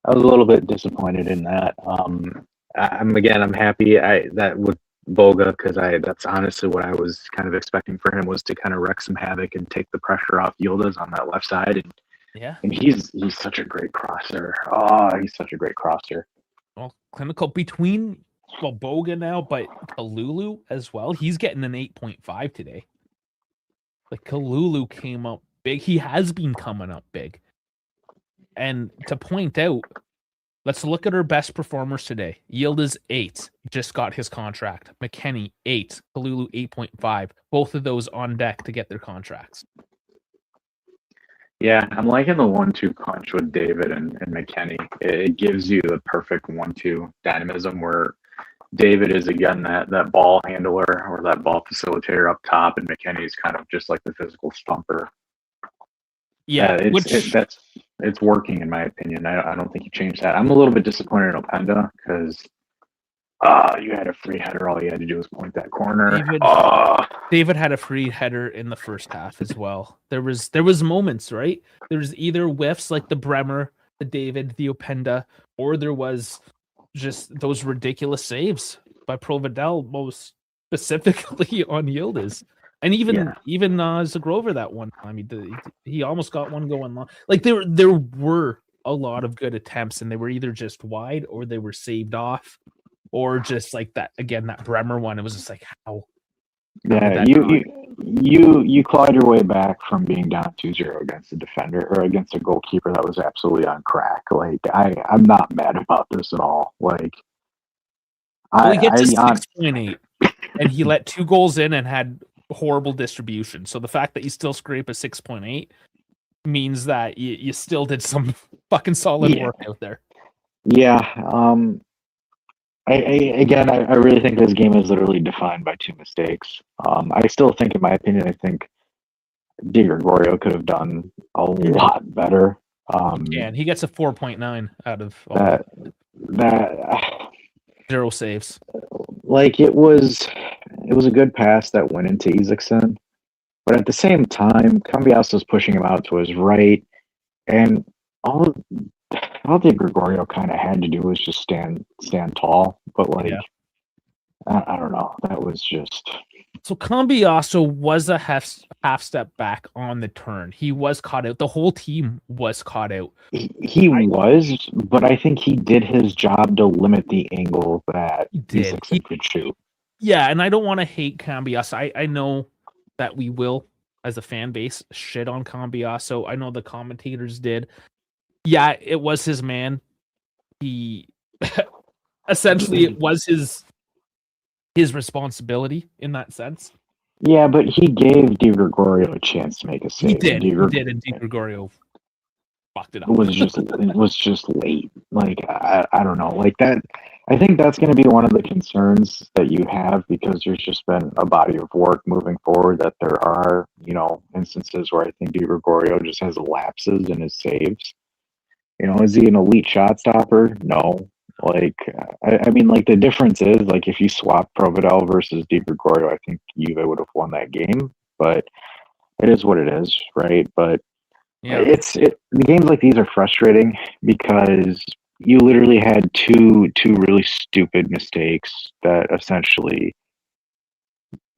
a little bit disappointed in that. I'm happy that with Boga, because that's honestly what I was kind of expecting for him, was to kind of wreak some havoc and take the pressure off Yildiz on that left side. And he's such a great crosser. Oh, he's such a great crosser. Well, clinical between Boga now, but Kalulu as well. He's getting an 8.5 today. Like Kalulu came up big. He has been coming up big. And to point out, let's look at our best performers today. Yildiz 8, just got his contract. McKennie 8, Kalulu 8.5. Both of those on deck to get their contracts. Yeah, I'm liking the 1-2 punch with David and McKennie. It gives you the perfect 1-2 dynamism where David is again that ball handler or that ball facilitator up top, and McKennie is kind of just like the physical stumper. Yeah, it's working in my opinion. I don't think you changed that. I'm a little bit disappointed in Openda because you had a free header. All you had to do was point that corner. David had a free header in the first half as well. There was moments, right? There was either whiffs like the Bremer, the David, the Openda, or there was just those ridiculous saves by Provedel, most specifically on Yildiz. And even Zagrova that one time he almost got one going long. Like there were a lot of good attempts, and they were either just wide or they were saved off, or just like that again, that Bremer one. It was just like how. Yeah, you clawed your way back from being down 2-0 against a defender or against a goalkeeper that was absolutely on crack. Like I'm not mad about this at all. Like he gets a 6.8, and he let 2 goals in and had horrible distribution. So the fact that you still scrape a 6.8 means that you still did some fucking solid work out there. Yeah. I really think this game is literally defined by 2 mistakes. I still think, in my opinion, I think Di Gregorio could have done a lot better. And he gets a 4.9 out of that 0 saves. Like it was a good pass that went into Isaacson, but at the same time, Cambiasso was pushing him out to his right, and all Di Gregorio kind of had to do was just stand tall. But I don't know. That was just. So Cambiasso was a half step back on the turn. He was caught out. The whole team was caught out. He was, but I think he did his job to limit the angle that Isaacson could shoot. Yeah, and I don't want to hate Cambiasso. I know that we will, as a fan base, shit on Cambiasso. I know the commentators did. Yeah, it was his man. He essentially it was his responsibility in that sense. Yeah, but he gave Di Gregorio a chance to make a save. He did, and Di Gregorio fucked it up. It was just late. Like I don't know. Like that. I think that's going to be one of the concerns that you have, because there's just been a body of work moving forward that there are, instances where I think Di Gregorio just has lapses in his saves. Is he an elite shot stopper? No. Like, I mean, like the difference is, like, if you swap Provedel versus Di Gregorio, I think Juve would have won that game. But it is what it is, right? But the games like these are frustrating because you literally had two really stupid mistakes that essentially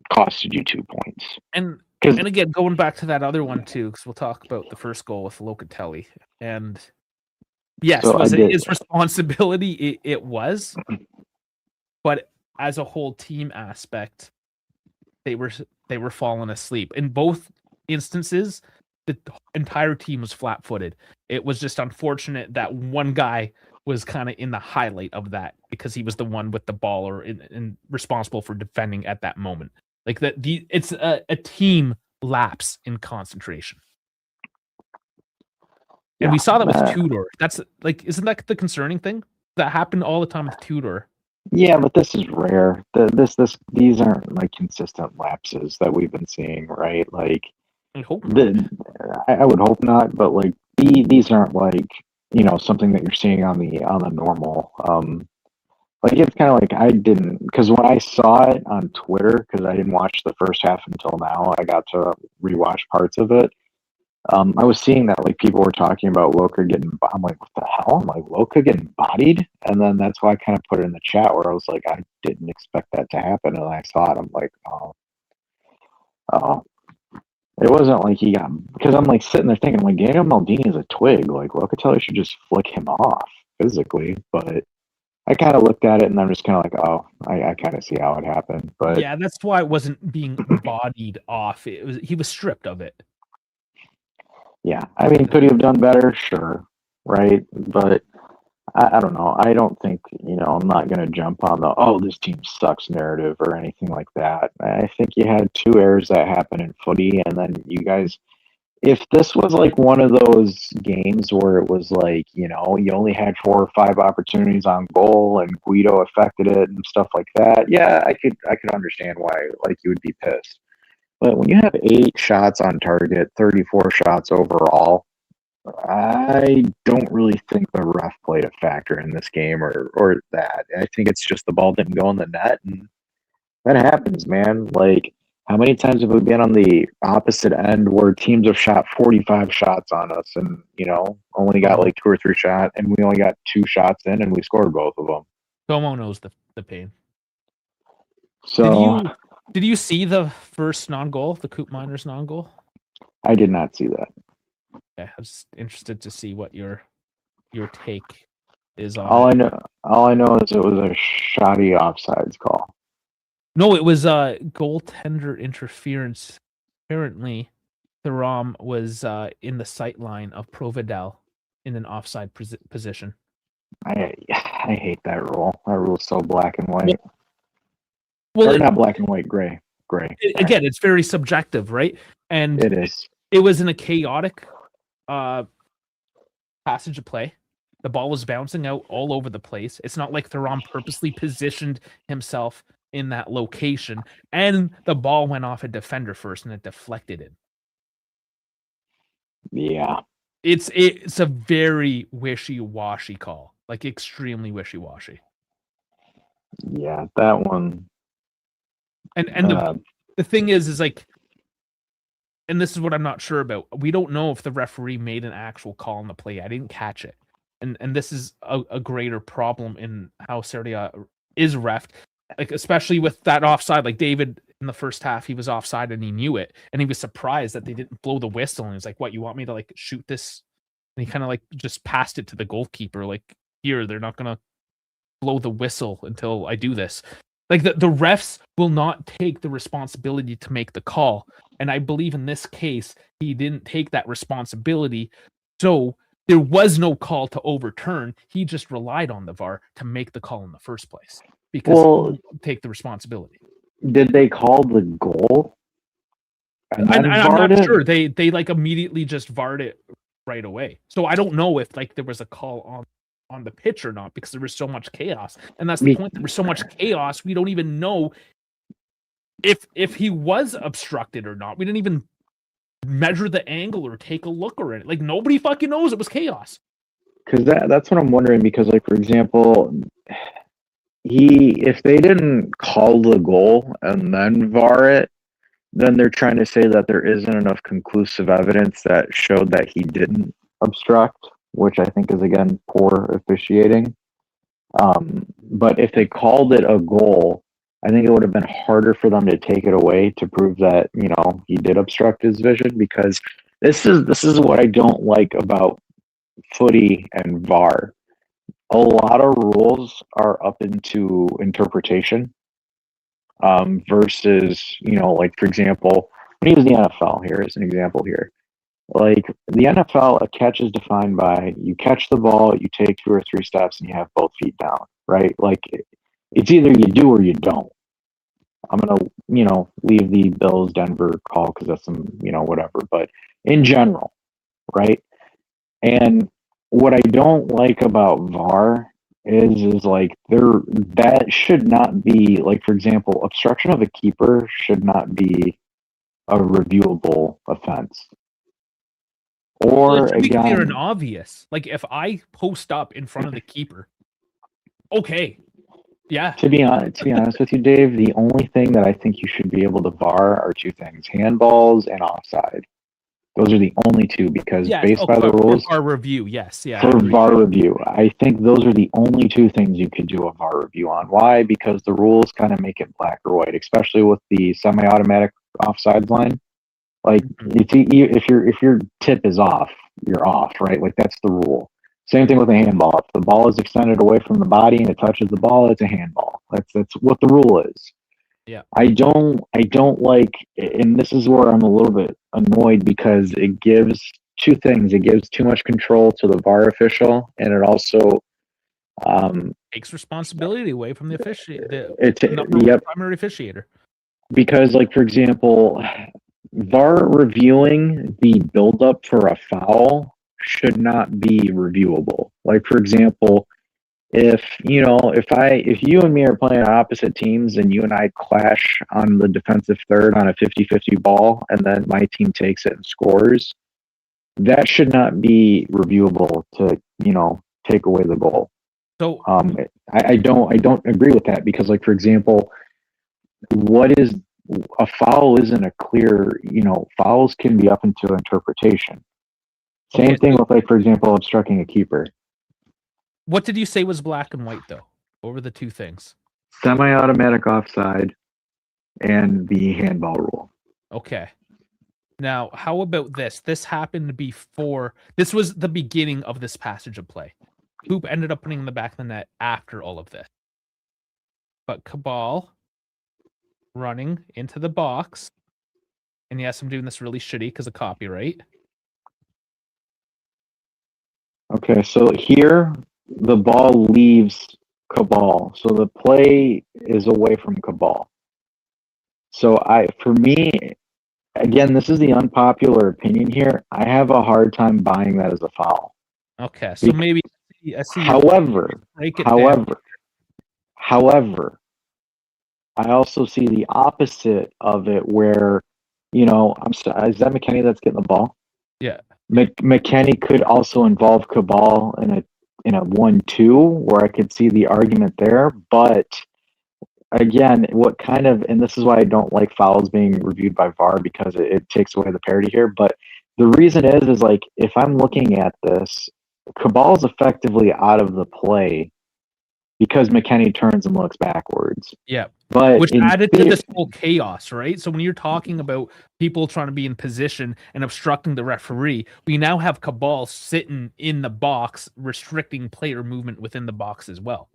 costed you 2 points. And again, going back to that other one too, because we'll talk about the first goal with Locatelli. And yes, was it his responsibility? It was, but as a whole team aspect, they were falling asleep. In both instances, the entire team was flat-footed. It was just unfortunate that one guy was kind of in the highlight of that because he was the one with the ball or in responsible for defending at that moment. Like that, it's a team lapse in concentration. And we saw that with Tudor. That's like, isn't that the concerning thing? That happened all the time with Tudor. Yeah, but this is rare. These aren't like consistent lapses that we've been seeing, right? Like I hope not. the, I would hope not, but like these aren't like something that you're seeing on the normal. Like it's kind of like I didn't because when I saw it on Twitter because I didn't watch the first half until now. I got to rewatch parts of it. I was seeing that like people were talking about Loka getting. I'm like, what the hell? I'm like Loka getting bodied, and then that's why I kind of put it in the chat where I was like, I didn't expect that to happen, and I saw it. I'm like, oh, it wasn't like he got because I'm like sitting there thinking, like Daniel Maldini is a twig. Like Locatelli should just flick him off physically, but I kind of looked at it and I'm just kind of like, oh, I kind of see how it happened, but Yeah, that's why it wasn't being bodied off. He was stripped of it. yeah, I mean, could he have done better? Sure, right, but I don't know. I don't think I'm not going to jump on the this team sucks narrative or anything like that. I think you had two errors that happened in footy, and then you guys. If this was like one of those games where it was like you only had 4 or 5 opportunities on goal and Guido affected it and stuff like that, yeah, I could understand why like you would be pissed. But when you have 8 shots on target, 34 shots overall, I don't really think the ref played a factor in this game or that. I think it's just the ball didn't go in the net, and that happens, man. Like, how many times have we been on the opposite end where teams have shot 45 shots on us and, only got Como, like 2 or 3 shots, and we only got 2 shots in and we scored both of them? Como knows the pain. So Did you see the first non-goal, the Coop Miners non-goal? I did not see that. Yeah, I was interested to see what your take is on All it. I know is it was a shoddy offsides call. No, it was goaltender interference. Apparently, Thuram was in the sight line of Providel in an offside position. I hate that rule. That rule's so black and white. Well, not black and white, gray. Gray. Again, it's very subjective, right? And it is. It was in a chaotic passage of play. The ball was bouncing out all over the place. It's not like Thuram purposely positioned himself in that location, and the ball went off a defender first, and it deflected it. Yeah, it's a very wishy-washy call, like extremely wishy-washy. Yeah, that one. And the thing is like, and this is what I'm not sure about. We don't know if the referee made an actual call on the play. I didn't catch it, and this is a greater problem in how Serie A is reffed, like especially with that offside. Like David in the first half, he was offside and he knew it, and he was surprised that they didn't blow the whistle. And he's like, "What, you want me to like shoot this?" And he kind of like just passed it to the goalkeeper, like, "Here, they're not gonna blow the whistle until I do this." Like the refs will not take the responsibility to make the call. And I believe in this case, he didn't take that responsibility. So there was no call to overturn. He just relied on the VAR to make the call in the first place because he take the responsibility. Did they call the goal? And I'm not sure. They like immediately just VAR'd it right away. So I don't know if like there was a call on the pitch or not because there was so much chaos. And that's the point. There was so much chaos. We don't even know if he was obstructed or not. We didn't even measure the angle or take a look or anything. Like nobody fucking knows. It was chaos. Because that's what I'm wondering. Because like for example, if they didn't call the goal and then VAR it, then they're trying to say that there isn't enough conclusive evidence that showed that he didn't obstruct, which I think is again poor officiating. But if they called it a goal, I think it would have been harder for them to take it away to prove that he did obstruct his vision. Because this is what I don't like about footy and VAR. A lot of rules are up into interpretation. Versus like for example, when he was in the NFL, here is an example here. Like the NFL, a catch is defined by you catch the ball, you take 2 or 3 steps, and you have both feet down, right? Like it's either you do or you don't. I'm gonna leave the Bills Denver call because that's some whatever, but in general, right? And what I don't like about VAR is like that should not be like, for example, obstruction of a keeper should not be a reviewable offense. Well, it Or should be clear and again, obvious. Like if I post up in front of the keeper, okay, yeah, to be honest with you, Dave, the only thing that I think you should be able to VAR are two things: handballs and offside. Those are the only two, because yes. based Oh, by the rules, for VAR review, yes, yeah. for VAR review, I think those are the only two things you could do a VAR review on. Why? Because the rules kind of make it black or white, especially with the semi-automatic offsides line. Like if your tip is off, you're off, right? Like that's the rule. Same thing with a handball. If the ball is extended away from the body and it touches the ball, it's a handball. That's what the rule is. Yeah. I don't like, and this is where I'm a little bit annoyed, because it gives two things. It gives too much control to the VAR official, and it also Takes responsibility away from the primary officiator. Because, like, for example, VAR reviewing the buildup for a foul should not be reviewable. Like, for example, if you and me are playing on opposite teams and you and I clash on the defensive third on a 50-50 ball, and then my team takes it and scores, that should not be reviewable to, take away the goal. So I don't agree with that, because, like, for example, what is a foul isn't a clear, fouls can be up into interpretation. Same thing with, like, for example, obstructing a keeper. What did you say was black and white, though? What were the two things? Semi-automatic offside and the handball rule. Okay. Now, how about this? This happened before. This was the beginning of this passage of play. Hoop ended up putting in the back of the net after all of this. But Cabal running into the box. And yes, I'm doing this really shitty because of copyright. Okay, so here the ball leaves Cabal. So the play is away from Cabal. So for me, again, this is the unpopular opinion here. I have a hard time buying that as a foul. Okay, so maybe I see. However, I also see the opposite of it, where, I'm sorry, is that McKenny that's getting the ball? Yeah. McKenny could also involve Cabal in a 1-2, where I could see the argument there. But again, and this is why I don't like fouls being reviewed by VAR, because it takes away the parity here. But the reason is like, if I'm looking at this, Cabal is effectively out of the play because McKenny turns and looks backwards. Yeah. But which added to this whole chaos, right? So when you're talking about people trying to be in position and obstructing the referee, we now have Cabal sitting in the box, restricting player movement within the box as well.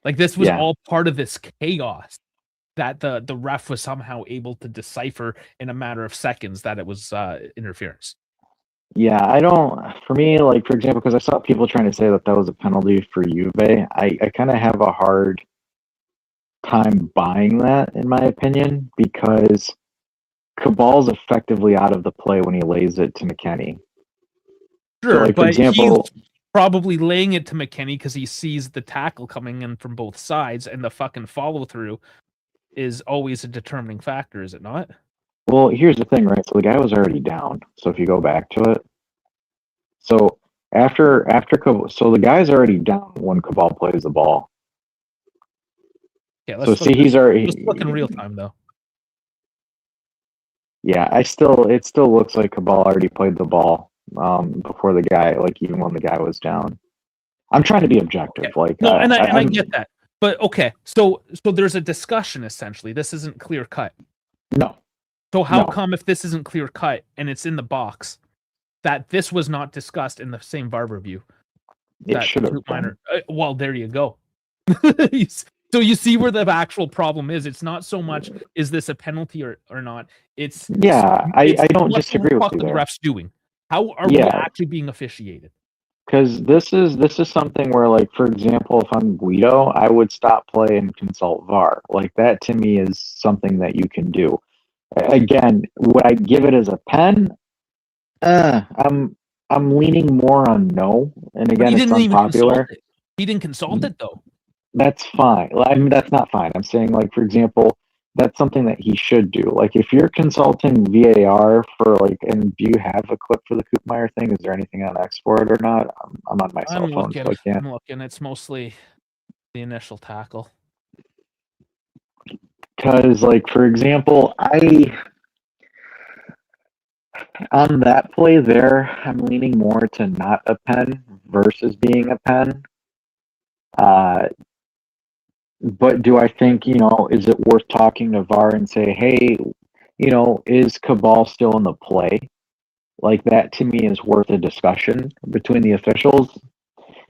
Like, this was all part of this chaos that the ref was somehow able to decipher in a matter of seconds that it was interference. Yeah, for me, like, for example, because I saw people trying to say that was a penalty for Juve, I kind of have a hard time buying that, in my opinion, because Cabal's effectively out of the play when he lays it to McKenny. Sure, so, like, but for example, he's probably laying it to McKenny because he sees the tackle coming in from both sides, and the fucking follow-through is always a determining factor, is it not? Well, here's the thing, right? So the guy was already down. So if you go back to it, so after so the guy's already down when Cabal plays the ball. Yeah, let's look in real time though. Yeah, it still looks like Cabal already played the ball before the guy, like, even when the guy was down. I'm trying to be objective, like, no, I get that, but okay, so there's a discussion essentially. This isn't clear cut. No. So how come, if this isn't clear cut and it's in the box, that this was not discussed in the same VAR review? It should have been. Well, there you go. So you see where the actual problem is. It's not so much is this a penalty or not. It's I don't disagree with you there. The refs doing? How are we actually being officiated? Because this is something where, like, for example, if I'm Guido, I would stop play and consult VAR. Like, that to me is something that you can do. Again, would I give it as a pen? I'm leaning more on no. And again, it's unpopular. He didn't consult it though. That's fine. I mean, that's not fine. I'm saying, like, for example, that's something that he should do. Like, if you're consulting VAR for, like, and do you have a clip for the Koopmeyer thing? Is there anything on X for it or not? I'm on my cell phone, so I can't. I'm looking. It's mostly the initial tackle. Because, like, for example, on that play there, I'm leaning more to not a pen versus being a pen. But do I think, is it worth talking to VAR and say, hey, is Cabal still in the play? Like, that to me is worth a discussion between the officials.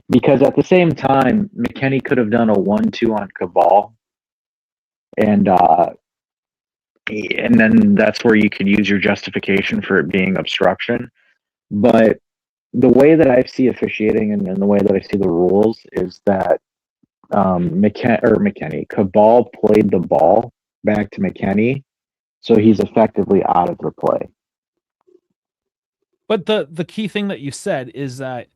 Because at the same time, McKennie could have done a 1-2 on Cabal. And then that's where you could use your justification for it being obstruction. But the way that I see officiating and the way that I see the rules is that Cabal played the ball back to McKennie, so he's effectively out of the play. But the key thing that you said is that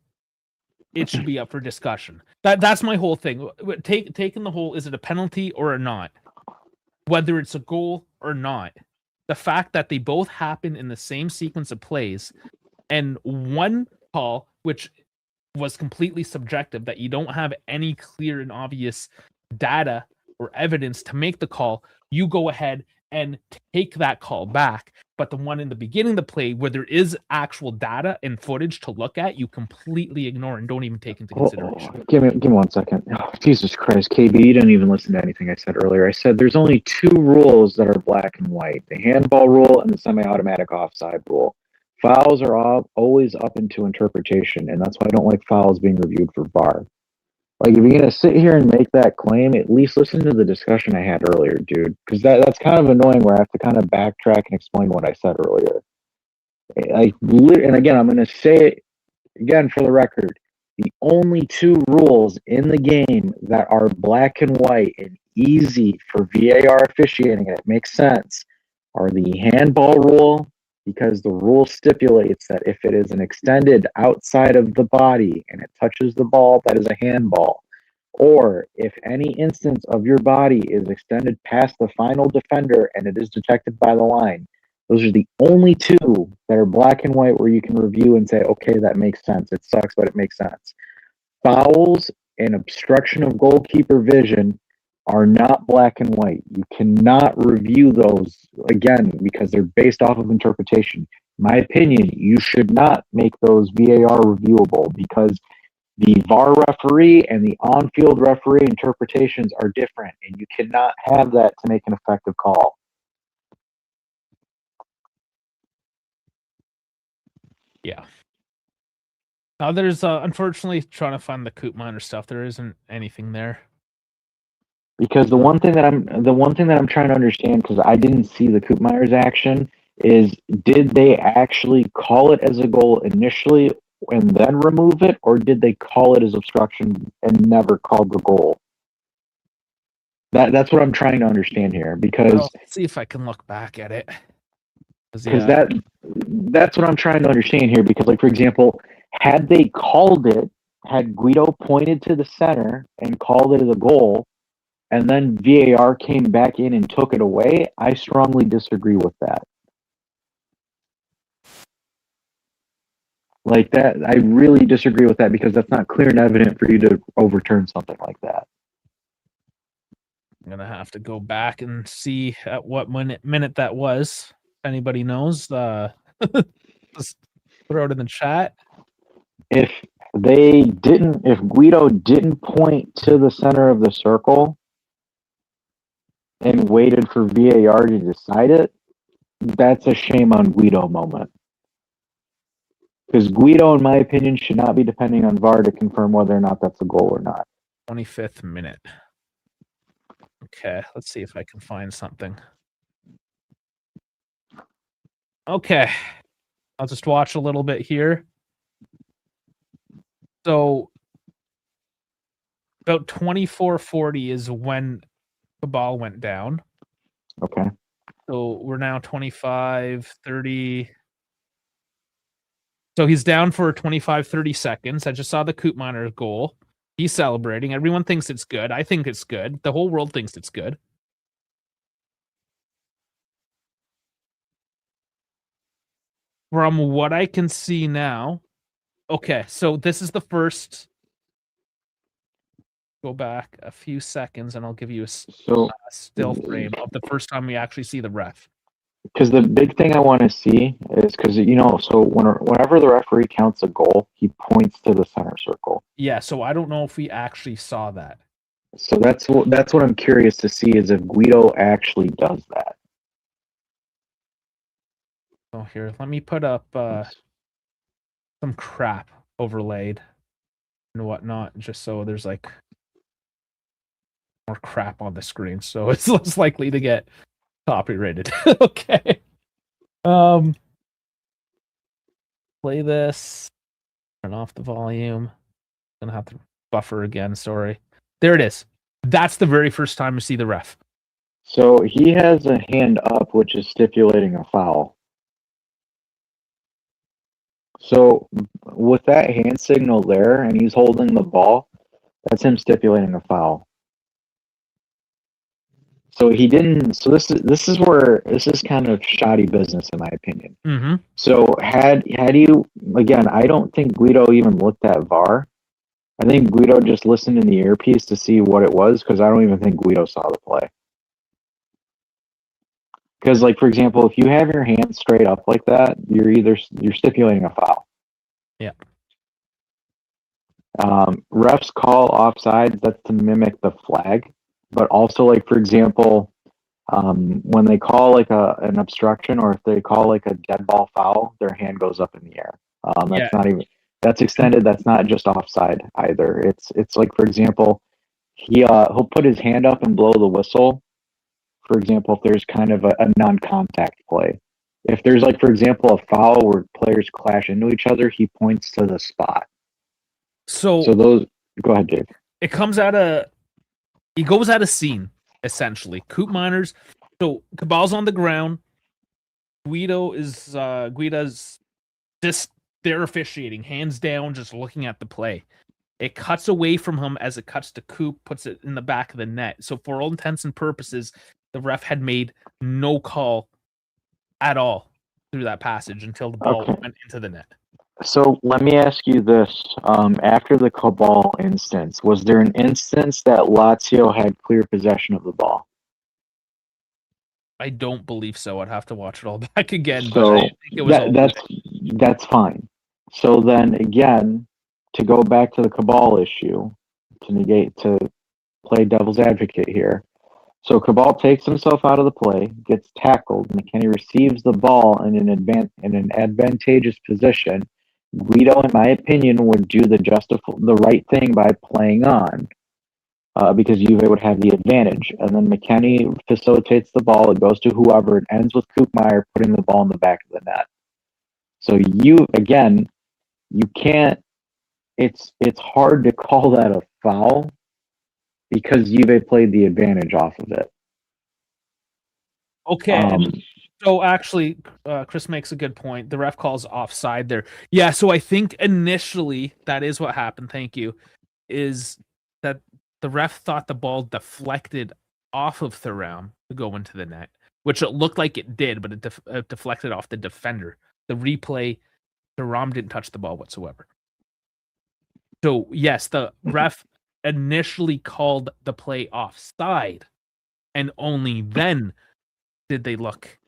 it should be up for discussion. That's my whole thing. Taking the whole, is it a penalty or not? Whether it's a goal or not. The fact that they both happen in the same sequence of plays, and one call, which was completely subjective, that you don't have any clear and obvious data or evidence to make the call, you go ahead and take that call back. But the one in the beginning of the play, where there is actual data and footage to look at, you completely ignore and don't even take into consideration. Give me 1 second. Oh, Jesus Christ, KB, you didn't even listen to anything I said earlier. I said there's only 2 rules that are black and white: the handball rule and the semi-automatic offside rule. Fouls are always up into interpretation, and that's why I don't like fouls being reviewed for VAR. Like, if you're gonna sit here and make that claim, at least listen to the discussion I had earlier, dude. Because that's kind of annoying, where I have to kind of backtrack and explain what I said earlier. And again, I'm gonna say it again for the record: the only 2 rules in the game that are black and white and easy for VAR officiating, and it makes sense, are the handball rule, because the rule stipulates that if it is an extended outside of the body and it touches the ball, that is a handball. Or if any instance of your body is extended past the final defender and it is detected by the line. Those are the only 2 that are black and white where you can review and say, okay, that makes sense. It sucks, but it makes sense. Fouls and obstruction of goalkeeper vision are not black and white. You cannot review those, again, because they're based off of interpretation. In my opinion, you should not make those VAR reviewable, because the VAR referee and the on-field referee interpretations are different, and you cannot have that to make an effective call. Yeah. Now there's unfortunately, trying to find the Koopmeyer stuff, there isn't anything there. Because the one thing that I'm trying to understand, because I didn't see the Koopmeyer's action, is did they actually call it as a goal initially and then remove it, or did they call it as obstruction and never called the goal? That's what I'm trying to understand here, because let's see if I can look back at it. Because that's what I'm trying to understand here. Because, like, for example, had they called it, had Guido pointed to the center and called it as a goal, and then VAR came back in and took it away, I strongly disagree with that. Like that, I really disagree with that, because that's not clear and evident for you to overturn something like that. I'm gonna have to go back and see at what minute that was. If anybody knows, just throw it in the chat. If Guido didn't point to the center of the circle and waited for VAR to decide it, that's a shame on Guido moment. Because Guido, in my opinion, should not be depending on VAR to confirm whether or not that's a goal or not. 25th minute. Okay, let's see if I can find something. Okay, I'll just watch a little bit here. So, about 24:40 is when the ball went down. Okay. So we're now 25:30. So he's down for 25-30 seconds. I just saw the Koopmeyer goal. He's celebrating. Everyone thinks it's good. I think it's good. The whole world thinks it's good. From what I can see now, okay, so this is the first. Go back a few seconds, and I'll give you a still frame of the first time we actually see the ref. Because the big thing I want to see is because so whenever the referee counts a goal, he points to the center circle. Yeah, so I don't know if we actually saw that. So that's what I'm curious to see is if Guido actually does that. So here, let me put up some crap overlaid and whatnot, just so there's like more crap on the screen, so it's less likely to get copyrighted. Okay. Play this. Turn off the volume. Gonna have to buffer again, sorry. There it is. That's the very first time we see the ref. So he has a hand up, which is stipulating a foul. So with that hand signal there, and he's holding the ball, that's him stipulating a foul. So he didn't. So this is where this is kind of shoddy business, in my opinion. Mm-hmm. So had you again, I don't think Guido even looked at VAR. I think Guido just listened in the earpiece to see what it was, because I don't even think Guido saw the play. Because, like, for example, if you have your hand straight up like that, you're stipulating a foul. Yeah. Refs call offside, that's to mimic the flag. But also, like, for example, when they call like an obstruction, or if they call like a dead ball foul, their hand goes up in the air. That's extended. That's not just offside either. It's like, for example, he'll put his hand up and blow the whistle. For example, if there's kind of a non-contact play. If there's, like, for example, a foul where players clash into each other, he points to the spot. So those. Go ahead, Dave. It comes out of. He goes out of scene, essentially. Coop Miners. So Cabal's on the ground. Guida's just there officiating, hands down, just looking at the play. It cuts away from him as it cuts to Coop, puts it in the back of the net. So for all intents and purposes, the ref had made no call at all through that passage until the ball went into the net. So let me ask you this. After the Cabal instance, was there an instance that Lazio had clear possession of the ball? I don't believe so. I'd have to watch it all back again. So but I think it was that's fine. So then again, to go back to the Cabal issue, to play devil's advocate here. So Cabal takes himself out of the play, gets tackled. McKennie receives the ball in an advantageous position. Guido, in my opinion, would do the right thing by playing on, because Juve would have the advantage. And then McKennie facilitates the ball. It goes to whoever. It ends with Koopmeier putting the ball in the back of the net. So you can't. It's hard to call that a foul because Juve played the advantage off of it. Okay. So actually, Chris makes a good point. The ref calls offside there. Yeah, so I think initially that is what happened. Thank you. Is that the ref thought the ball deflected off of Thuram to go into the net, which it looked like it did, but it deflected off the defender. The replay, Thuram didn't touch the ball whatsoever. So yes, the ref initially called the play offside, and only then did they look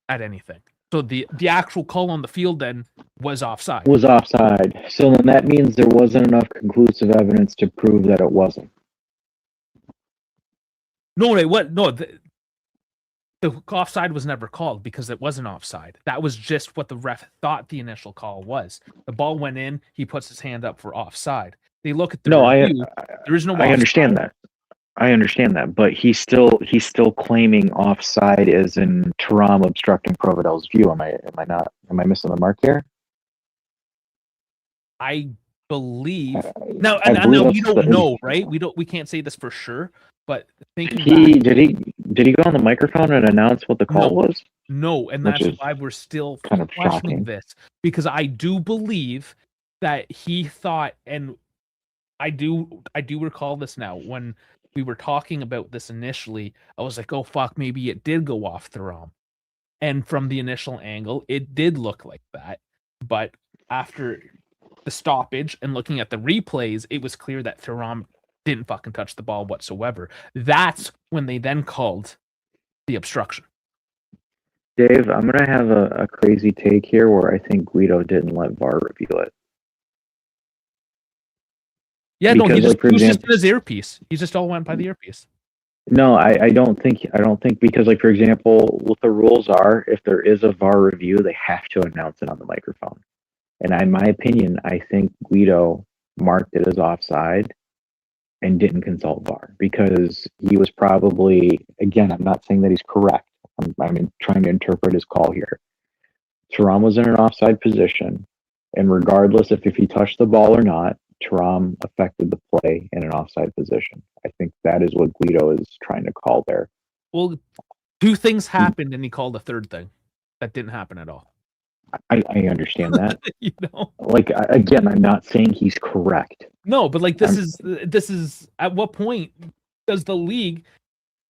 at anything. So the actual call on the field then was offside. So then that means there wasn't enough conclusive evidence to prove that it wasn't. No, the offside was never called because it wasn't offside. That was just what the ref thought the initial call was. The ball went in, he puts his hand up for offside. They look at the review. There is no offside. I understand that, but he's still claiming offside as in Thuram obstructing Providel's view. Am I missing the mark here? I believe now we don't know, right? We can't say this for sure, but did he go on the microphone and announce what the call was? No, and that's why we're still kind of questioning this, because I do believe that he thought, and I do recall this now. When we were talking about this initially, I was like, oh fuck, maybe it did go off Thuram. And from the initial angle, it did look like that. But after the stoppage and looking at the replays, it was clear that Thuram didn't fucking touch the ball whatsoever. That's when they then called the obstruction. Dave, I'm going to have a crazy take here where I think Guido didn't let VAR review it. Yeah, because, no, he was just in his earpiece. He just all went by the earpiece. No, I don't think because, like, for example, what the rules are, if there is a VAR review, they have to announce it on the microphone. And in my opinion, I think Guido marked it as offside and didn't consult VAR because he was probably, again, I'm not saying that he's correct. I'm trying to interpret his call here. Thuram was in an offside position, and regardless if he touched the ball or not, Thuram affected the play in an offside position. I think that is what Guido is trying to call there. Well, two things happened, and he called a third thing that didn't happen at all. I understand that. You know, like, again, I'm not saying he's correct. No, but like this is at what point does the league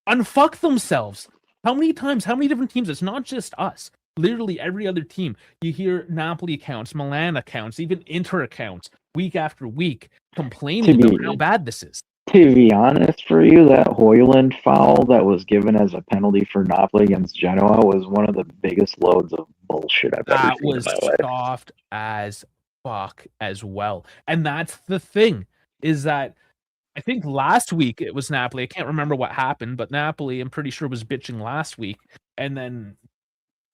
unfuck themselves? How many times? How many different teams? It's not just us. Literally every other team. You hear Napoli accounts, Milan accounts, even Inter accounts, week after week, complaining about how bad this is. To be honest for you, that Højlund foul that was given as a penalty for Napoli against Genoa was one of the biggest loads of bullshit I've ever seen in my life. That was soft as fuck as well. And that's the thing, is that I think last week it was Napoli. I can't remember what happened, but Napoli, I'm pretty sure, was bitching last week. And then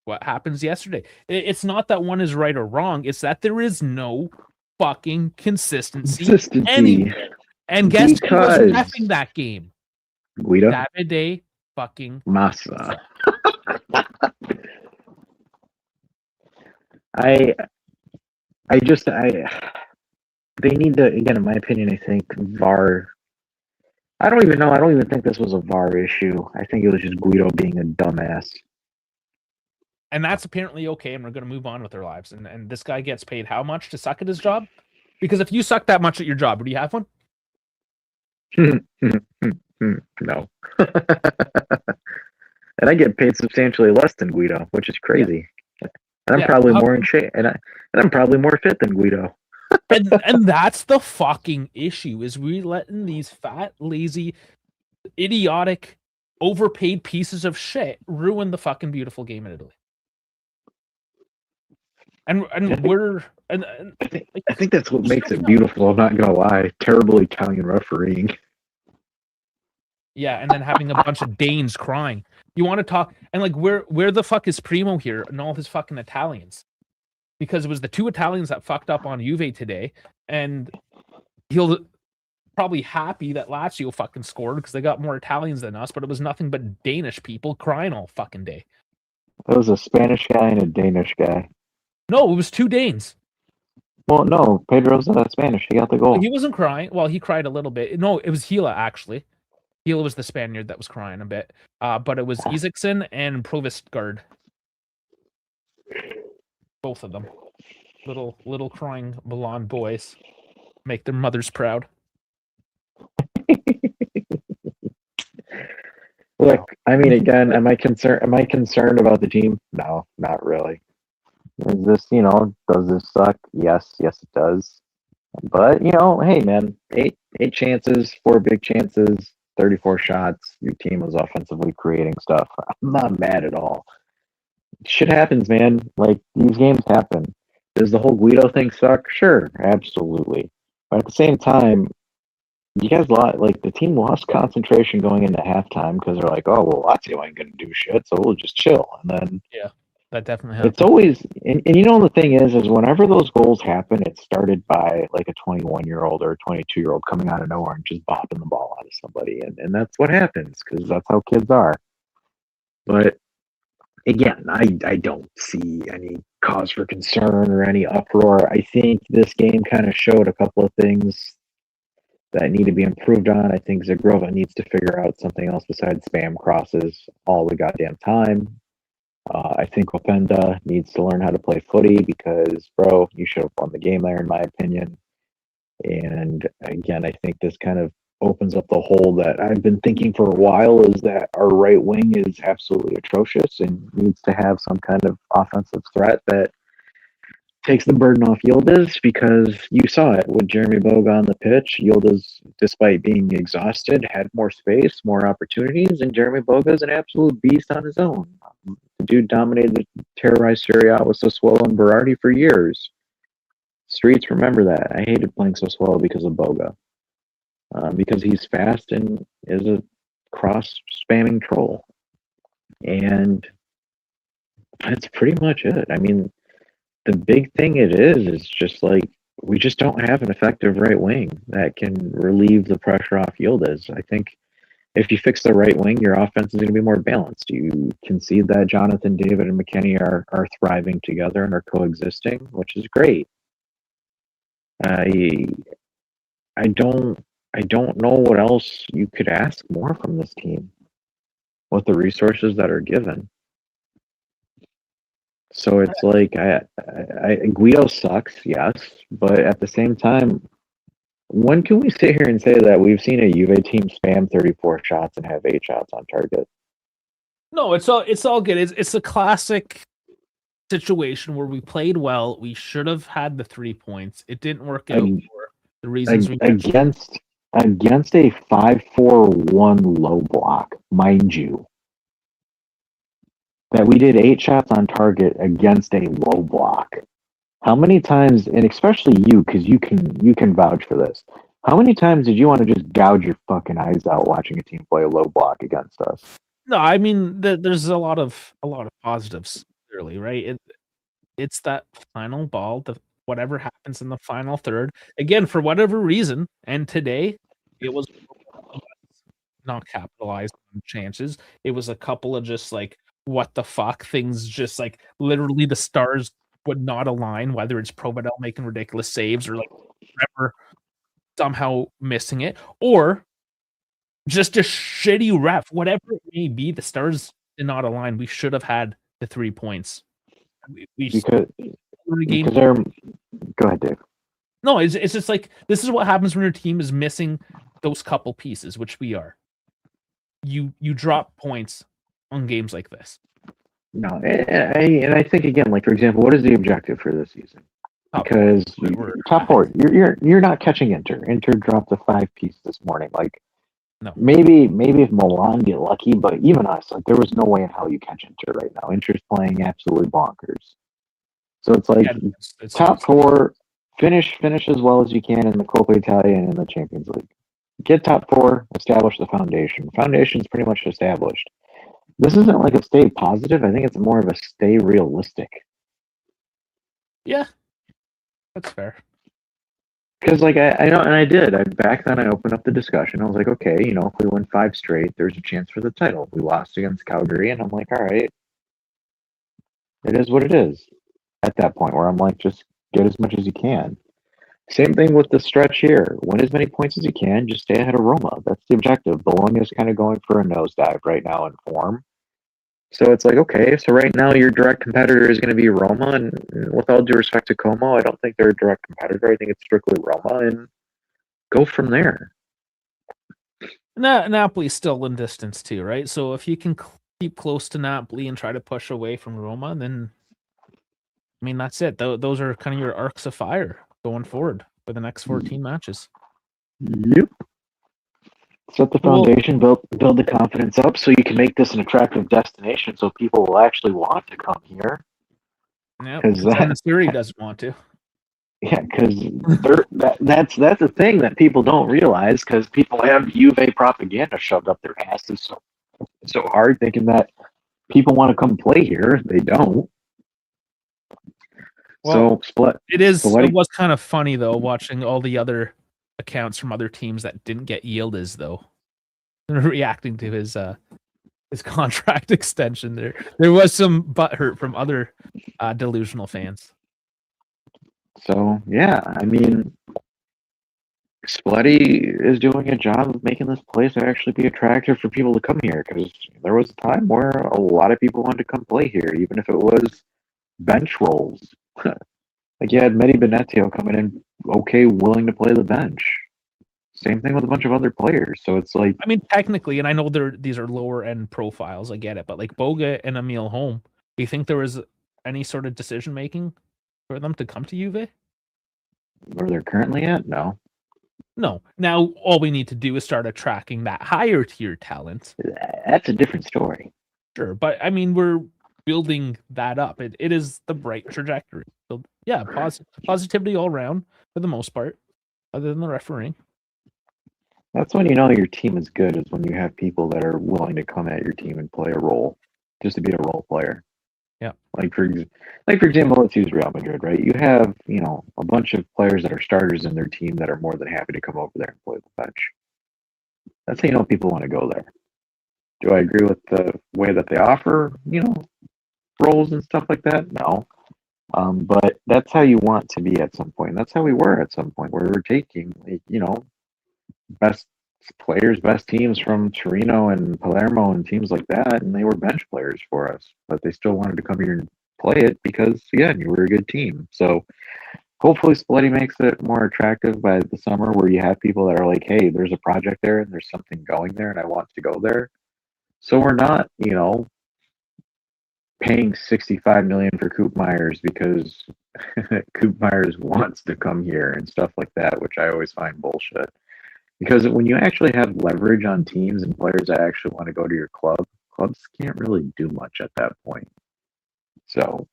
what happens yesterday? It's not that one is right or wrong. It's that there is no fucking consistency anywhere. And guess who was reffing that game? Guido? Davide fucking Massa. They need to, again, in my opinion, I think VAR. I don't even know. I don't even think this was a VAR issue. I think it was just Guido being a dumbass. And that's apparently okay, and we're going to move on with our lives. And this guy gets paid how much to suck at his job? Because if you suck that much at your job, do you have one? No. And I get paid substantially less than Guido, which is crazy. Yeah. And I'm probably more in shape, and I'm probably more fit than Guido. and that's the fucking issue, is we letting these fat, lazy, idiotic, overpaid pieces of shit ruin the fucking beautiful game in Italy. And I think that's what makes it beautiful. I'm not gonna lie. Terrible Italian refereeing. Yeah, and then having a bunch of Danes crying. You want to talk, and like, where the fuck is Primo here and all his fucking Italians? Because it was the two Italians that fucked up on Juve today, and he'll probably happy that Lazio fucking scored because they got more Italians than us, but it was nothing but Danish people crying all fucking day. It was a Spanish guy and a Danish guy. No, it was two Danes. Well, no, Pedro's Spanish. He got the goal. He wasn't crying. Well, he cried a little bit. No, it was Gila, actually. Gila was the Spaniard that was crying a bit. But it was Isaacson and Provistgard. Both of them. Little crying blonde boys. Make their mothers proud. Look, I mean, again, am I concerned about the team? No, not really. Is this, does this suck? Yes, it does. But, hey, man, eight chances, 4 big chances, 34 shots. Your team was offensively creating stuff. I'm not mad at all. Shit happens, man. Like, these games happen. Does the whole Guido thing suck? Sure, absolutely. But at the same time, you guys the team lost concentration going into halftime because they're like, oh, well, Lazio ain't going to do shit, so we'll just chill. And then, yeah, that definitely happens. It's always, and the thing is whenever those goals happen, it started by like a 21-year-old or a 22-year-old coming out of nowhere and just bopping the ball out of somebody. And that's what happens because that's how kids are. But again, I don't see any cause for concern or any uproar. I think this game kind of showed a couple of things that need to be improved on. I think Zagrova needs to figure out something else besides spam crosses all the goddamn time. I think Openda needs to learn how to play footy because, bro, you should have won the game there, in my opinion. And again, I think this kind of opens up the hole that I've been thinking for a while, is that our right wing is absolutely atrocious and needs to have some kind of offensive threat that takes the burden off Yildiz, because you saw it with Jeremy Boga on the pitch. Yildiz, despite being exhausted, had more space, more opportunities, and Jeremy Boga is an absolute beast on his own. The dude dominated, terrorized Serie A with Sassuolo and Berardi for years. Streets remember that. I hated playing Sassuolo because of Boga. Because he's fast and is a cross-spamming troll. And that's pretty much it. I mean, the big thing it is just like, we just don't have an effective right wing that can relieve the pressure off Yildiz. I think if you fix the right wing, your offense is going to be more balanced. You can see that Jonathan David and McKennie are thriving together and are coexisting, which is great. I don't know what else you could ask more from this team with the resources that are given. So it's like, Guido sucks, yes, but at the same time, when can we sit here and say that we've seen a Juve team spam 34 shots and have 8 shots on target? No, it's all good. It's a classic situation where we played well. We should have had the 3 points. It didn't work out for the reasons we mentioned. Against a 5-4-1 low block, mind you. That we did 8 shots on target against a low block. How many times, and especially you, because you can vouch for this, how many times did you want to just gouge your fucking eyes out watching a team play a low block against us? No, I mean there's a lot of positives, clearly, right? It's that final ball, whatever happens in the final third. Again, for whatever reason, and today it was not capitalized on chances. It was a couple of just like, what the fuck things, just like literally the stars would not align, whether it's Provedel making ridiculous saves or like Trevor somehow missing it, or just a shitty ref, whatever it may be. The stars did not align. We should have had the 3 points. Because they're, go ahead, Dave. No, it's just like, this is what happens when your team is missing those couple pieces, which we are. You drop points on games like this. No, and I think, again, like, for example, what is the objective for this season? Because top 4, you're not catching Inter. Inter dropped a 5-piece this morning. Like, no, maybe if Milan get lucky, but even us, like, there was no way in hell you catch Inter right now. Inter's playing absolutely bonkers. So it's like, it's top 4, finish as well as you can in the Coppa Italia and in the Champions League. Get top 4, establish the foundation. Foundation's pretty much established. This isn't like a stay positive. I think it's more of a stay realistic. Yeah, that's fair. Because, like, I know, and I did. Back then, I opened up the discussion. I was like, okay, if we win 5 straight, there's a chance for the title. We lost against Calgary, and I'm like, all right, it is what it is. At that point, where I'm like, just get as much as you can. Same thing with the stretch here. Win as many points as you can. Just stay ahead of Roma. That's the objective. Bologna is kind of going for a nosedive right now in form. So it's like, okay, so right now your direct competitor is going to be Roma, and with all due respect to Como, I don't think they're a direct competitor. I think it's strictly Roma, and go from there. Napoli's still in distance too, right? So if you can keep close to Napoli and try to push away from Roma, then, I mean, that's it. Those are kind of your arcs of fire going forward for the next 14 matches. Yep. Set the foundation, build the confidence up, so you can make this an attractive destination, so people will actually want to come here. Yeah, because the Serie doesn't want to. Yeah, because that's the thing that people don't realize, because people have Juve propaganda shoved up their asses so hard, thinking that people want to come play here. They don't. Well, it was kind of funny though, watching all the other accounts from other teams that didn't get Yildiz though, reacting to his contract extension. There was some butthurt from other delusional fans. So yeah, I mean, Spalletti is doing a job of making this place actually be attractive for people to come here, because there was a time where a lot of people wanted to come play here, even if it was bench roles. Like, you had Medi Benetio coming in okay, willing to play the bench. Same thing with a bunch of other players. So it's like, I mean, technically, and I know these are lower end profiles. I get it, but like Boga and Emil Holm, do you think there was any sort of decision making for them to come to Juve? where they're currently at, no. No. Now all we need to do is start attracting that higher tier talent. That's a different story. Sure, but I mean, we're building that up. It is the right trajectory. So yeah, positivity all around for the most part, other than the refereeing. That's when you know your team is good, is when you have people that are willing to come at your team and play a role, just to be a role player. Yeah. Like for example, let's use Real Madrid, right? You have, a bunch of players that are starters in their team that are more than happy to come over there and play the bench. That's how you know people want to go there. Do I agree with the way that they offer, roles and stuff like that? No. But that's how you want to be at some point. That's how we were at some point, where we were taking, best players, best teams from Torino and Palermo and teams like that, and they were bench players for us, but they still wanted to come here and play it because, again, you were a good team. So hopefully Spalletti makes it more attractive by the summer, where you have people that are like, hey, there's a project there and there's something going there and I want to go there. So we're not, paying $65 million for Coop Myers because Coop Myers wants to come here and stuff like that, which I always find bullshit. Because when you actually have leverage on teams and players that actually want to go to your club, clubs can't really do much at that point. So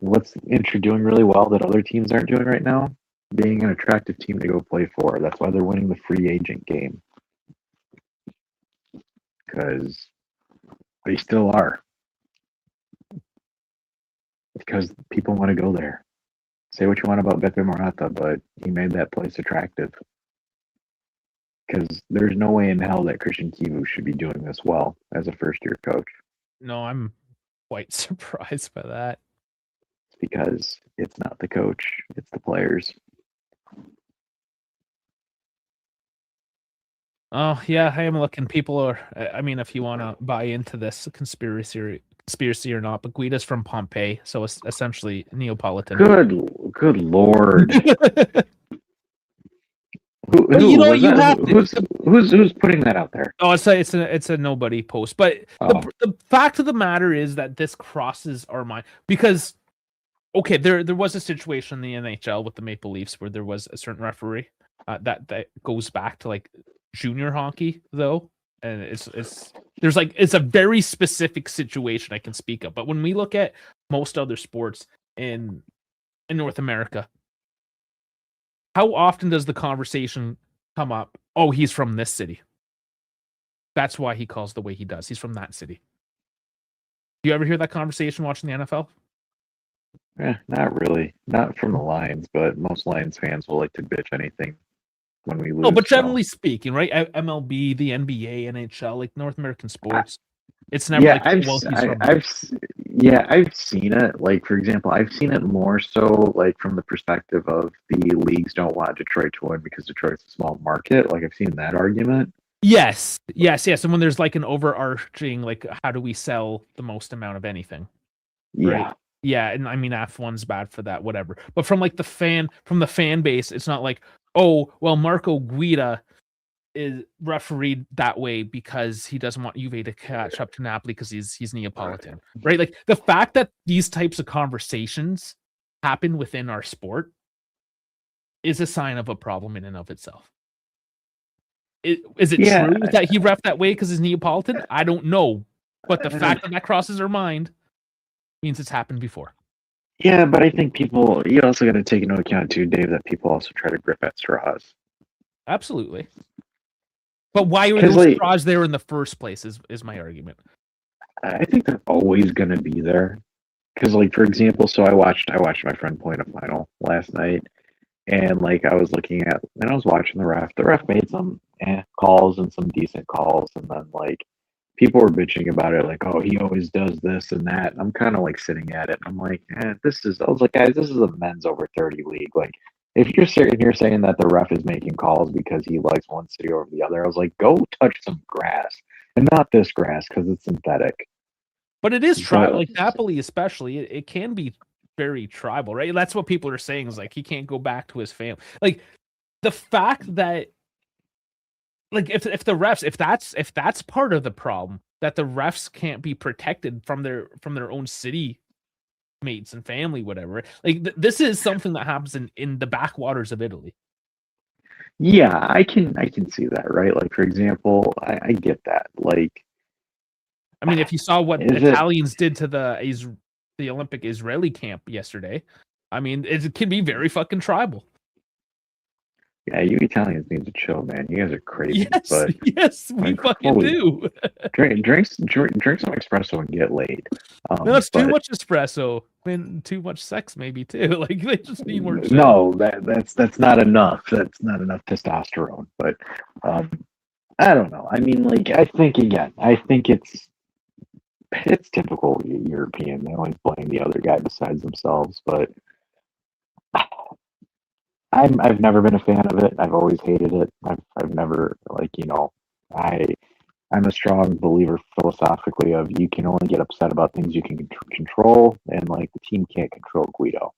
what's Inter doing really well that other teams aren't doing right now? Being an attractive team to go play for. That's why they're winning the free agent game. Because they still are. Because people want to go there. Say what you want about Beppe Morata, but he made that place attractive. Because there's no way in hell that Christian Kivu should be doing this well as a first-year coach. No, I'm quite surprised by that. It's because it's not the coach, it's the players. Oh yeah, I am looking. People are. I mean, if you want to buy into this conspiracy or not, but Guida's from Pompeii, so it's essentially Neapolitan. Good lord. Who's putting that out there? Oh, it's a nobody post. But the fact of the matter is that this crosses our mind because, okay, there was a situation in the NHL with the Maple Leafs where there was a certain referee that goes back to like junior hockey though, and it's a very specific situation I can speak of. But when we look at most other sports in North America, how often does the conversation come up? Oh, he's from this city. That's why he calls the way he does. He's from that city. Do you ever hear that conversation watching the NFL? Not really. Not from the Lions, but most Lions fans will like to bitch anything when we lose. No, but generally speaking, right? MLB, the NBA, NHL, like North American sports, it's never I've seen it. Like, for example, I've seen it more so like from the perspective of the leagues don't want Detroit to win because Detroit's a small market. Like, I've seen that argument. Yes. And when there's like an overarching, like, how do we sell the most amount of anything? Yeah. Right? Yeah, and I mean F1's bad for that, whatever. But from the fan base, it's not like, oh, well, Marco Guida is refereed that way because he doesn't want Juve to catch up to Napoli because he's Neapolitan, right? Like the fact that these types of conversations happen within our sport is a sign of a problem in and of itself. Is it true that he ref that way because he's Neapolitan? I don't know, but the fact that crosses our mind means it's happened before. Yeah, but I think you also got to take into account too, Dave, that people also try to grip at straws. Absolutely. But why were those straws there in the first place is my argument. I think they're always going to be there. Because, like, for example, so I watched my friend play in a final last night, and, like, I was looking at, and I was watching the ref. The ref made some calls and some decent calls, and then, like, people were bitching about it, like, oh, he always does this and that. And I'm kind of, like, sitting at it, and I'm like, I was like, guys, this is a men's over 30 league. Like, if you're sitting here saying that the ref is making calls because he likes one city over the other, I was like, go touch some grass, and not this grass because it's synthetic. But it is try like Napoli, especially. It can be very tribal, right? That's what people are saying is like he can't go back to his family. Like the fact that like if the refs if that's part of the problem that the refs can't be protected from their own city mates and family, whatever. Like this is something that happens in the backwaters of Italy. Yeah, I can see that, right? Like for example, I get that. Like, I mean, if you saw what is it? Italians did to the Olympic Israeli camp yesterday, I mean, it can be very fucking tribal. Yeah, you Italians need to chill, man. You guys are crazy. Yes, But yes, we like, fucking do. drink some espresso and get laid. No, it's too But much espresso and too much sex, maybe too. Like they just need more chill. no, that's not enough. That's not enough testosterone. But I don't know. I mean, like, I think it's typical European. They always blame the other guy besides themselves. But I've never been a fan of it. I've always hated it. I've never like I'm a strong believer philosophically of you can only get upset about things you can control, and like the team can't control Guido.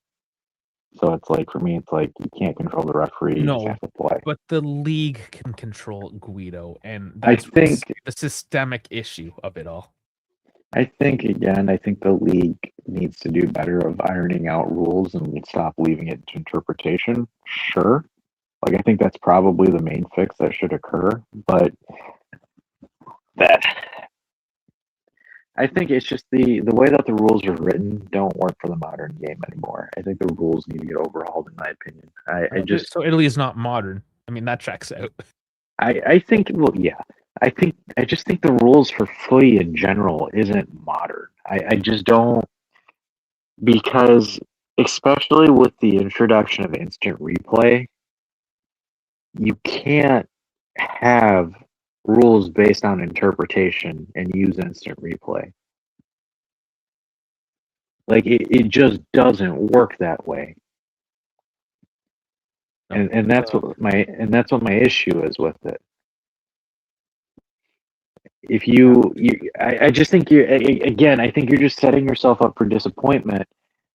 So it's like for me, it's like you can't control the referee. You just No, have to play. but the league can control Guido, and I that's think the systemic issue of it all. I think the league needs to do better of ironing out rules and stop leaving it to interpretation. Sure. Like I think that's probably the main fix that should occur, but that I think it's just the way that the rules are written don't work for the modern game anymore. I think the rules need to get overhauled, in my opinion. I just So Italy is not modern. I mean, that checks out. I think well yeah. I just think the rules for footy in general isn't modern. I just don't, because especially with the introduction of instant replay, you can't have rules based on interpretation and use instant replay. Like it just doesn't work that way. And that's what my issue is with it. If I just think I think you're just setting yourself up for disappointment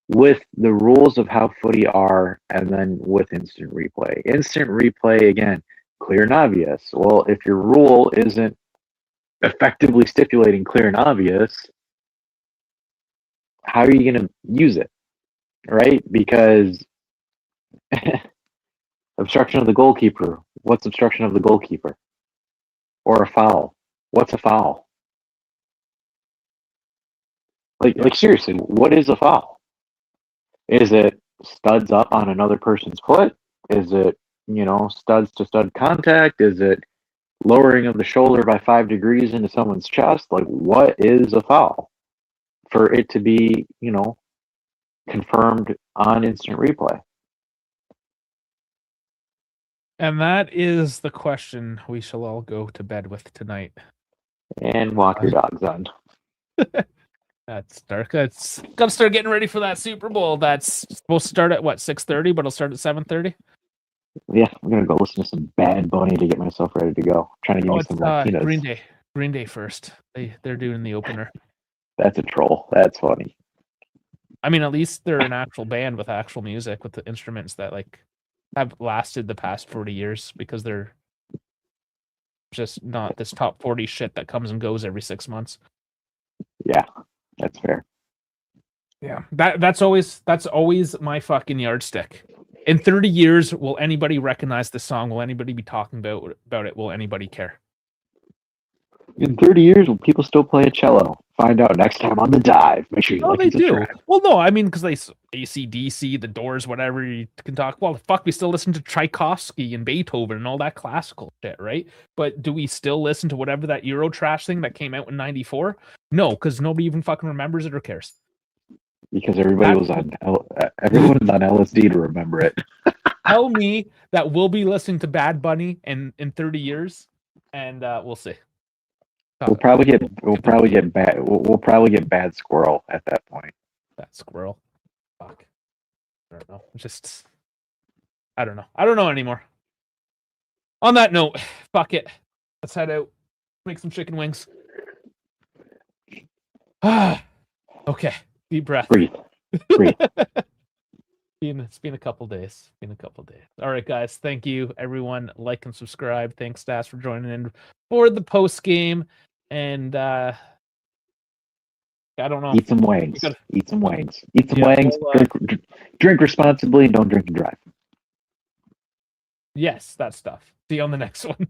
with the rules of how footy are, and then with instant replay. Instant replay, again, clear and obvious. Well, if your rule isn't effectively stipulating clear and obvious, how are you going to use it? Right? Because obstruction of the goalkeeper. What's obstruction of the goalkeeper? Or a foul. What's a foul? Like seriously, what is a foul? Is it studs up on another person's foot? Is it, studs to stud contact? Is it lowering of the shoulder by 5 degrees into someone's chest? Like, what is a foul for it to be, confirmed on instant replay? And that is the question we shall all go to bed with tonight. And walk your dogs on. That's dark. It's gotta start getting ready for that Super Bowl. That's supposed to start at what, 6:30, but it'll start at 7:30. Yeah, I'm gonna go listen to some Bad Bunny to get myself ready to go. I'm trying to give me some Latinas. Green Day. Green Day first. They're doing the opener. That's a troll. That's funny. I mean, at least they're an actual band with actual music with the instruments that like have lasted the past 40 years, because they're just not this top 40 shit that comes and goes every 6 months. Yeah, that's fair. Yeah, that's always my fucking yardstick. In 30 years, will anybody recognize this song? Will anybody be talking about it? Will anybody care? In 30 years, will people still play a cello? Find out next time on The Dive. Make sure you like and subscribe. Well, no, I mean, because they AC/DC, The Doors, whatever you can talk. Well, fuck, we still listen to Tchaikovsky and Beethoven and all that classical shit, right? But do we still listen to whatever that Euro trash thing that came out in '94? No, because nobody even fucking remembers it or cares. Because everyone was on LSD to remember it. Tell me that we'll be listening to Bad Bunny in 30 years, and we'll see. We'll probably get Bad Squirrel at that point. Bad Squirrel. Fuck. I don't know. I don't know. I don't know anymore. On that note, fuck it. Let's head out. Make some chicken wings. Okay. Deep breath. Breathe. Breathe. It's been a couple days. All right, guys. Thank you, everyone. Like and subscribe. Thanks, Stas, for joining in for the post game. And I don't know. Eat some wings. Eat some wings. Eat some Yeah, wings. well, Drink responsibly and don't drink and drive. Yes, that stuff. See you on the next one.